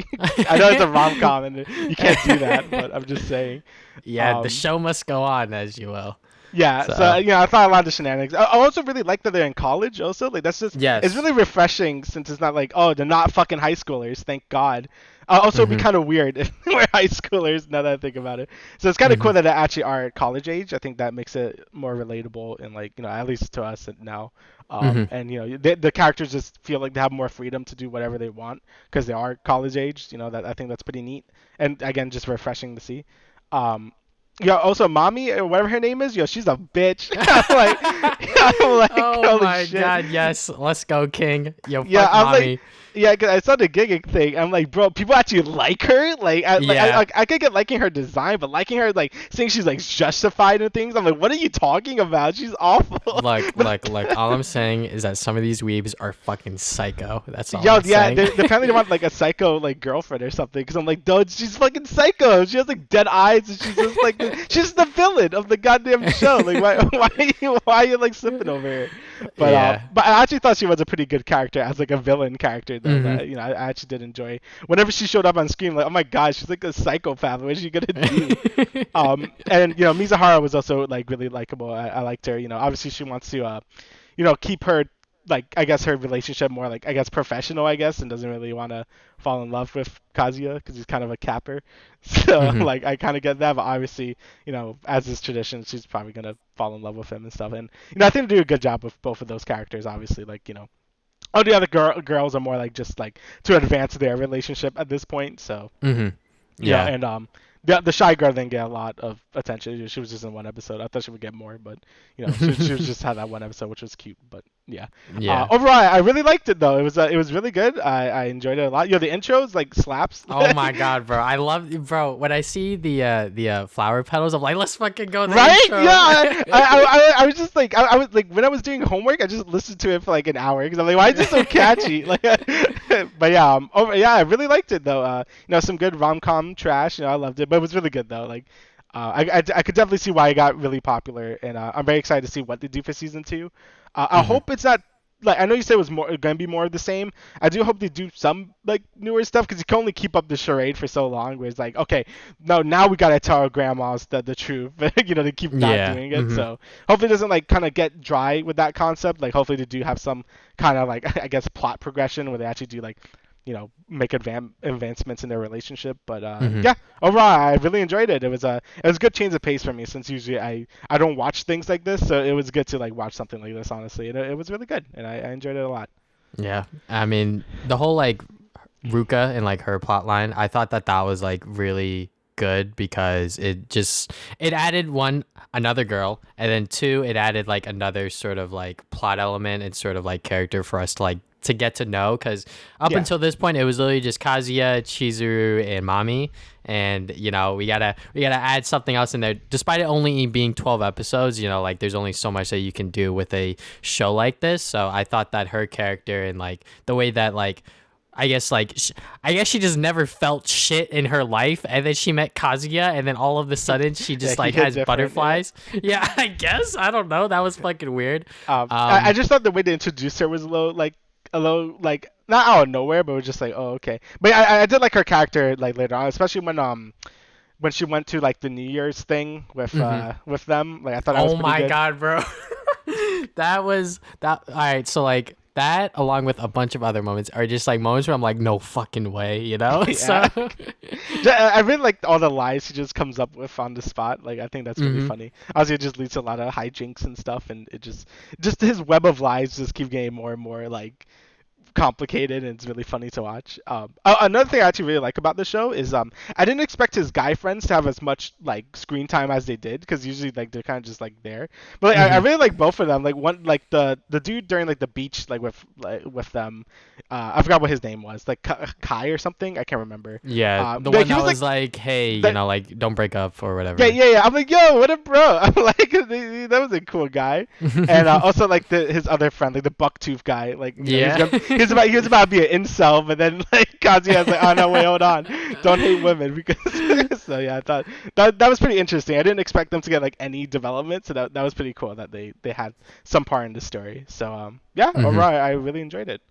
I know it's a rom-com and you can't do that, but I'm just saying. Yeah, the show must go on, as you will. Yeah, so you know, I thought a lot of the shenanigans. I also really like that they're in college. Also, like that's just it's really refreshing since it's not like, oh, they're not fucking high schoolers. Thank God. Also, it'd be kind of weird if they were high schoolers. Now that I think about it, so it's kind of cool that they actually are at college age. I think that makes it more relatable and like, you know, at least to us now. And you know, the characters just feel like they have more freedom to do whatever they want because they are college age. You know, that I think that's pretty neat and again just refreshing to see. Yo, also mommy or whatever her name is, yo, she's a bitch. I'm like, Oh holy my shit. god, yes. Let's go, King. Yo, Yeah, fuck I'm like, mommy. yeah, 'cause I saw the gigging thing. I'm like, bro, people actually like her. Yeah. I could get liking her design, but liking her like saying she's like justified in things. I'm like, what are you talking about? She's awful. But Look. All I'm saying is that some of these weebs are fucking psycho. That's all yo, I'm yeah, saying. they apparently want like a psycho like girlfriend or something. Because I'm like, dude, she's fucking psycho. She has like dead eyes, and she's just like she's the villain of the goddamn show. Like, why are you like slipping over here? Yeah. But I actually thought she was a pretty good character as like a villain character though. Hmm. That I actually did enjoy. Whenever she showed up on screen, like, oh my god, she's like a psychopath. What is she gonna do? And Mizuhara was also like really likable. I liked her. Obviously she wants to keep her like I guess her relationship more like I guess professional I guess and doesn't really want to fall in love with Kazuya because he's kind of a capper. So Hmm. like I kind of get that, but obviously as is tradition, she's probably gonna fall in love with him and stuff. And I think they do a good job with both of those characters. Obviously, like all the other girls are more like just like to advance their relationship at this point. So Hmm. yeah, Yeah. and the shy girl didn't get a lot of attention. She was just in one episode. I thought she would get more, but she was just had that one episode, which was cute. But yeah, Yeah. overall, I really liked it though. It was really good. I enjoyed it a lot. The intros like slaps. Oh my god, bro! I love, bro. When I see the flower petals, I'm like, let's fucking go the Right? intro. Yeah. I was just like I was like when I was doing homework, I just listened to it for like an hour because I'm like, why is this so catchy? Like, but yeah, I really liked it though. Some good rom-com trash. I loved it, but it was really good though. Like, I could definitely see why it got really popular, and I'm very excited to see what they do for season two. I Hmm. hope it's not like I know you said it was gonna be more of the same. I do hope they do some like newer stuff because you can only keep up the charade for so long. Where it's like, okay, no, now we gotta tell our grandmas the truth. They keep not Yeah. doing it. Hmm. So hopefully it doesn't like kind of get dry with that concept. Like hopefully they do have some kind of like I guess plot progression where they actually do like make advancements in their relationship. But Hmm. yeah, overall I really enjoyed it. It was a good change of pace for me since usually I don't watch things like this, so it was good to like watch something like this honestly. And it was really good, and I enjoyed it a lot. Yeah. I mean, the whole like Ruka and like her plot line, I thought that was like really good because it added one another girl, and then two, it added like another sort of like plot element and sort of like character for us to like to get to know, because up Yeah. until this point it was literally just Kazuya, Chizuru, and Mami. And we gotta add something else in there, despite it only being 12 episodes. Like there's only so much that you can do with a show like this. So I thought that her character and like the way that like I guess she just never felt shit in her life, and then she met Kazuya, and then all of a sudden she Yeah, just he like hit has different. Yeah. butterflies. Yeah, I guess I don't know. That was fucking weird. I just thought the way they introduced her was a little like not out of nowhere, but it was just like, oh, okay. But I did like her character like later on, especially when she went to like the New Year's thing Mhm. with them. Like I thought that was Oh pretty my good. god, bro. That was that. All right, so like that, along with a bunch of other moments, are just like moments where I'm like, no fucking way, you know? So. Yeah. I really like all the lies he just comes up with on the spot. Like I think that's really Hmm. funny. Obviously, it just leads to a lot of hijinks and stuff, and it just his web of lies just keep getting more and more like complicated, and it's really funny to watch. Another thing I actually really like about the show is I didn't expect his guy friends to have as much like screen time as they did because usually like they're kind of just like there. But like, I Hmm. really like both of them. Like one like the dude during like the beach with them. I forgot what his name was, like Kai or something. I can't remember. Yeah, the Like one he that was like was like, hey, that. like don't break up or Yeah, whatever. yeah, yeah. I'm like, yo, what up, bro? I'm like, that was a cool guy, and also like his other friend, like the bucktooth guy, like Yeah. he was about to be an incel, but then like Kazuya's like, oh no, wait, hold on, don't hate women because so yeah, I thought that was pretty interesting. I didn't expect them to get like any development, so that was pretty cool that they had some part in the story. So yeah, Hmm. overall, I really enjoyed it.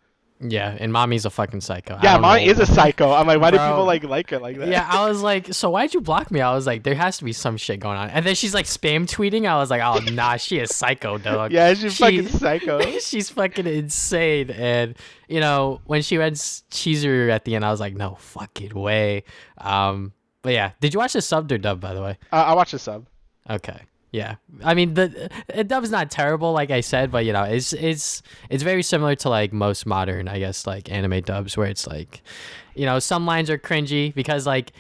Yeah, and mommy's a fucking psycho. I Yeah, don't Mari is a know. psycho. I'm like, why do people Bro. like her like that? Yeah, I was like, so why'd you block me? I was like, there has to be some shit going on. And then she's like spam tweeting. I was like, oh nah, she is psycho, dog. Yeah, she's fucking She psycho. she's fucking insane. And when she went Chizuru at the end, I was like, no fucking way. But yeah, did you watch the subbed or dub, by the way? I watched the sub. Okay. Yeah. I mean, the dub's not terrible, like I said, but it's very similar to like most modern, I guess, like anime dubs, where it's like, some lines are cringy because like,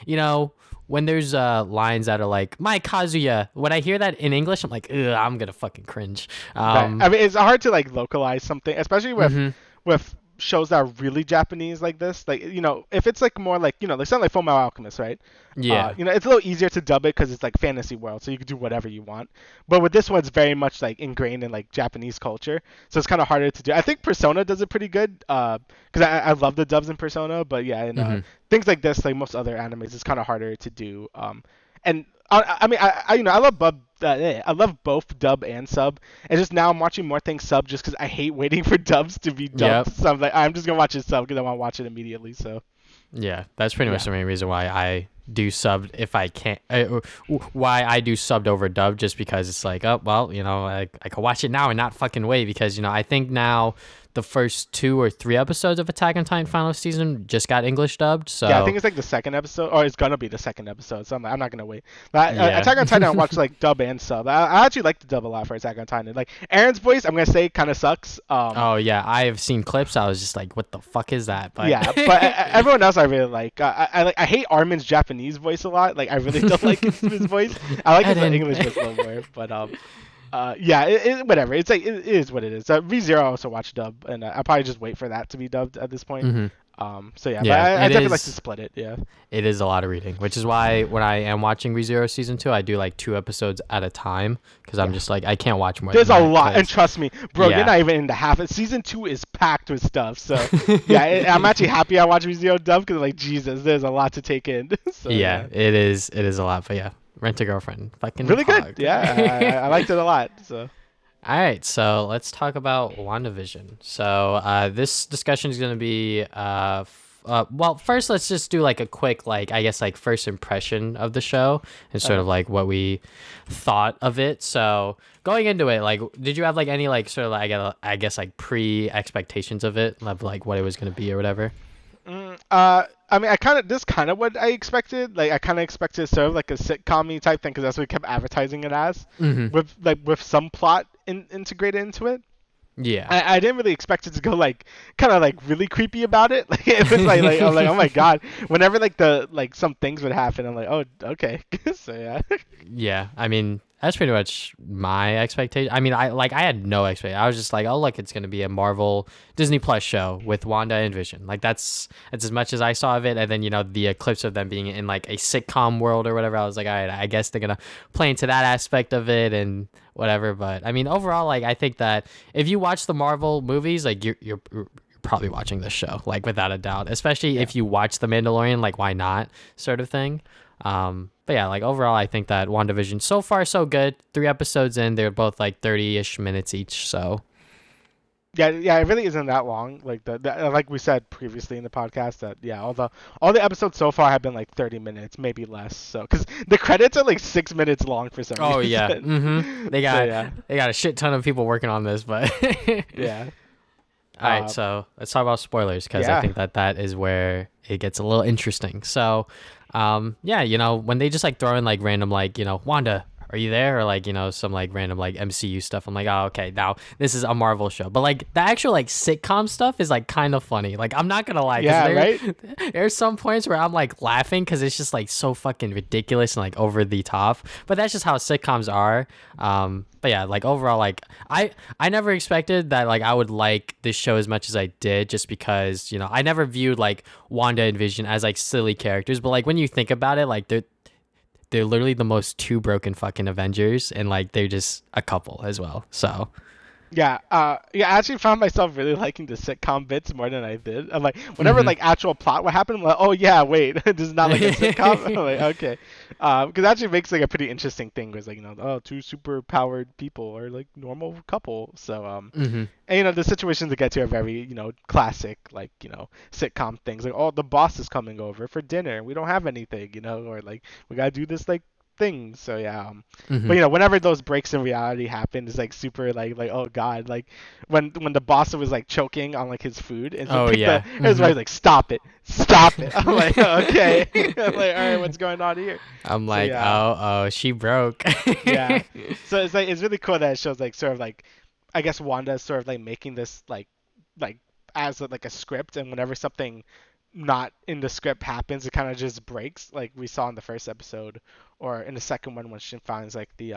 when there's lines that are like "my Kazuya," when I hear that in English, I'm like, ugh, I'm gonna fucking cringe. Right. I mean, it's hard to like localize something, especially Mhm. with shows that are really Japanese like this. Like, if it's like more like, like something like Fullmetal Alchemist, right? Yeah. It's a little easier to dub it because it's like fantasy world, so you can do whatever you want. But with this one, it's very much like ingrained in like Japanese culture, so it's kind of harder to do. I think Persona does it pretty good, because I love the dubs in Persona, but yeah, and Mhm. things like this, like most other animes, it's kind of harder to do. And I mean, I love I love both dub and sub, and just now I'm watching more things sub just because I hate waiting for dubs to be Yep. dubbed. So I'm like, I'm just gonna watch it sub because I want to watch it immediately. So Yeah, that's pretty much yeah. the main reason why I do subbed if I can't. Why I do subbed over dubbed, just because it's like, oh well, I can watch it now and not fucking wait, because I think now the first 2 or 3 episodes of Attack on Titan final season just got English dubbed. Yeah, I So think it's like the second episode, or it's gonna be the second episode. So I'm not gonna wait. But yeah. Attack on Titan, I watched like dub and sub. I actually like the dub a lot for Attack on Titan. Like Aaron's voice, I'm gonna say kind of sucks. Oh yeah, I have seen clips. I was just like, what the fuck is that? But Yeah, but everyone else I really like. I hate Armin's Japanese voice a lot. Like I really don't like his voice. I like his Eden. English voice a little more, but yeah, whatever. It's like it is what it is. ReZero I also watch dub, and I'll probably just wait for that to be dubbed at this point. Mhm. So yeah, but Yeah, I it definitely like to is. split it. Yeah. It is a lot of reading, which is why when I am watching ReZero season 2, I do like 2 episodes at a time, because I'm Yeah. just like, I can't watch more There's than a that. lot, and trust me, bro, you're Yeah. not even in the half. Season 2 is packed with stuff. So yeah, I'm actually happy I watched ReZero dub because like Jesus, there's a lot to take in. So Yeah, it is. It is a lot, but yeah, Rent a Girlfriend, fucking really good. hog. Yeah, I liked it a lot. So. All right, so let's talk about WandaVision. So this discussion is going to be, well, first let's just do like a quick, like, I guess, like first impression of the show and sort Okay. of like what we thought of it. So going into it, like, did you have like any like sort of like, I guess like pre expectations of it, of like what it was going to be or whatever? I mean, this kind of what I expected. Like, I kind of expected sort of like a sitcom-y type thing because that's what we kept advertising it as, Mm-hmm. with some plot integrated into it. Yeah. I didn't really expect it to go like kind of like really creepy about it. Like it was like I'm like, oh my god. Whenever like the like some things would happen, I'm like, oh okay. So yeah. Yeah, I mean, that's pretty much my expectation. I mean, I had no expectation. I was just like, oh look, it's gonna be a Marvel Disney Plus show with Wanda and Vision. Like that's as much as I saw of it. And then the clips of them being in like a sitcom world or whatever. I was like, all right, I guess they're gonna play into that aspect of it and whatever. But I mean, overall, like I think that if you watch the Marvel movies, like you're probably watching this show, like without a doubt. Especially Yeah. if you watch The Mandalorian, like why not, sort of thing. But yeah, like overall, I think that WandaVision so far so good. 3 episodes in, they're both like 30-ish minutes each. So Yeah, it really isn't that long. Like like we said previously in the podcast that yeah, all the episodes so far have been like 30 minutes, maybe less. So cuz the credits are like 6 minutes long for some oh reason. yeah, they So got yeah. they got a shit ton of people working on this. But Yeah. all right, Uh, so let's talk about spoilers, because I yeah. think that is where it gets a little interesting. So, yeah, when they just like throw in like random like Wanda, are you there, or like some like random like MCU stuff, I'm like, oh okay, now this is a Marvel show. But like the actual like sitcom stuff is like kind of funny. Like I'm not gonna lie, 'cause Yeah, right? there's some points where I'm like laughing because it's just like so fucking ridiculous and like over the top. But that's just how sitcoms are. But yeah, like overall, like I never expected that like I would like this show as much as I did, just because I never viewed like Wanda and Vision as like silly characters. But like when you think about it, like they're literally the most two broken fucking Avengers, and like they're just a couple as well. So Yeah, yeah, I actually found myself really liking the sitcom bits more than I did. I'm like, whenever like actual plot would happen, I'm like, oh yeah, wait, this is not like a sitcom. I'm like, okay, because it actually makes like a pretty interesting thing, where it's like oh, two super powered people are like normal couple. So Mhm. and the situations they get to are very classic like sitcom things, like oh the boss is coming over for dinner, we don't have anything, or like we gotta do this like things. So yeah, but Mhm. whenever those breaks in reality happen, it's like super like oh god, like when the boss was like choking on like his food, and so Oh like yeah. his Mhm. wife's like stop it. I'm like okay. I'm like all right, what's going on here? I'm So like, yeah, oh, she broke. yeah. So it's like it's really cool that it shows like sort of like I guess Wanda is sort of like making this like as like a script, and whenever something not in the script happens. It kind of just breaks, like we saw in the first episode, or in the second one when she finds like the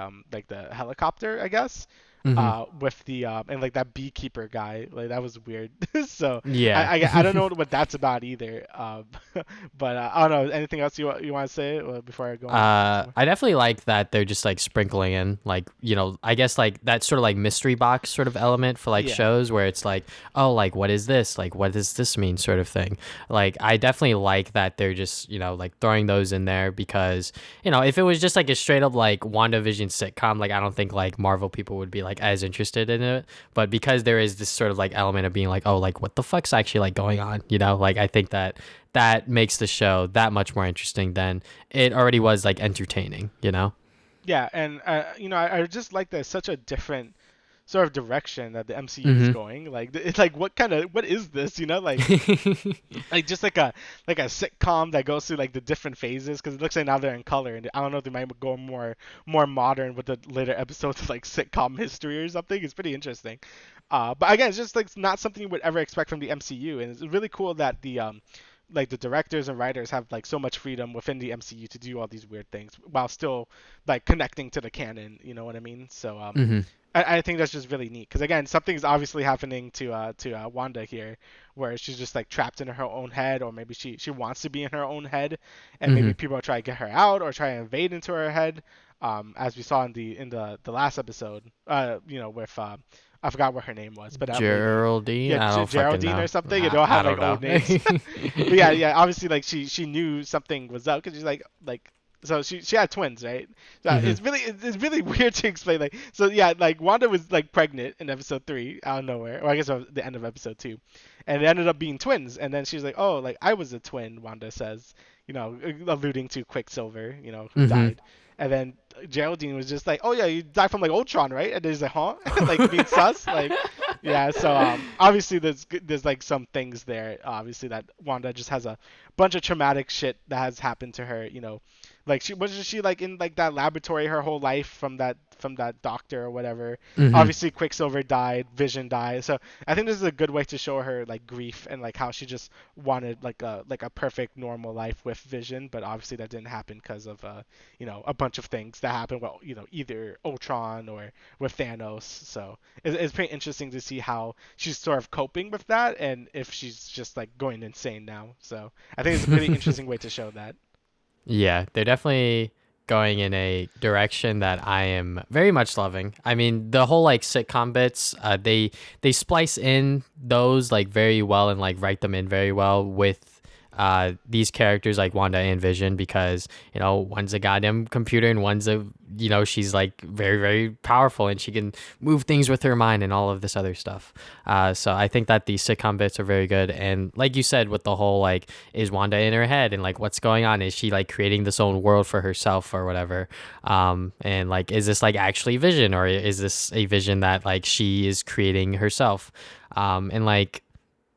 helicopter, I guess, Hmm. with the and like that beekeeper guy, like that was weird. So Yeah. I don't know what that's about either. But I don't know. Anything else you want to say before I go on some more? I definitely like that they're just like sprinkling in like I guess like that sort of like mystery box sort of element for like Yeah. shows where it's like, oh, like what is this, like what does this mean, sort of thing. Like I definitely like that they're just like throwing those in there, because if it was just like a straight up like WandaVision sitcom, like I don't think like Marvel people would be like as interested in it. But because there is this sort of like element of being like, oh, like what the fuck's actually like going on, like I think that makes the show that much more interesting than it already was like entertaining. Yeah, and I just like that it's such a different sort of direction that the MCU is Mm-hmm. going. Like it's like what is this? Like just like a sitcom that goes through like the different phases, because it looks like now they're in color, and I don't know if they might go more modern with the later episodes of like sitcom history or something. It's pretty interesting. But again, it's just like not something you would ever expect from the MCU, and it's really cool that the like the directors and writers have like so much freedom within the MCU to do all these weird things while still like connecting to the canon. You know what I mean? So Mm-hmm. I think that's just really neat, because again, something's obviously happening to Wanda here, where she's just like trapped in her own head, or maybe she wants to be in her own head, and Mm-hmm. maybe people try to get her out or try to invade into her head, as we saw in the last episode, with I forgot what her name was, but that lady, Geraldine, yeah, I don't fucking Geraldine or know. something. You don't I have don't like know. old names, but yeah, obviously like she knew something was up, because she's like so she had twins, right? So Mm-hmm. it's really weird to explain. Like so yeah, like Wanda was like pregnant in episode 3 out of nowhere, or I guess the end of episode 2, and it ended up being twins. And then she's like, oh, like I was a twin. Wanda says, alluding to Quicksilver, who Mm-hmm. died. And then Geraldine was just like, oh yeah, you died from like Ultron, right? And there's like, huh? Like being sus, like yeah. So obviously there's like some things there. Obviously that Wanda just has a bunch of traumatic shit that has happened to her. Like she like in like that laboratory her whole life from that doctor or whatever. Mm-hmm. Obviously Quicksilver died, Vision died. So I think this is a good way to show her like grief, and like how she just wanted like a perfect normal life with Vision, but obviously that didn't happen because of a bunch of things that happened. Well, either Ultron or with Thanos. So it's pretty interesting to see how she's sort of coping with that, and if she's just like going insane now. So I think it's a pretty interesting way to show that. Yeah, they're definitely going in a direction that I am very much loving. I mean, the whole like sitcom bits, they splice in those like very well, and like write them in very well with these characters like Wanda and Vision, because one's a goddamn computer and one's she's like very, very powerful, and she can move things with her mind and all of this other stuff. So I think that these sitcom bits are very good. And like you said, with the whole like, is Wanda in her head, and like what's going on? Is she like creating this own world for herself or whatever? And like, is this like actually Vision, or is this a Vision that like she is creating herself? And like,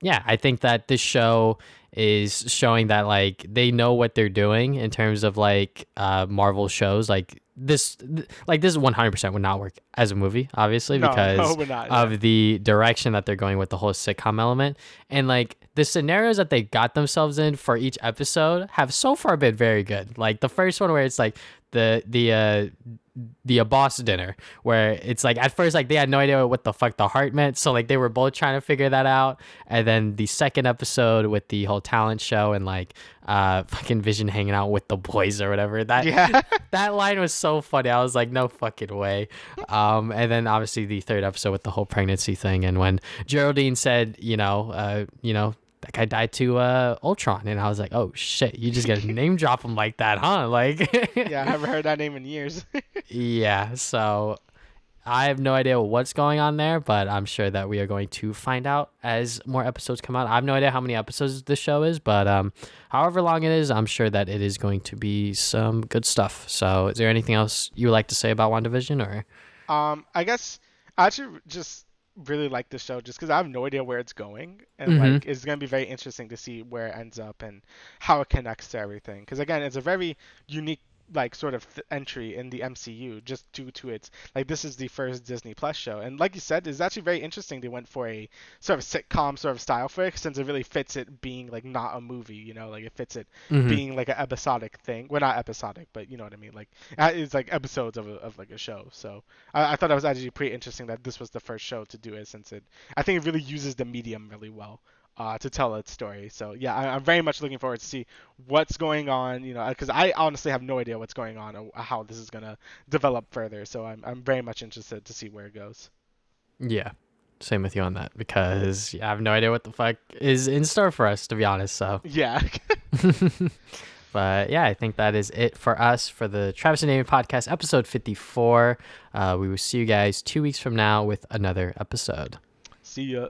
yeah, I think that this show is showing that like they know what they're doing in terms of like Marvel shows. Like this 100% would not work as a movie, obviously, No, no, because we're not. Yeah. of the direction that they're going with the whole sitcom element. And like the scenarios that they got themselves in for each episode have so far been very good. Like the first one where it's like the boss dinner, where it's like at first like they had no idea what the fuck the heart meant, so like they were both trying to figure that out. And then the second episode with the whole talent show, and like fucking Vision hanging out with the boys or whatever, that Yeah. that line was so funny. I was like, no fucking way. And then obviously the third episode with the whole pregnancy thing, and when Geraldine said, that guy died to Ultron, and I was like, oh shit, you just gotta name drop him like that, huh? Like, Yeah, I haven't heard that name in years. yeah. So I have no idea what's going on there, but I'm sure that we are going to find out as more episodes come out. I have no idea how many episodes this show is, but however long it is, I'm sure that it is going to be some good stuff. So, is there anything else you would like to say about WandaVision, or? I guess I actually just really like the show just because I have no idea where it's going, and Mm-hmm. like it's gonna be very interesting to see where it ends up and how it connects to everything. Because again, it's a very unique like sort of entry in the MCU just due to its like this is the first Disney Plus show. And like you said, it's actually very interesting they went for a sort of sitcom sort of style for it since it really fits it being like not a movie, you know, like it fits it Hmm. being like an episodic thing. Well, not episodic, but you know what I mean. Like it's like episodes of like a show. So I thought that was actually pretty interesting that this was the first show to do it since I think it really uses the medium really well. To tell its story. So yeah, I'm very much looking forward to see what's going on. You know, because I honestly have no idea what's going on or how this is gonna develop further. So I'm very much interested to see where it goes. Yeah. Same with you on that because I have no idea what the fuck is in store for us, to be honest. So, Yeah. but yeah, I think that is it for us for the Travis and Damian podcast, episode 54. We will see you guys 2 weeks from now with another episode. See ya.